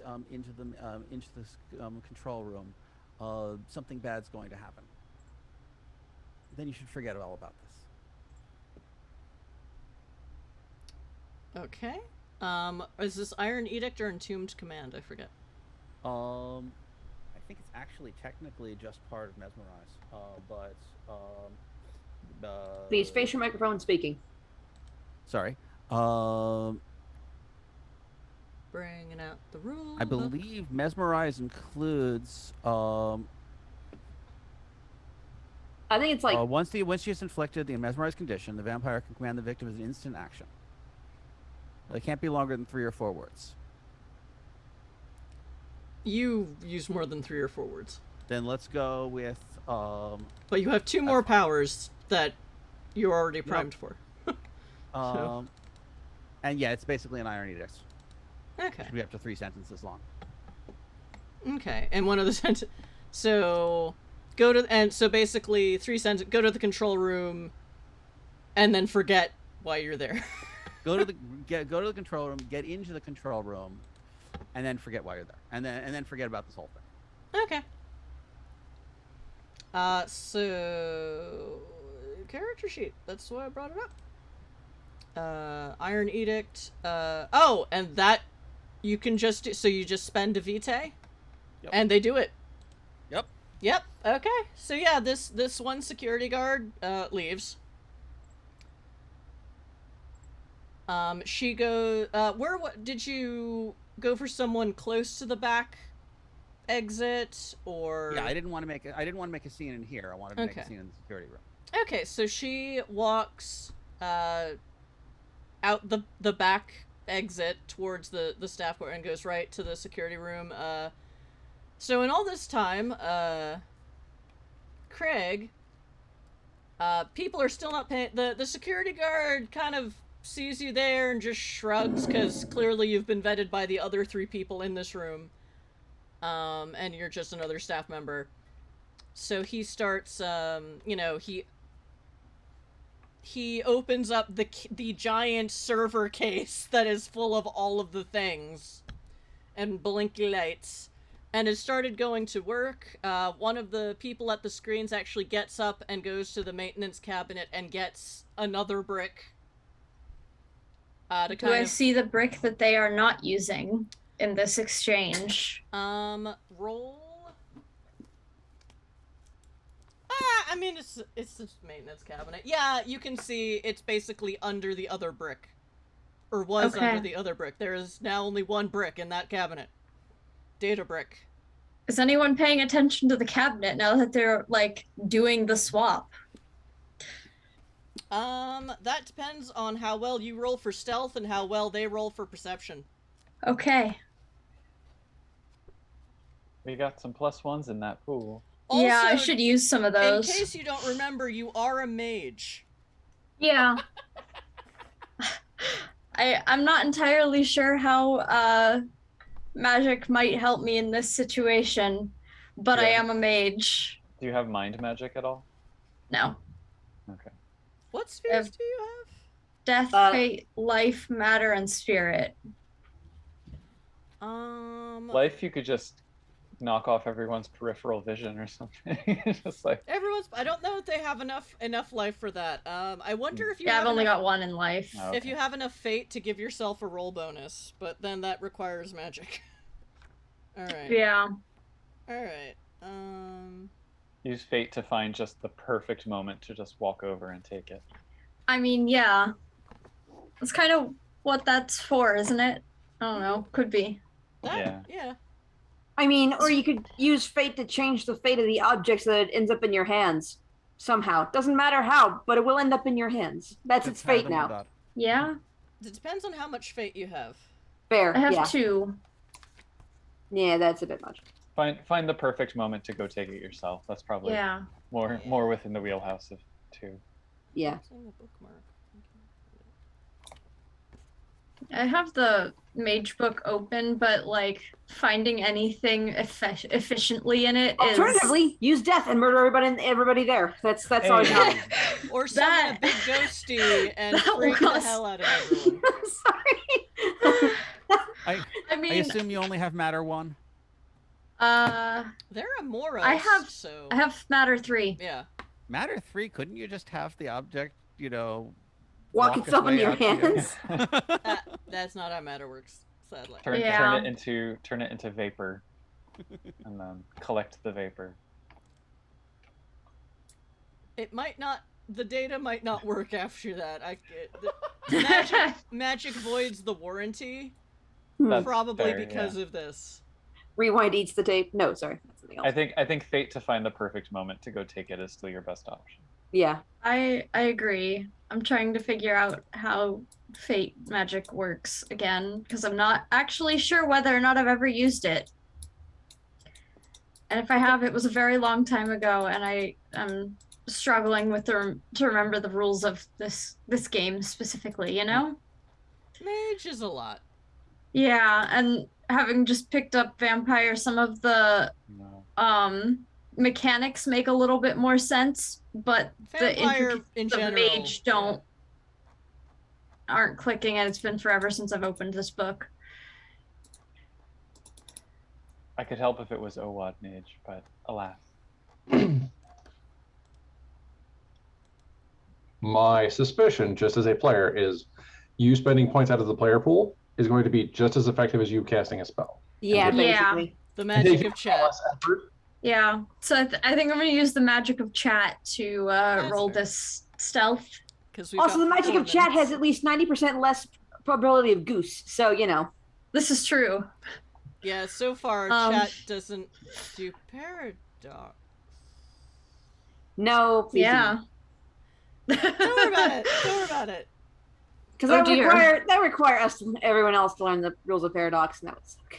this control room. Something bad's going to happen. Then you should forget all about this. Okay. Is this Iron Edict or Entombed Command? I forget. I think it's actually technically just part of Mesmerize, but please face your microphone speaking. Sorry. Bringing out the rule. I believe Mesmerize includes. I think it's like once she is inflicted the mesmerized condition, the vampire can command the victim as an instant action. It can't be longer than 3 or 4 words. You use more than 3 or 4 words. Then let's go with. But you have 2 more powers that you're already primed for. So. And yeah, it's basically an Iron Edict. Okay. Should be up to 3 sentences long. Okay, and one of the sentences. So go to so basically 3 sentences. Go to the control room, and then forget why you're there. Go to the control room. Get into the control room, and then forget why you're there, and then forget about this whole thing. Okay. So character sheet. That's why I brought it up. Iron Edict. Oh, and that you can just do. So you just spend a vitae, and they do it. Yep. Yep. Okay. So yeah, this one security guard leaves. She goes. What did you go for? Someone close to the back exit, or? Yeah, I didn't want to make a scene in here. I wanted to make a scene in the security room. Okay, so she walks out the back exit towards the staff quarter and goes right to the security room. So in all this time, Craig, people are still not paying. The security guard kind of sees you there and just shrugs, because clearly you've been vetted by the other 3 people in this room. And you're just another staff member. So he starts, he opens up the giant server case that is full of all of the things and blinky lights, and has started going to work. One of the people at the screens actually gets up and goes to the maintenance cabinet and gets another brick. Do I see the brick that they are not using in this exchange? Roll. I mean, it's just maintenance cabinet. Yeah, you can see it's basically under the other brick. Or was under the other brick. There is now only one brick in that cabinet. Data brick. Is anyone paying attention to the cabinet now that they're, like, doing the swap? That depends on how well you roll for stealth and how well they roll for perception. Okay. We got some +1s in that pool. Also, yeah, I should use some of those. In case you don't remember, you are a mage. Yeah. I'm not entirely sure how magic might help me in this situation, but I am a mage. Do you have mind magic at all? No. Okay. What spheres do you have? Death, fate, life, matter, and spirit. Life, you could just knock off everyone's peripheral vision or something. Just like I don't know if they have enough life for that. I wonder if you I've only got 1 in life. Oh, okay. If you have enough fate to give yourself a roll bonus, but then that requires magic. Alright. Yeah. Alright. Use fate to find just the perfect moment to just walk over and take it. I mean, yeah. That's kind of what that's for, isn't it? I don't know. Could be. Yeah. I mean, or you could use fate to change the fate of the object so that it ends up in your hands. Somehow. Doesn't matter how, but it will end up in your hands. That's its fate now. Yeah. It depends on how much fate you have. Fair, I have yeah. 2. Yeah, that's a bit much. Find the perfect moment to go take it yourself. That's probably more within the wheelhouse of 2. Yeah. I have the mage book open, but like finding anything efficiently in it is. Alternatively, use death and murder everybody there. That's always Hey. Or summon a big ghosty and freak the hell out of everyone. Sorry. I mean, I assume you only have matter 1. There are more. I have matter 3. Yeah. Matter 3, couldn't you just have the object, Walk itself in your hands. That's not how matter works, sadly. Turn it into vapor, and then collect the vapor. It might not. The data might not work after that. Magic voids the warranty, That's probably fair, because of this. Rewind eats the tape. No, sorry. That's something else. I think fate to find the perfect moment to go take it is still your best option. Yeah. I agree. I'm trying to figure out how fate magic works again, because I'm not actually sure whether or not I've ever used it. And if I have, it was a very long time ago, and I'm struggling with to remember the rules of this game specifically, Mage is a lot. Yeah, and having just picked up vampire, some of the mechanics make a little bit more sense, but Vampire in the general, mage aren't clicking, and it's been forever since I've opened this book. I could help if it was NWoD mage, but alas. My suspicion, just as a player, is you spending points out of the player pool is going to be just as effective as you casting a spell. Yeah, Yeah. basically. The magic of chat. Less effort. Yeah, so I think I'm going to use the magic of chat to roll fair. this stealth. Also, the magic of chat has at least 90% less probability of goose, so, This is true. Yeah, so far chat doesn't do paradox. No. Yeah. Don't worry about it. Don't worry about it. Because Oh, dear. that require us, everyone else, to learn the rules of paradox, and that would suck.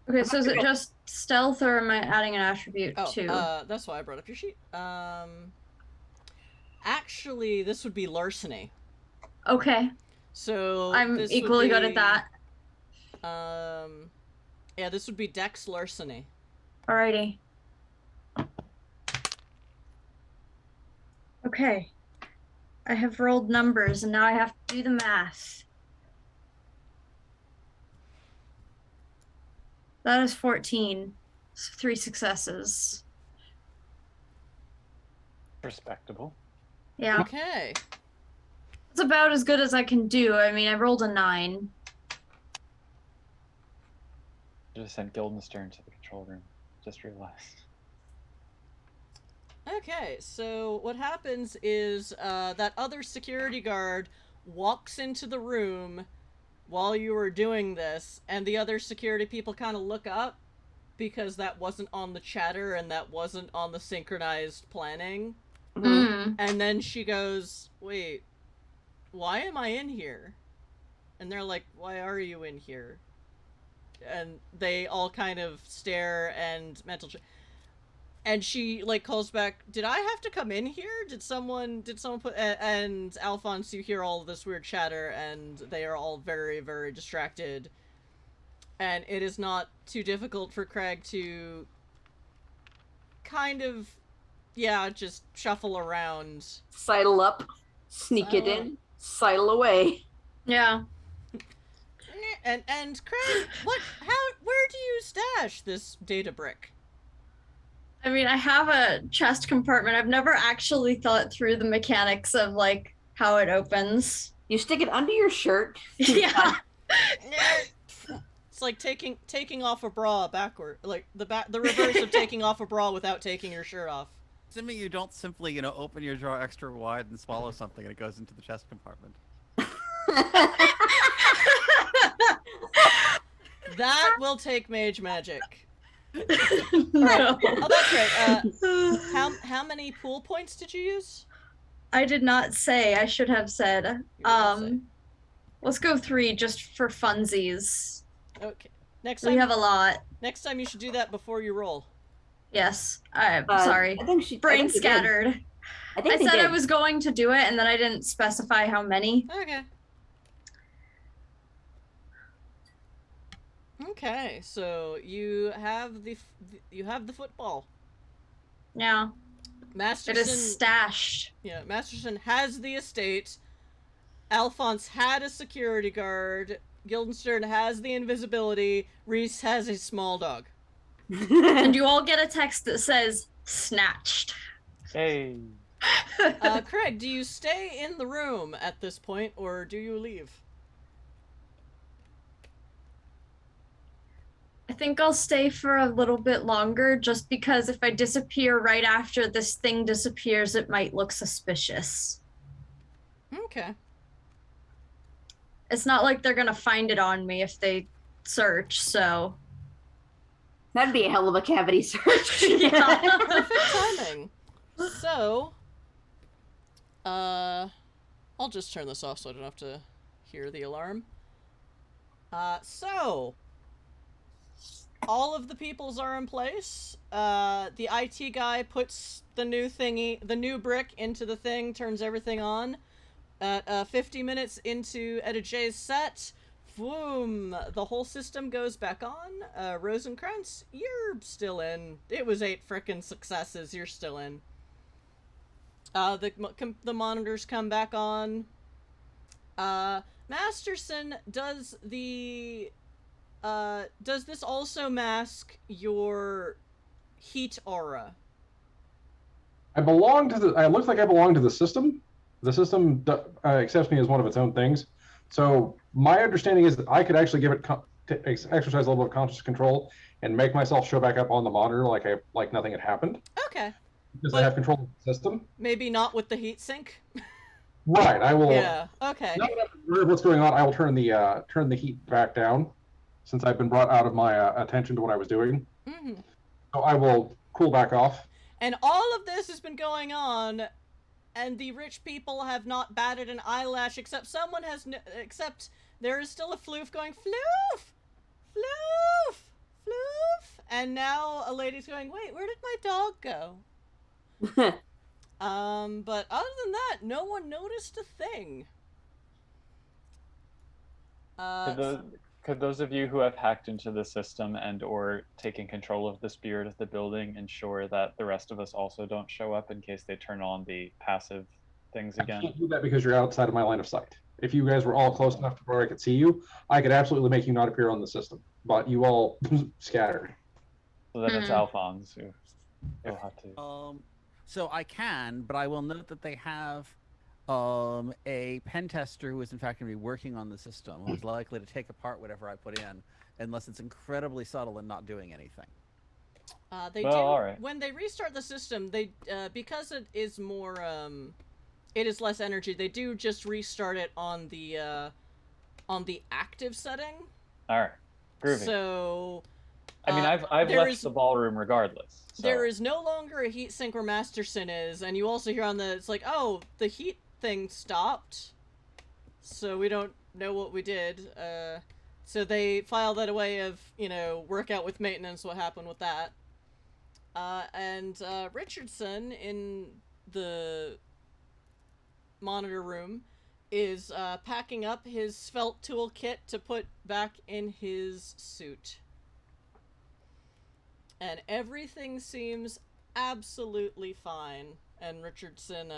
Okay, so is it just stealth, or am I adding an attribute too? That's why I brought up your sheet. Actually, this would be larceny. Okay. So I'm this equally would good at be, that. Yeah, this would be Dex larceny. Alrighty. Okay. I have rolled numbers, and now I have to do the math. That is 14. So 3 successes. Respectable. Yeah. Okay. It's about as good as I can do. I mean, I rolled a 9. Should have sent Guildenstern to the control room. Just realized. Okay, so what happens is that other security guard walks into the room while you were doing this, and the other security people kind of look up because that wasn't on the chatter and that wasn't on the synchronized planning. And then she goes, wait, why am I in here? And they're like, why are you in here? And they all kind of stare and and she like calls back, did I have to come in here? Did someone put, and Alphonse, you hear all of this weird chatter, and they are all very, very distracted. And it is not too difficult for Craig to kind of, yeah, just shuffle around. Sidle up, sneak it in, sidle away. Yeah. And Craig, where do you stash this data brick? I mean, I have a chest compartment. I've never actually thought through the mechanics of, like, how it opens. You stick it under your shirt. Yeah. It's like taking off a bra backward, like the reverse of taking off a bra without taking your shirt off. Assuming you don't simply, open your jaw extra wide and swallow something and it goes into the chest compartment. That will take mage magic. No. Oh, that's right. How many pool points did you use? I did not say. I should have said. Let's go 3 just for funsies. Okay. Next time We have a lot. Next time you should do that before you roll. Yes. I'm sorry. I think Brain scattered. I said I was going to do it, and then I didn't specify how many. Okay. Okay, so you have the football. Yeah. Masterson, it is stashed. Yeah, Masterson has the estate. Alphonse had a security guard. Guildenstern has the invisibility. Reese has a small dog. And you all get a text that says, snatched. Hey. Craig, do you stay in the room at this point, or do you leave? I think I'll stay for a little bit longer, just because if I disappear right after this thing disappears, it might look suspicious. Okay. It's not like they're gonna find it on me if they search, so... That'd be a hell of a cavity search. Yeah. Perfect timing. So, I'll just turn this off so I don't have to hear the alarm. So, all of the peoples are in place. The IT guy puts the new brick into the thing, turns everything on. At 50 minutes into Etta J's set, boom, the whole system goes back on. Rosenkrantz, you're still in. It was 8 frickin' successes. You're still in. The monitors come back on. Masterson, does this also mask your heat aura? I look like I belong to the system. The system accepts me as one of its own things. So my understanding is that I could actually give it exercise a level of conscious control and make myself show back up on the monitor like nothing had happened. Okay. Because I have control of the system. Maybe not with the heat sink. Right. I will. Yeah. Okay. Now that I'm aware of what's going on, I will turn the heat back down, since I've been brought out of my attention to what I was doing. Mm-hmm. So I will cool back off. And all of this has been going on, and the rich people have not batted an eyelash, except someone has except there is still a floof going, floof! Floof! Floof! And now a lady's going, wait, where did my dog go? But other than that, no one noticed a thing. Could those of you who have hacked into the system and or taken control of the spirit of the building ensure that the rest of us also don't show up in case they turn on the passive things I again? can't do that because you're outside of my line of sight. If you guys were all close enough to where I could see you, I could absolutely make you not appear on the system. But you all scattered. So then it's Alphonse who will have to. So I can, but I will note that they have a pen tester who is in fact going to be working on the system, who's likely to take apart whatever I put in, unless it's incredibly subtle and not doing anything. They Well, do all right. when they restart the system. They because it is more it is less energy. They do just restart it on the active setting. All right, groovy. So I mean, I've left the ballroom regardless. So. There is no longer a heat sink where Masterson is, and you also hear on the it's like, oh, the heat thing stopped, so we don't know what we did. So they file that away of, you know, work out with maintenance what happened with that. And Richardson in the monitor room is packing up his svelte toolkit to put back in his suit. And everything seems absolutely fine. And Richardson,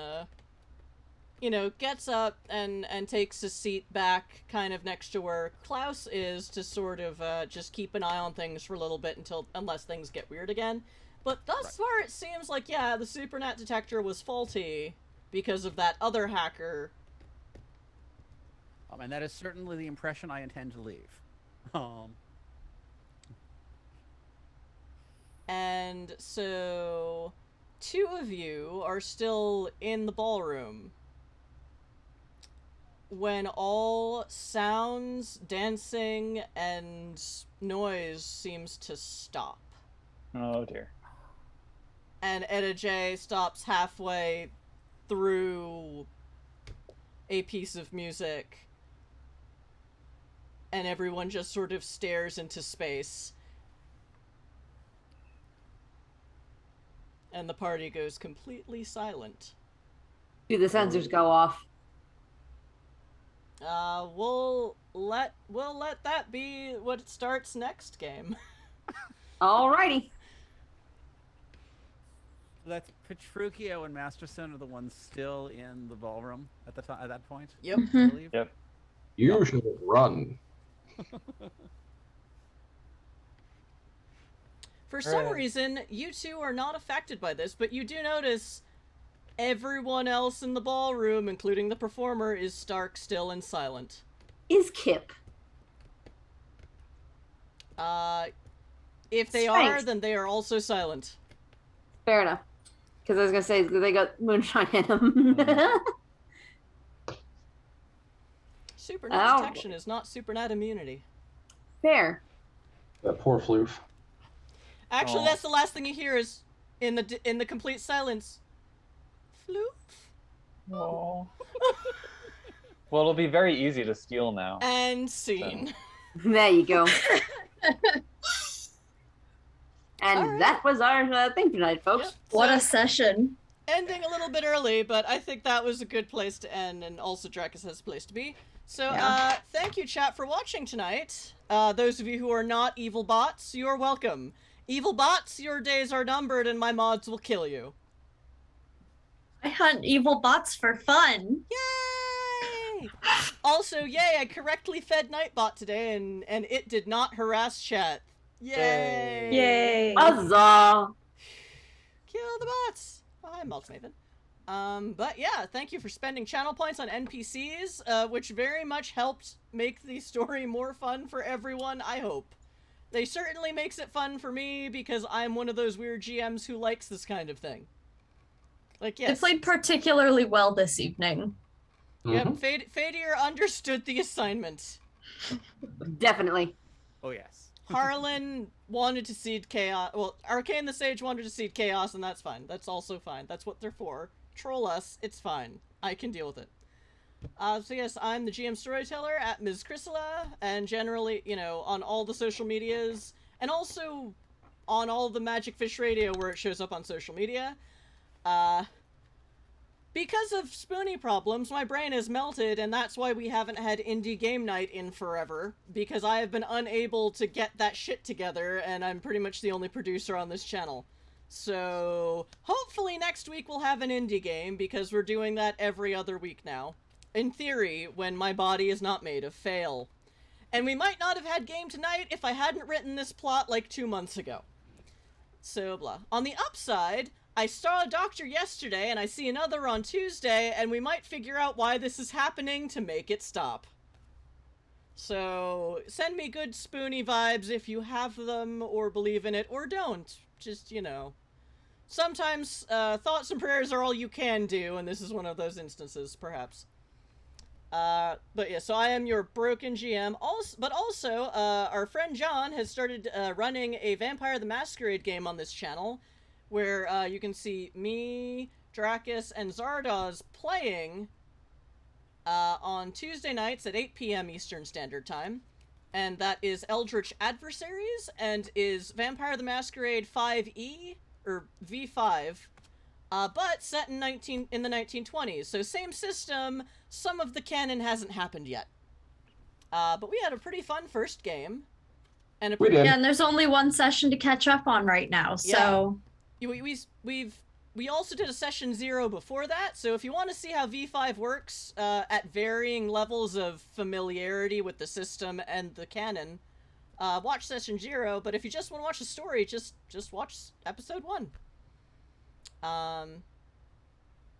you know, gets up and takes a seat back kind of next to where Klaus is to sort of just keep an eye on things for a little bit unless things get weird again. But thus far it seems like, yeah, the Supernat detector was faulty because of that other hacker. And that is certainly the impression I intend to leave. And so, two of you are still in the ballroom when all sounds, dancing, and noise seems to stop. Oh dear. And Etta J stops halfway through a piece of music, and everyone just sort of stares into space. And the party goes completely silent. Do the sensors go off? We'll let that be what starts next game. Alrighty. That's Petruchio and Masterson are the ones still in the ballroom at the at that point. Yep. I believe. Yep. You should run. For some reason, you two are not affected by this, but you do notice everyone else in the ballroom, including the performer, is stark still and silent. Is Kip? If they are, then they are also silent. Fair enough. Because I was going to say, they got moonshine in them. Supernat detection is not Supernat immunity. Fair. That poor floof. Actually, that's the last thing you hear is, in the complete silence, floof. Oh. Well, it'll be very easy to steal now. And scene. There you go. And that was our thing tonight, folks. Yep. What a session. Ending a little bit early, but I think that was a good place to end, and also Dracus has a place to be. So, thank you, chat, for watching tonight. Those of you who are not evil bots, you're welcome. Evil bots, your days are numbered, and my mods will kill you. I hunt evil bots for fun. Yay! Also, yay, I correctly fed Nightbot today, and it did not harass chat. Yay! Yay. Huzzah! Kill the bots! Oh, hi, Multimaven. But yeah, thank you for spending channel points on NPCs, which very much helped make the story more fun for everyone, I hope. They certainly makes it fun for me, because I'm one of those weird GMs who likes this kind of thing. Like, yes. They played particularly well this evening. Yep, Fadir understood the assignment. Definitely. Oh yes. Harlan wanted to seed chaos. Well, Arcane the Sage wanted to seed chaos, and that's fine. That's also fine. That's what they're for. Troll us, it's fine. I can deal with it. So yes, I'm the GM Storyteller at Ms. Chrysala, and generally, you know, on all the social medias, and also on all the Magic Fish Radio where it shows up on social media. Because of spoony problems, my brain is melted, and that's why we haven't had indie game night in forever, because I have been unable to get that shit together, and I'm pretty much the only producer on this channel. So, hopefully next week we'll have an indie game, because we're doing that every other week now. In theory, when my body is not made of fail. And we might not have had game tonight if I hadn't written this plot like 2 months ago. So, blah. On the upside, I saw a doctor yesterday, and I see another on Tuesday, and we might figure out why this is happening to make it stop. So, send me good spoony vibes if you have them, or believe in it, or don't. Just, you know. Sometimes, thoughts and prayers are all you can do, and this is one of those instances, perhaps. But yeah, so I am your broken GM. But also, our friend John has started running a Vampire the Masquerade game on this channel, where you can see me, Dracus, and Zardoz playing on Tuesday nights at 8 p.m. Eastern Standard Time. And that is Eldritch Adversaries, and is Vampire the Masquerade 5e, or V5, but set in the 1920s. So same system, some of the canon hasn't happened yet. But we had a pretty fun first game. And yeah, and there's only one session to catch up on right now, so... Yeah. We also did a session 0 before that, so if you want to see how V5 works at varying levels of familiarity with the system and the canon, watch session 0, but if you just want to watch the story, just watch episode 1.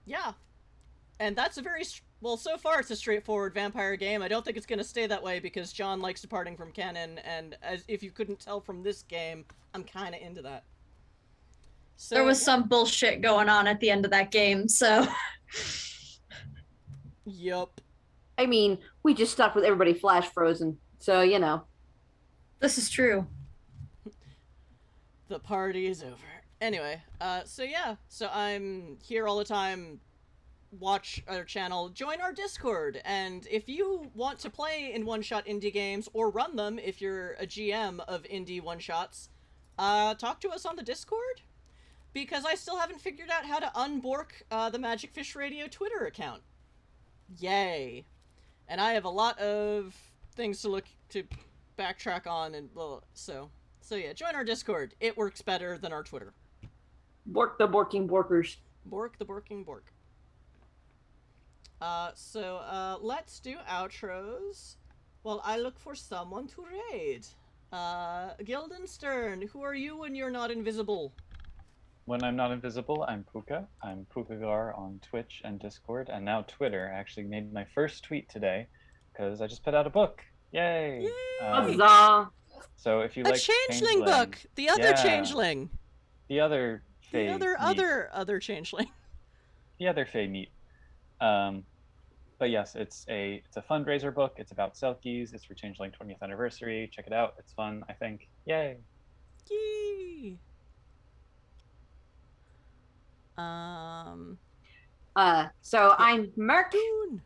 Yeah. And that's a very... Well, so far it's a straightforward vampire game. I don't think it's going to stay that way because John likes departing from canon, and as if you couldn't tell from this game, I'm kind of into that. So, there was some bullshit going on at the end of that game, so... Yup. I mean, we just stuck with everybody flash frozen, so, you know. This is true. The party is over. Anyway, so yeah. So I'm here all the time. Watch our channel, join our Discord, and if you want to play in one-shot indie games, or run them if you're a GM of indie one-shots, talk to us on the Discord, because I still haven't figured out how to unbork the Magic Fish Radio Twitter account. Yay. And I have a lot of things to backtrack on, and well, so yeah, join our Discord. It works better than our Twitter. Bork the borking borkers. Bork the borking bork. So let's do outros while I look for someone to raid. Guildenstern, who are you when you're not invisible? When I'm not invisible, I'm Puka. I'm Pukagar on Twitch and Discord, and now Twitter. I actually made my first tweet today because I just put out a book. Yay! Yay! Huzzah! So if you A like changeling book, the other changeling, the other Fae other changeling, the other Fae meat. But yes, it's a fundraiser book. It's about Selkies. It's for Changeling 20th anniversary. Check it out. It's fun, I think. Yay! Yay! So I'm Merc. Dune.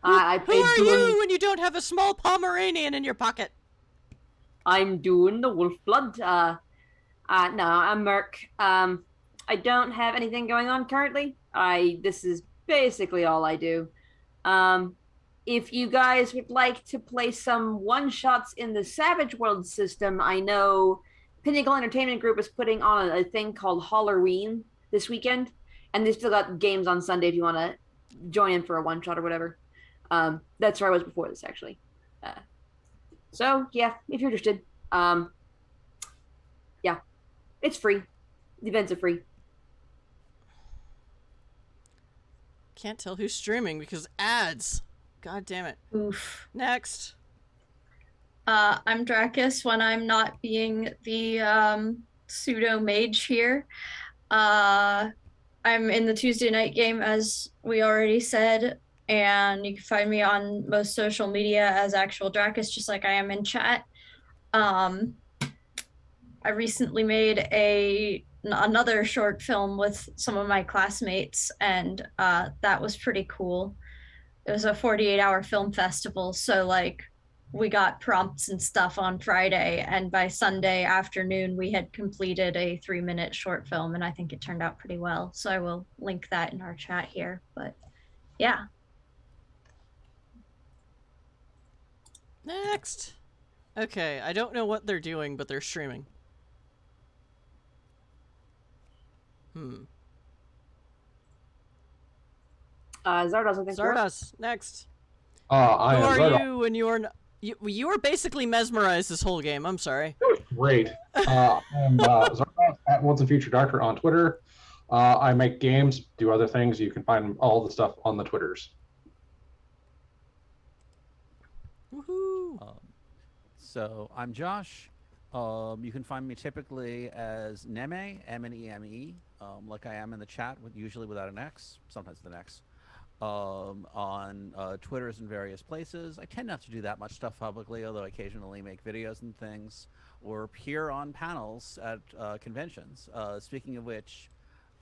I Who are you when you don't have a small Pomeranian in your pocket? I'm Dune, the Wolfblood. No, I'm Merc. I don't have anything going on currently. This is basically all I do. If you guys would like to play some one-shots in the Savage World system, I know Pinnacle Entertainment Group is putting on a thing called Halloween this weekend, and they still got games on Sunday if you want to join in for a one-shot or whatever. That's where I was before this, actually. So, yeah, if you're interested. Yeah, it's free. The events are free. Can't tell who's streaming because ads. God damn it. Oof. Next. I'm Dracus when I'm not being the pseudo mage here. I'm in the Tuesday night game, as we already said, and you can find me on most social media as actual Dracus, just like I am in chat. I recently made another short film with some of my classmates, and that was pretty cool. It was a 48-hour film festival, so like we got prompts and stuff on Friday, and by Sunday afternoon we had completed a 3-minute short film, and I think it turned out pretty well. So I will link that in our chat here. But yeah. Next. Okay, I don't know what they're doing, but they're streaming. Zardoz, I think. Zardoz, next. I Who am are Zardoz. you when you are... You were basically mesmerized this whole game. I'm sorry. It was great. I'm Zardoz at Once a Future Doctor on Twitter. I make games, do other things. You can find all the stuff on the Twitters. Woohoo! So I'm Josh. You can find me typically as Neme, M-N-E-M-E, like I am in the chat, usually without an X, sometimes with an X, on Twitters and various places. I tend not to do that much stuff publicly, although I occasionally make videos and things, or appear on panels at conventions. Speaking of which,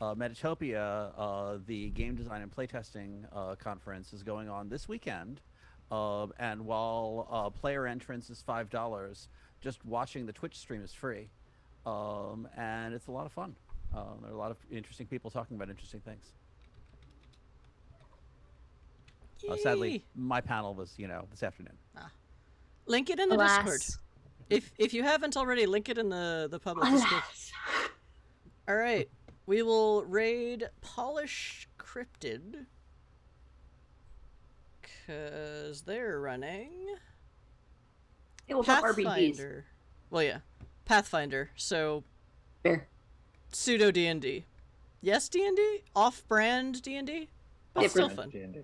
Metatopia, the game design and playtesting conference, is going on this weekend. And while player entrance is $5, just watching the Twitch stream is free. And it's a lot of fun. There are a lot of interesting people talking about interesting things. Sadly, my panel was, this afternoon. Link it in the Discord. If you haven't already, link it in the public Discord. All right, we will raid Polished Cryptid because they're running It will have RBGs. Pathfinder. Well, yeah, Pathfinder. So Fair. pseudo D&D. Yes, D&D. Off-brand D&D. But still fun. D&D.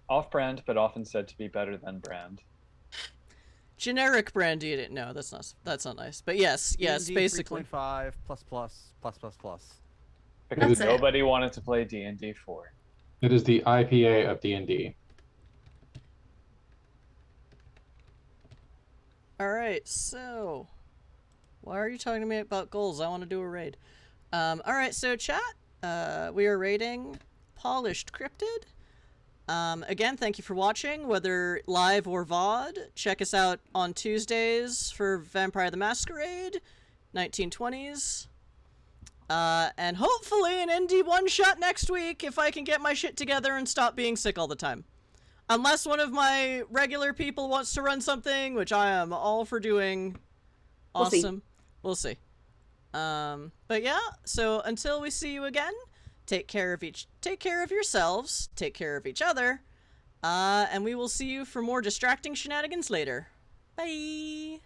Off-brand, but often said to be better than brand. Generic brand D&D. No, that's not nice. But yes, D&D basically. 3.5 ++++++. Because That's it. nobody wanted to play D&D 4. It is the IPA of D&D. All right, so why are you talking to me about goals? I want to do a raid. All right, so chat, we are raiding Polished Cryptid. Again, thank you for watching, whether live or VOD. Check us out on Tuesdays for Vampire the Masquerade, 1920s. And hopefully an ND one-shot next week if I can get my shit together and stop being sick all the time. Unless one of my regular people wants to run something, which I am all for doing. Awesome. We'll see. But yeah, so until we see you again, take care of yourselves, take care of each other, and we will see you for more distracting shenanigans later. Bye!